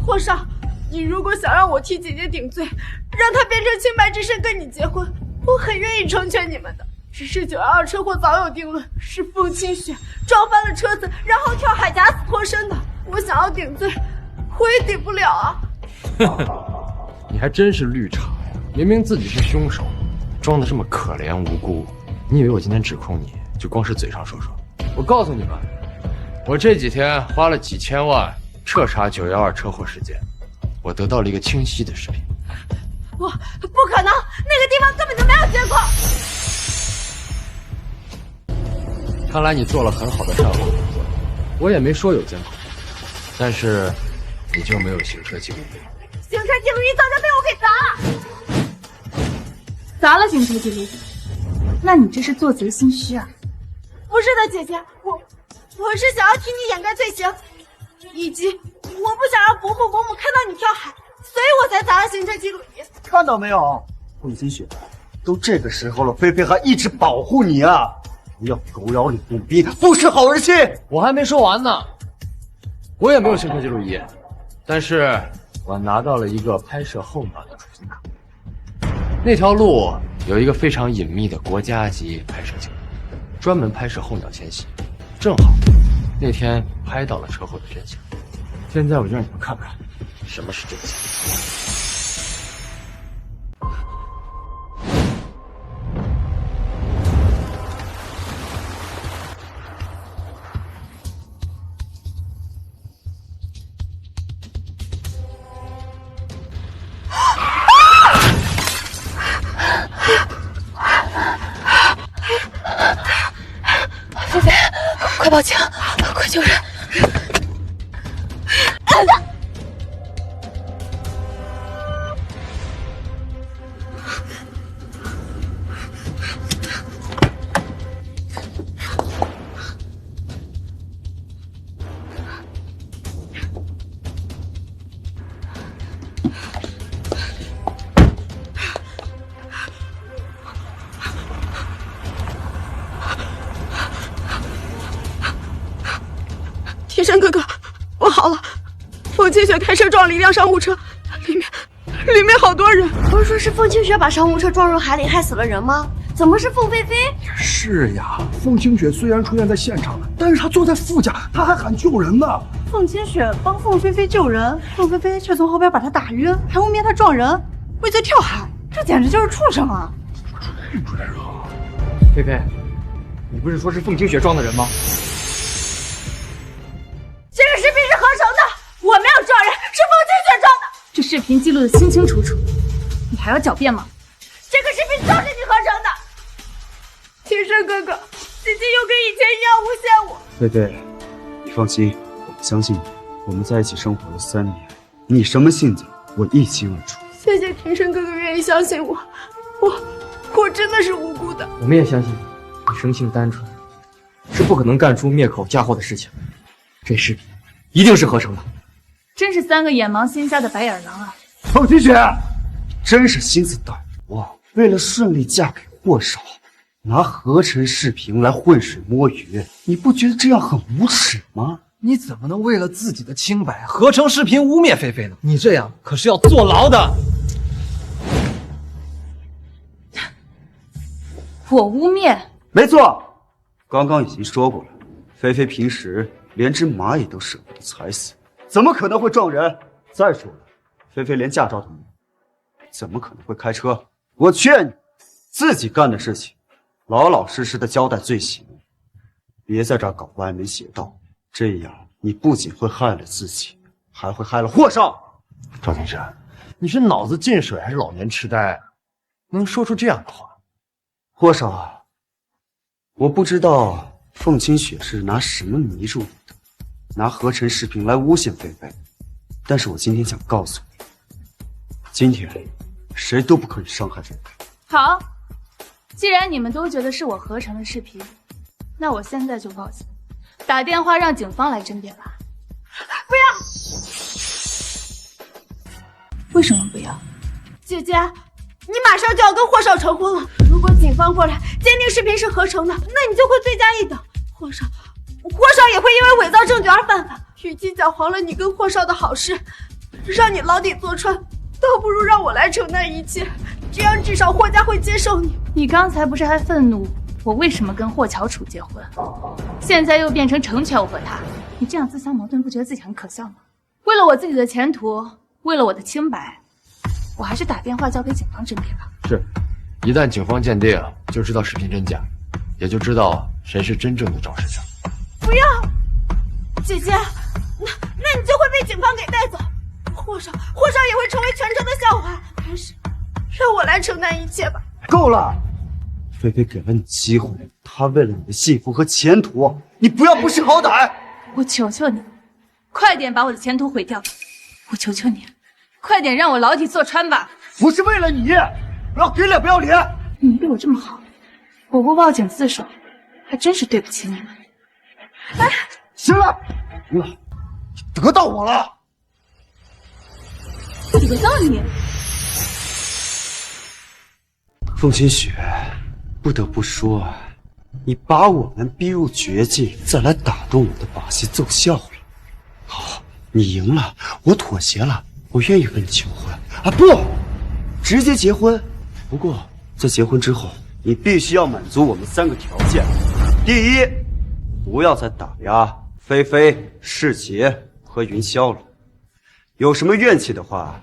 Speaker 3: 霍少，你如果想让我替姐姐顶罪，让她变成清白之身跟你结婚，我很愿意成全你们的。只是912车祸早有定论，是凤清雪撞翻了车子，然后跳海假死脱身的。我想要顶罪，我也顶不了啊！
Speaker 1: 你还真是绿茶呀！明明自己是凶手，装的这么可怜无辜，你以为我今天指控你就光是嘴上说说？我告诉你们，我这几天花了几千万彻查912车祸事件，我得到了一个清晰的视频。
Speaker 3: 不可能，那个地方根本就没有监控。
Speaker 1: 看来你做了很好的善后工作，我也没说有监控，但是你就没有行车记录仪。
Speaker 3: 行车记录仪早就被我给砸了。
Speaker 4: 砸了行车记录仪？那你这是做贼心虚啊？
Speaker 3: 不是的，姐姐，我是想要替你掩盖罪行，以及我不想让伯父伯母看到你跳海，所以我才砸了行车记录仪。
Speaker 18: 看到没有，凤清雪，都这个时候了，菲菲还一直保护你啊！不要狗咬吕洞宾，不识好人心。
Speaker 1: 我还没说完呢，我也没有行车记录仪，但是我拿到了一个拍摄候鸟的储存卡。那条路有一个非常隐秘的国家级拍摄景，专门拍摄候鸟迁徙，正好那天拍到了车祸的真相。现在我就让你们看看什么是真相。
Speaker 3: 菲菲，快报警，快救人！天山哥哥，我好了。凤清雪开车撞了一辆商务车，里面好多人。
Speaker 21: 不是说是凤清雪把商务车撞入海里害死了人吗？怎么是凤飞飞？
Speaker 5: 是呀，凤清雪虽然出现在现场，但是她坐在副驾，她还喊救人呢。
Speaker 6: 凤清雪帮凤飞飞救人，凤飞飞却从后边把她打晕，还污蔑她撞人，畏罪跳海，这简直就是畜生啊！
Speaker 7: 菲菲，你不是说是凤清雪撞的人吗？
Speaker 3: 这个视频是合成的，我没有撞人，是凤清雪撞的。
Speaker 4: 这视频记录的清清楚楚，你还要狡辩吗？
Speaker 3: 这个视频就是你合成的。天山哥哥，姐姐又跟以前一样诬陷我。
Speaker 18: 菲菲，你放心，我相信你。我们在一起生活了3年，你什么性子，我一清二楚。
Speaker 3: 谢谢天山哥哥愿意相信我，我真的是无辜的。
Speaker 7: 我们也相信你生性单纯，是不可能干出灭口嫁祸的事情。这视频一定是合成的。
Speaker 4: 真是3个眼盲心瞎的白眼狼啊！
Speaker 18: 凤清雪，真是心思歹毒啊！为了顺利嫁给霍少，拿合成视频来浑水摸鱼，你不觉得这样很无耻吗？
Speaker 12: 你怎么能为了自己的清白合成视频污蔑菲菲呢？你这样可是要坐牢的。
Speaker 4: 我污蔑？
Speaker 18: 没错，刚刚已经说过了，菲菲平时连只蚂蚁都舍不得踩死，怎么可能会撞人？再说了，菲菲连驾照都没有，怎么可能会开车？我劝你自己干的事情，老老实实的交代罪行，别在这儿搞歪门邪道，这样你不仅会害了自己，还会害了霍少。
Speaker 1: 赵先生，你是脑子进水还是老年痴呆？能说出这样的话？
Speaker 18: 霍少，我不知道凤清雪是拿什么迷住你的，拿合成视频来诬陷菲菲，但是我今天想告诉你，今天谁都不可以伤害菲菲。
Speaker 4: 好，既然你们都觉得是我合成的视频，那我现在就报警，打电话让警方来侦辩吧。
Speaker 3: 不要！
Speaker 4: 为什么不要？
Speaker 3: 姐姐，你马上就要跟霍少成婚了，如果警方过来鉴定视频是合成的，那你就会罪加一等，霍少也会因为伪造证据而犯法。与其搅黄了你跟霍少的好事，让你牢底坐穿，倒不如让我来承担一切，这样至少霍家会接受你。
Speaker 4: 你刚才不是还愤怒我为什么跟霍乔楚结婚，现在又变成成全我和他，你这样自相矛盾，不觉得自己很可笑吗？为了我自己的前途，为了我的清白，我还是打电话交给警方侦辩吧。
Speaker 7: 是，
Speaker 1: 一旦警方鉴定，就知道视频真假，也就知道谁是真正的肇事者。
Speaker 3: 不要，姐姐，那你就会被警方给带走，霍少也会成为全城的笑话。还是让我来承担一切吧。
Speaker 18: 够了，菲菲给了你机会，她为了你的幸福和前途，你不要不识好歹。
Speaker 4: 我求求你，快点把我的前途毁掉！我求求你，快点让我牢底坐穿吧！
Speaker 18: 不是为了你，不要给脸不要脸！
Speaker 4: 你们对我这么好，我不报警自首，还真是对不起你们。
Speaker 3: 哎，
Speaker 18: 行了，行了，得到我了。
Speaker 4: 得到你？
Speaker 18: 凤清雪，不得不说，你把我们逼入绝境，再来打动我的把戏奏效了。好，你赢了，我妥协了，我愿意和你求婚啊！不，直接结婚。不过在结婚之后，你必须要满足我们3个条件：第一，不要再打压菲菲、世杰和云霄了，有什么怨气的话，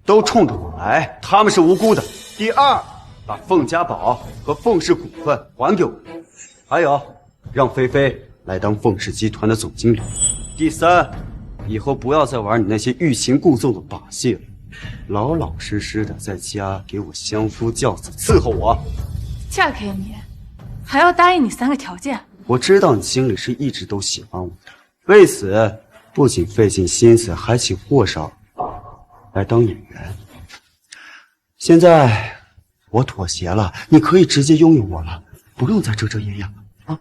Speaker 18: 都冲着我来，他们是无辜的。第二，把凤家宝和凤氏股份还给我们，还有让菲菲来当凤氏集团的总经理。第三，以后不要再玩你那些欲擒故纵的把戏了，老老实实的在家给我相夫教子，伺候我。
Speaker 4: 嫁给你，还要答应你3个条件？
Speaker 18: 我知道你心里是一直都喜欢我的，为此不仅费尽心思，还请霍少来当演员。现在我妥协了，你可以直接拥有我了，不用再遮遮掩掩了啊！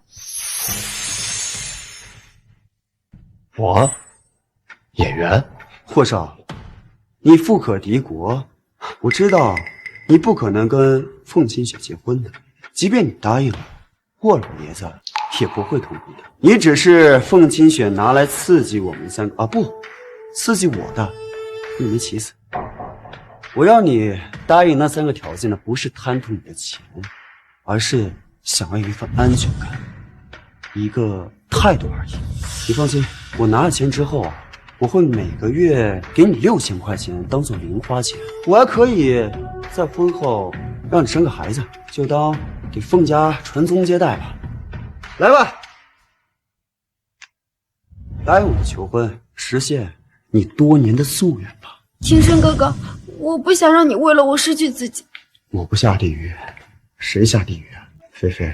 Speaker 1: 我演员，
Speaker 18: 霍少，你富可敌国，我知道你不可能跟凤清雪结婚的，即便你答应了，霍老爷子也不会同意的。你只是凤清雪拿来刺激我们3个啊，不，刺激我的，一门其死。我要你答应那3个条件呢，不是贪图你的钱，而是想要一份安全感，一个态度而已。你放心，我拿了钱之后啊，我会每个月给你6000块钱当做零花钱，我还可以在婚后让你生个孩子，就当给凤家传宗接代吧。来吧，答应我的求婚，实现你多年的夙愿吧。
Speaker 3: 庭生哥哥，我不想让你为了我失去自己。
Speaker 18: 我不下地狱，谁下地狱啊？菲菲，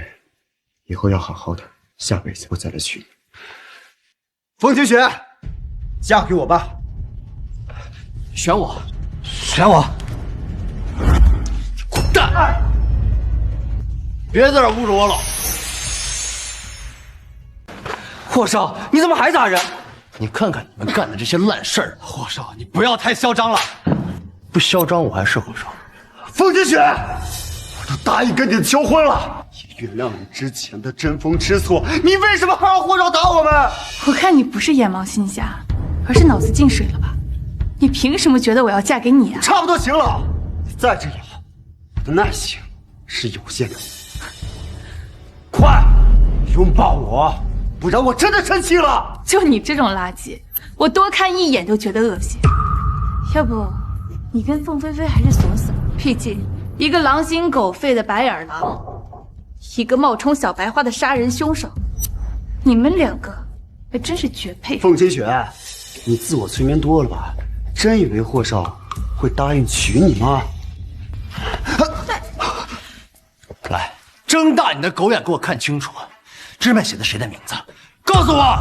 Speaker 18: 以后要好好的，下辈子我再来娶你。凤清雪，嫁给我吧。
Speaker 1: 选我，
Speaker 19: 选我。
Speaker 1: 滚蛋！别在这侮辱我老婆。
Speaker 7: 霍少，你怎么还打人？
Speaker 1: 你看看你们干的这些烂事儿！
Speaker 19: 霍少，你不要太嚣张了。
Speaker 1: 不嚣张我还是霍少。
Speaker 18: 凤清雪，我都答应跟你求婚了，也原谅你之前的争风吃醋，你为什么还要霍少打我们？
Speaker 4: 我看你不是眼盲心瞎，而是脑子进水了吧？你凭什么觉得我要嫁给你啊？
Speaker 18: 差不多行了，你再这样，我的耐性是有限的。快拥抱我，不然我真的生气了。
Speaker 4: 就你这种垃圾，我多看一眼都觉得恶心。要不你跟凤飞飞还是锁死吧，毕竟一个狼心狗肺的白眼狼，一个冒充小白花的杀人凶手，你们2个还真是绝配。
Speaker 18: 凤清雪，你自我催眠多了吧？真以为霍少会答应娶你吗？
Speaker 1: 来，睁大你的狗眼，给我看清楚，纸面写的谁的名字？告诉我！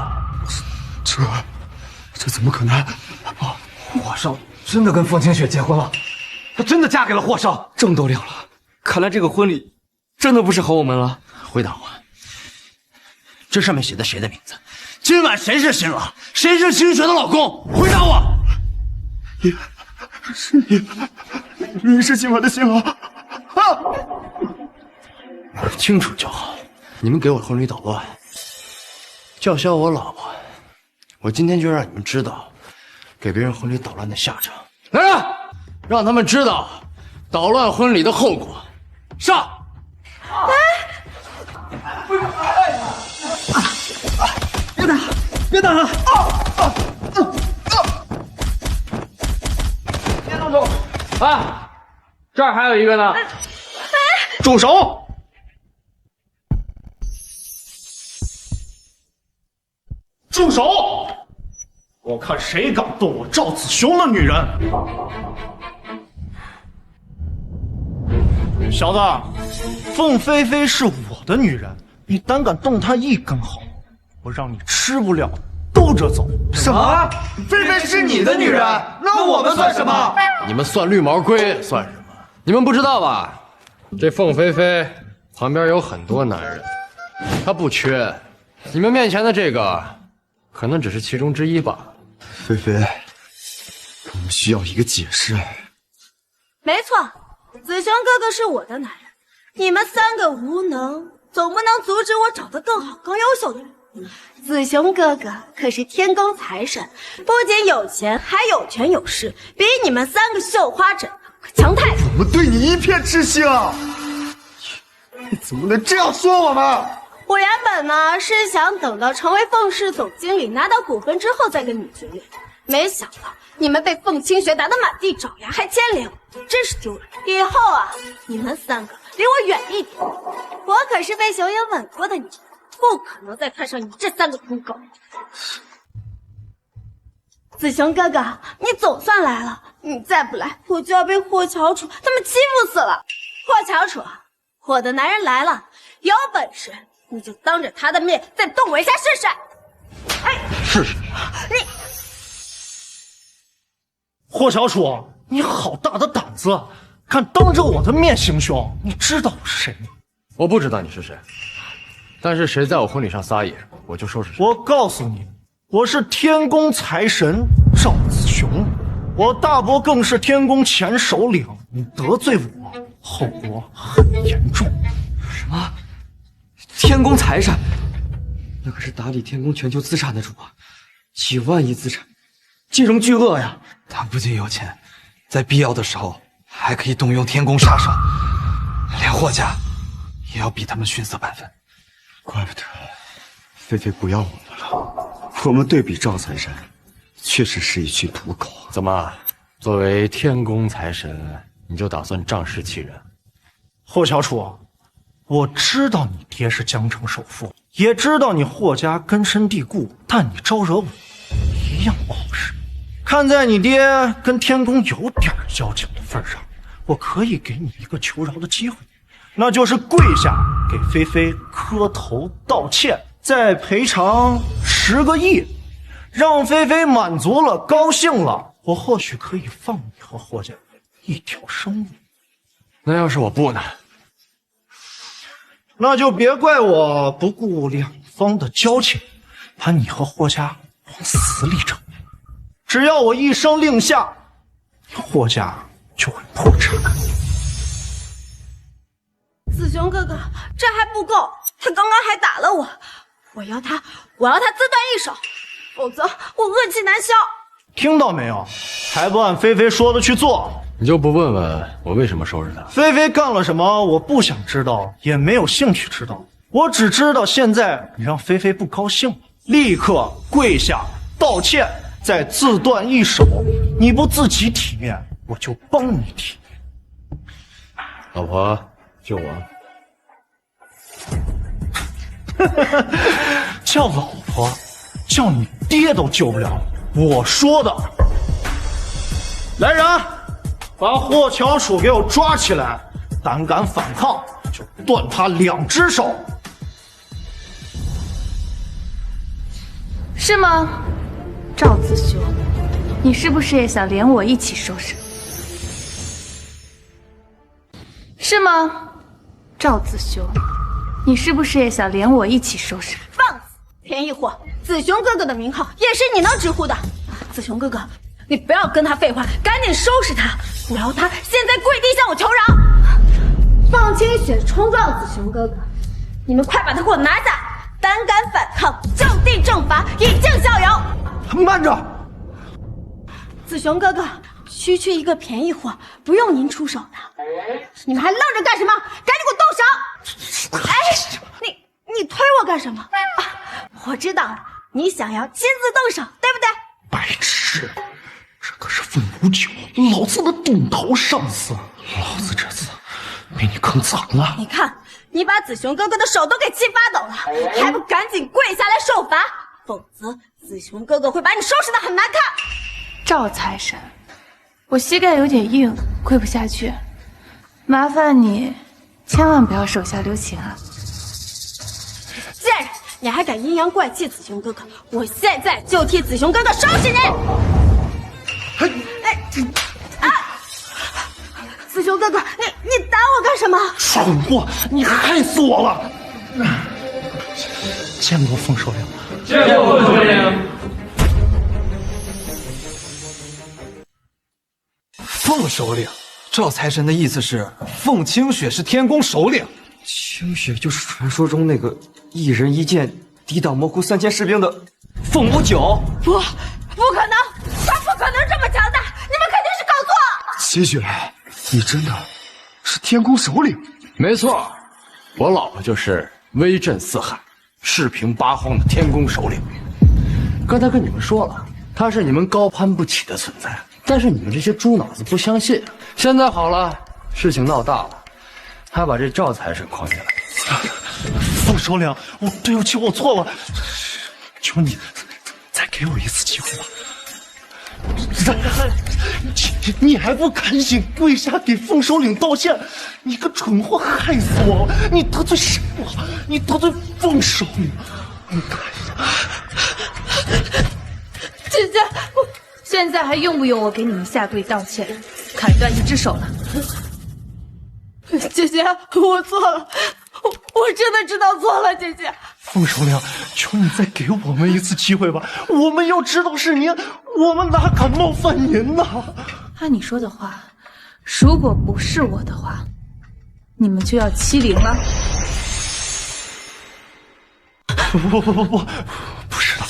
Speaker 18: 这怎么可能？
Speaker 19: 霍少真的跟凤清雪结婚了，她真的嫁给了霍少。
Speaker 7: 这么多料了，看来这个婚礼真的不是好我们了。
Speaker 1: 回答我，这上面写的谁的名字？今晚谁是新郎？谁是清雪的老公？回答我！
Speaker 18: 你是今晚的新郎啊！
Speaker 1: 清楚就好。你们给我婚礼捣乱，叫嚣我老婆，我今天就让你们知道给别人婚礼捣乱的下场。来人，让他们知道捣乱婚礼的后果。上！
Speaker 19: 别打了！
Speaker 7: 别动手！啊，这儿还有一个呢。
Speaker 9: 住手！住手！我看谁敢动我赵子雄的女人！小子，凤飞飞是我的女人，你胆敢动她一根毫毛，我让你吃不了兜着走。
Speaker 19: 什么？菲菲是你的女人，那我们算什么？
Speaker 1: 你们算绿毛龟算什么？你们不知道吧？这凤飞飞旁边有很多男人，她不缺。你们面前的这个，可能只是其中之一吧。
Speaker 18: 菲菲，我们需要一个解释。
Speaker 3: 没错，子雄哥哥是我的男人，你们三个无能，总不能阻止我找到更好、更优秀的人。子雄哥哥可是天宫财神，不仅有钱，还有权有势，比你们三个绣花枕可强太多。
Speaker 19: 我们对你一片痴心啊！你怎么能这样说我们？
Speaker 3: 我原本呢是想等到成为凤氏总经理，拿到股份之后再跟你决裂，没想到你们被凤清雪打得满地找牙，还牵连我，真是丢人。以后啊，你们三个离我远一点，我可是被熊影吻过的女人，不可能再看上你这三个土狗。子雄哥哥，你总算来了，你再不来，我就要被霍乔楚他们欺负死了。霍乔楚，我的男人来了，有本事你就当着他的面再动我一下试试。哎，
Speaker 9: 试试
Speaker 3: 你
Speaker 9: 霍小楚，你好大的胆子，敢当着我的面行凶！你知道我是谁吗？
Speaker 1: 我不知道你是谁，但是谁在我婚礼上撒野，我就收拾谁。
Speaker 9: 我告诉你，我是天宫财神赵子雄，我大伯更是天宫前首领，你得罪我，后果很严重。
Speaker 7: 什么？天宫财神？那可是打理天宫全球资产的主啊，几万亿资产，金融巨鳄呀！
Speaker 12: 他不仅有钱，在必要的时候还可以动用天宫杀手，连霍家也要比他们逊色半分。
Speaker 18: 怪不得菲菲不要我们了，我们对比赵财神，确实是一群土狗。
Speaker 1: 怎么，作为天宫财神，你就打算仗势欺人？
Speaker 9: 霍小楚，我知道你爹是江城首富，也知道你霍家根深蒂固，但你招惹我，一样不好使。看在你爹跟天宫有点交情的份上，我可以给你一个求饶的机会，那就是跪下给菲菲磕头道歉，再赔偿10个亿，让菲菲满足了，高兴了，我或许可以放你和霍家一条生路。
Speaker 1: 那要是我不呢？
Speaker 9: 那就别怪我不顾两方的交情，把你和霍家往死里整。只要我一声令下，霍家就会破产。
Speaker 3: 子雄哥哥，这还不够，他刚刚还打了我，我要他自断一手，否则我恶气难消。
Speaker 9: 听到没有？还不按菲菲说的去做？
Speaker 1: 你就不问问我为什么收拾他？
Speaker 9: 菲菲干了什么？我不想知道，也没有兴趣知道。我只知道现在你让菲菲不高兴了，立刻跪下道歉，再自断一手。你不自己体面，我就帮你体面。
Speaker 1: 老婆，救我！
Speaker 9: 叫老婆，叫你爹都救不了。我说的。来人，把霍乔楚给我抓起来，胆敢反抗就断他2只手。
Speaker 4: 是吗？赵子雄，你是不是也想连我一起收拾？是吗？赵子雄，你是不是也想连我一起收拾？
Speaker 3: 放肆！便宜货！子雄哥哥的名号也是你能直呼的。子雄哥哥，你不要跟他废话，赶紧收拾他！我要他现在跪地向我求饶！凤清雪冲撞子雄哥哥，你们快把他给我拿下！胆敢反抗，正地正法，以儆效尤！
Speaker 9: 慢着！
Speaker 3: 子雄哥哥，区区一个便宜货，不用您出手的。你们还愣着干什么？赶紧给我动手！哎，你推我干什么？啊，我知道了，你想要亲自动手，对不对？
Speaker 9: 白痴，这可是凤59，老子的顶头上司，老子这次比你
Speaker 5: 更脏了。
Speaker 3: 你看，你把子雄哥哥的手都给气发抖了，还不赶紧跪下来受罚？否则子雄哥哥会把你收拾得很难看。
Speaker 4: 赵财神，我膝盖有点硬，跪不下去，麻烦你千万不要手下留情啊！
Speaker 3: 贱人，你还敢阴阳怪气子雄哥哥，我现在就替子雄哥哥收拾你！子雄哥哥，你打我干什么？
Speaker 9: 蠢货，你害死我了！见过凤首领，
Speaker 16: 见过首领。
Speaker 8: 凤首领，赵财神的意思是凤清雪是天宫首领。
Speaker 7: 清雪就是传说中那个一人一剑抵挡魔窟3000士兵的凤舞九。
Speaker 3: 不可能，他不可能这么强大，你们肯定是搞错了。
Speaker 5: 齐雪，你真的是天宫首领？
Speaker 1: 没错，我老婆就是威震四海、世平八荒的天宫首领。刚才跟你们说了，她是你们高攀不起的存在，但是你们这些猪脑子不相信。现在好了，事情闹大了，还把这赵财神诓进来。
Speaker 9: 凤首领，对不起，我错了，求你再给我一次机会吧。你还不赶紧跪下给凤首领道歉！你个蠢货，害死我了！你得罪谁了？你得罪凤首领！你看一下，
Speaker 4: 姐姐，现在还用不用我给你们下跪道歉？砍断一只手了。
Speaker 3: 姐姐，我错了，我真的知道错了，姐姐。
Speaker 9: 凤首领，求你再给我们一次机会吧！我们要知道是您，我们哪敢冒犯您呢？
Speaker 4: 按你说的话，如果不是我的话，你们就要欺凌了。
Speaker 9: 不是的，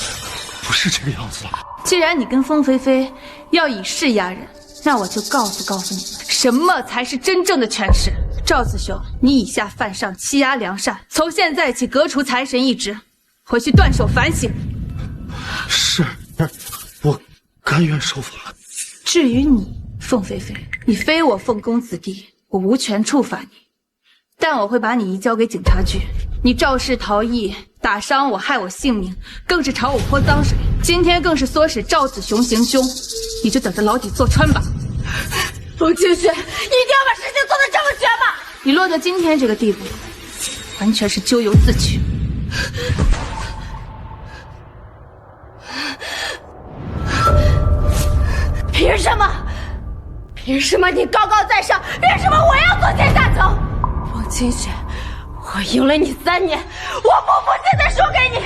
Speaker 9: 不是这个样子的。
Speaker 4: 既然你跟凤飞飞要以势压人，那我就告诉你们，什么才是真正的权势。赵子雄，你以下犯上欺压良善，从现在起革除财神一职，回去断手反省。
Speaker 9: 是，我甘愿受罚。
Speaker 4: 至于你，凤飞飞，你非我凤公子弟，我无权处罚你，但我会把你移交给警察局。你肇事逃逸，打伤我，害我性命，更是朝我泼脏水，今天更是唆使赵子雄行凶，你就等着牢底坐穿吧。
Speaker 3: 凤清雪，你一定要把事情做得这么绝吗？
Speaker 4: 你落到今天这个地步，完全是咎由自取。
Speaker 3: 凭什么？凭什么你高高在上？凭什么我要做阶下囚？凤清雪，我赢了你3年，我不服气再输给你，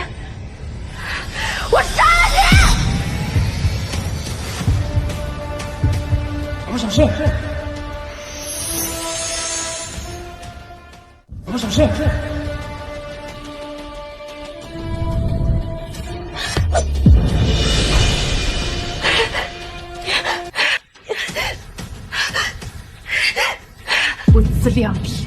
Speaker 3: 我杀了你！
Speaker 9: 我小心！我小心！
Speaker 4: 不自量力！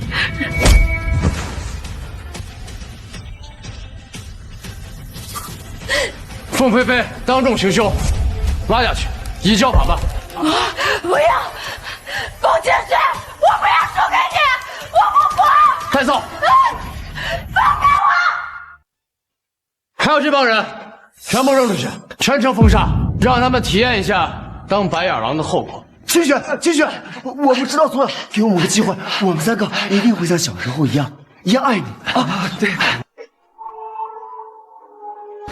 Speaker 1: 凤飞飞当众行凶，拉下去，移交法办。
Speaker 3: 不要，凤清雪，我不要输给你，我不服！
Speaker 1: 太宗，
Speaker 3: 放开我！
Speaker 1: 还有这帮人，全部扔出去，全城封杀，让他们体验一下当白眼狼的后果。
Speaker 18: 清雪，清雪，我们知道错了，给我们个机会，我们3个一定会像小时候一样爱你啊！对，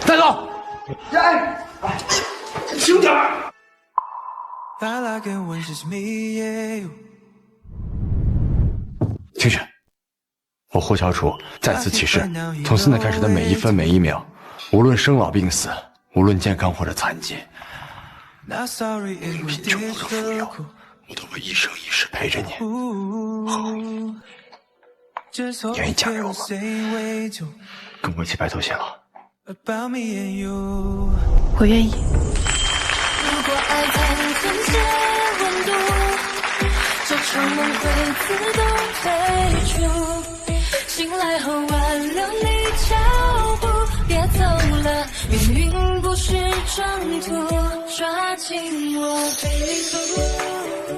Speaker 1: 带走。
Speaker 18: 轻点儿。
Speaker 1: 清雪，我霍小楚再次起誓，从现在开始的每一分每一秒，无论生老病死，无论健康或者残疾，贫穷或者富有，我都会一生一世陪着你。好，愿意嫁给我吗？跟我一起白头偕老。
Speaker 4: 我愿意。
Speaker 2: 如果爱太曾些温度，这场梦会自动退出。醒来后挽留你脚步，别走了，命运不是征途，抓紧我背部。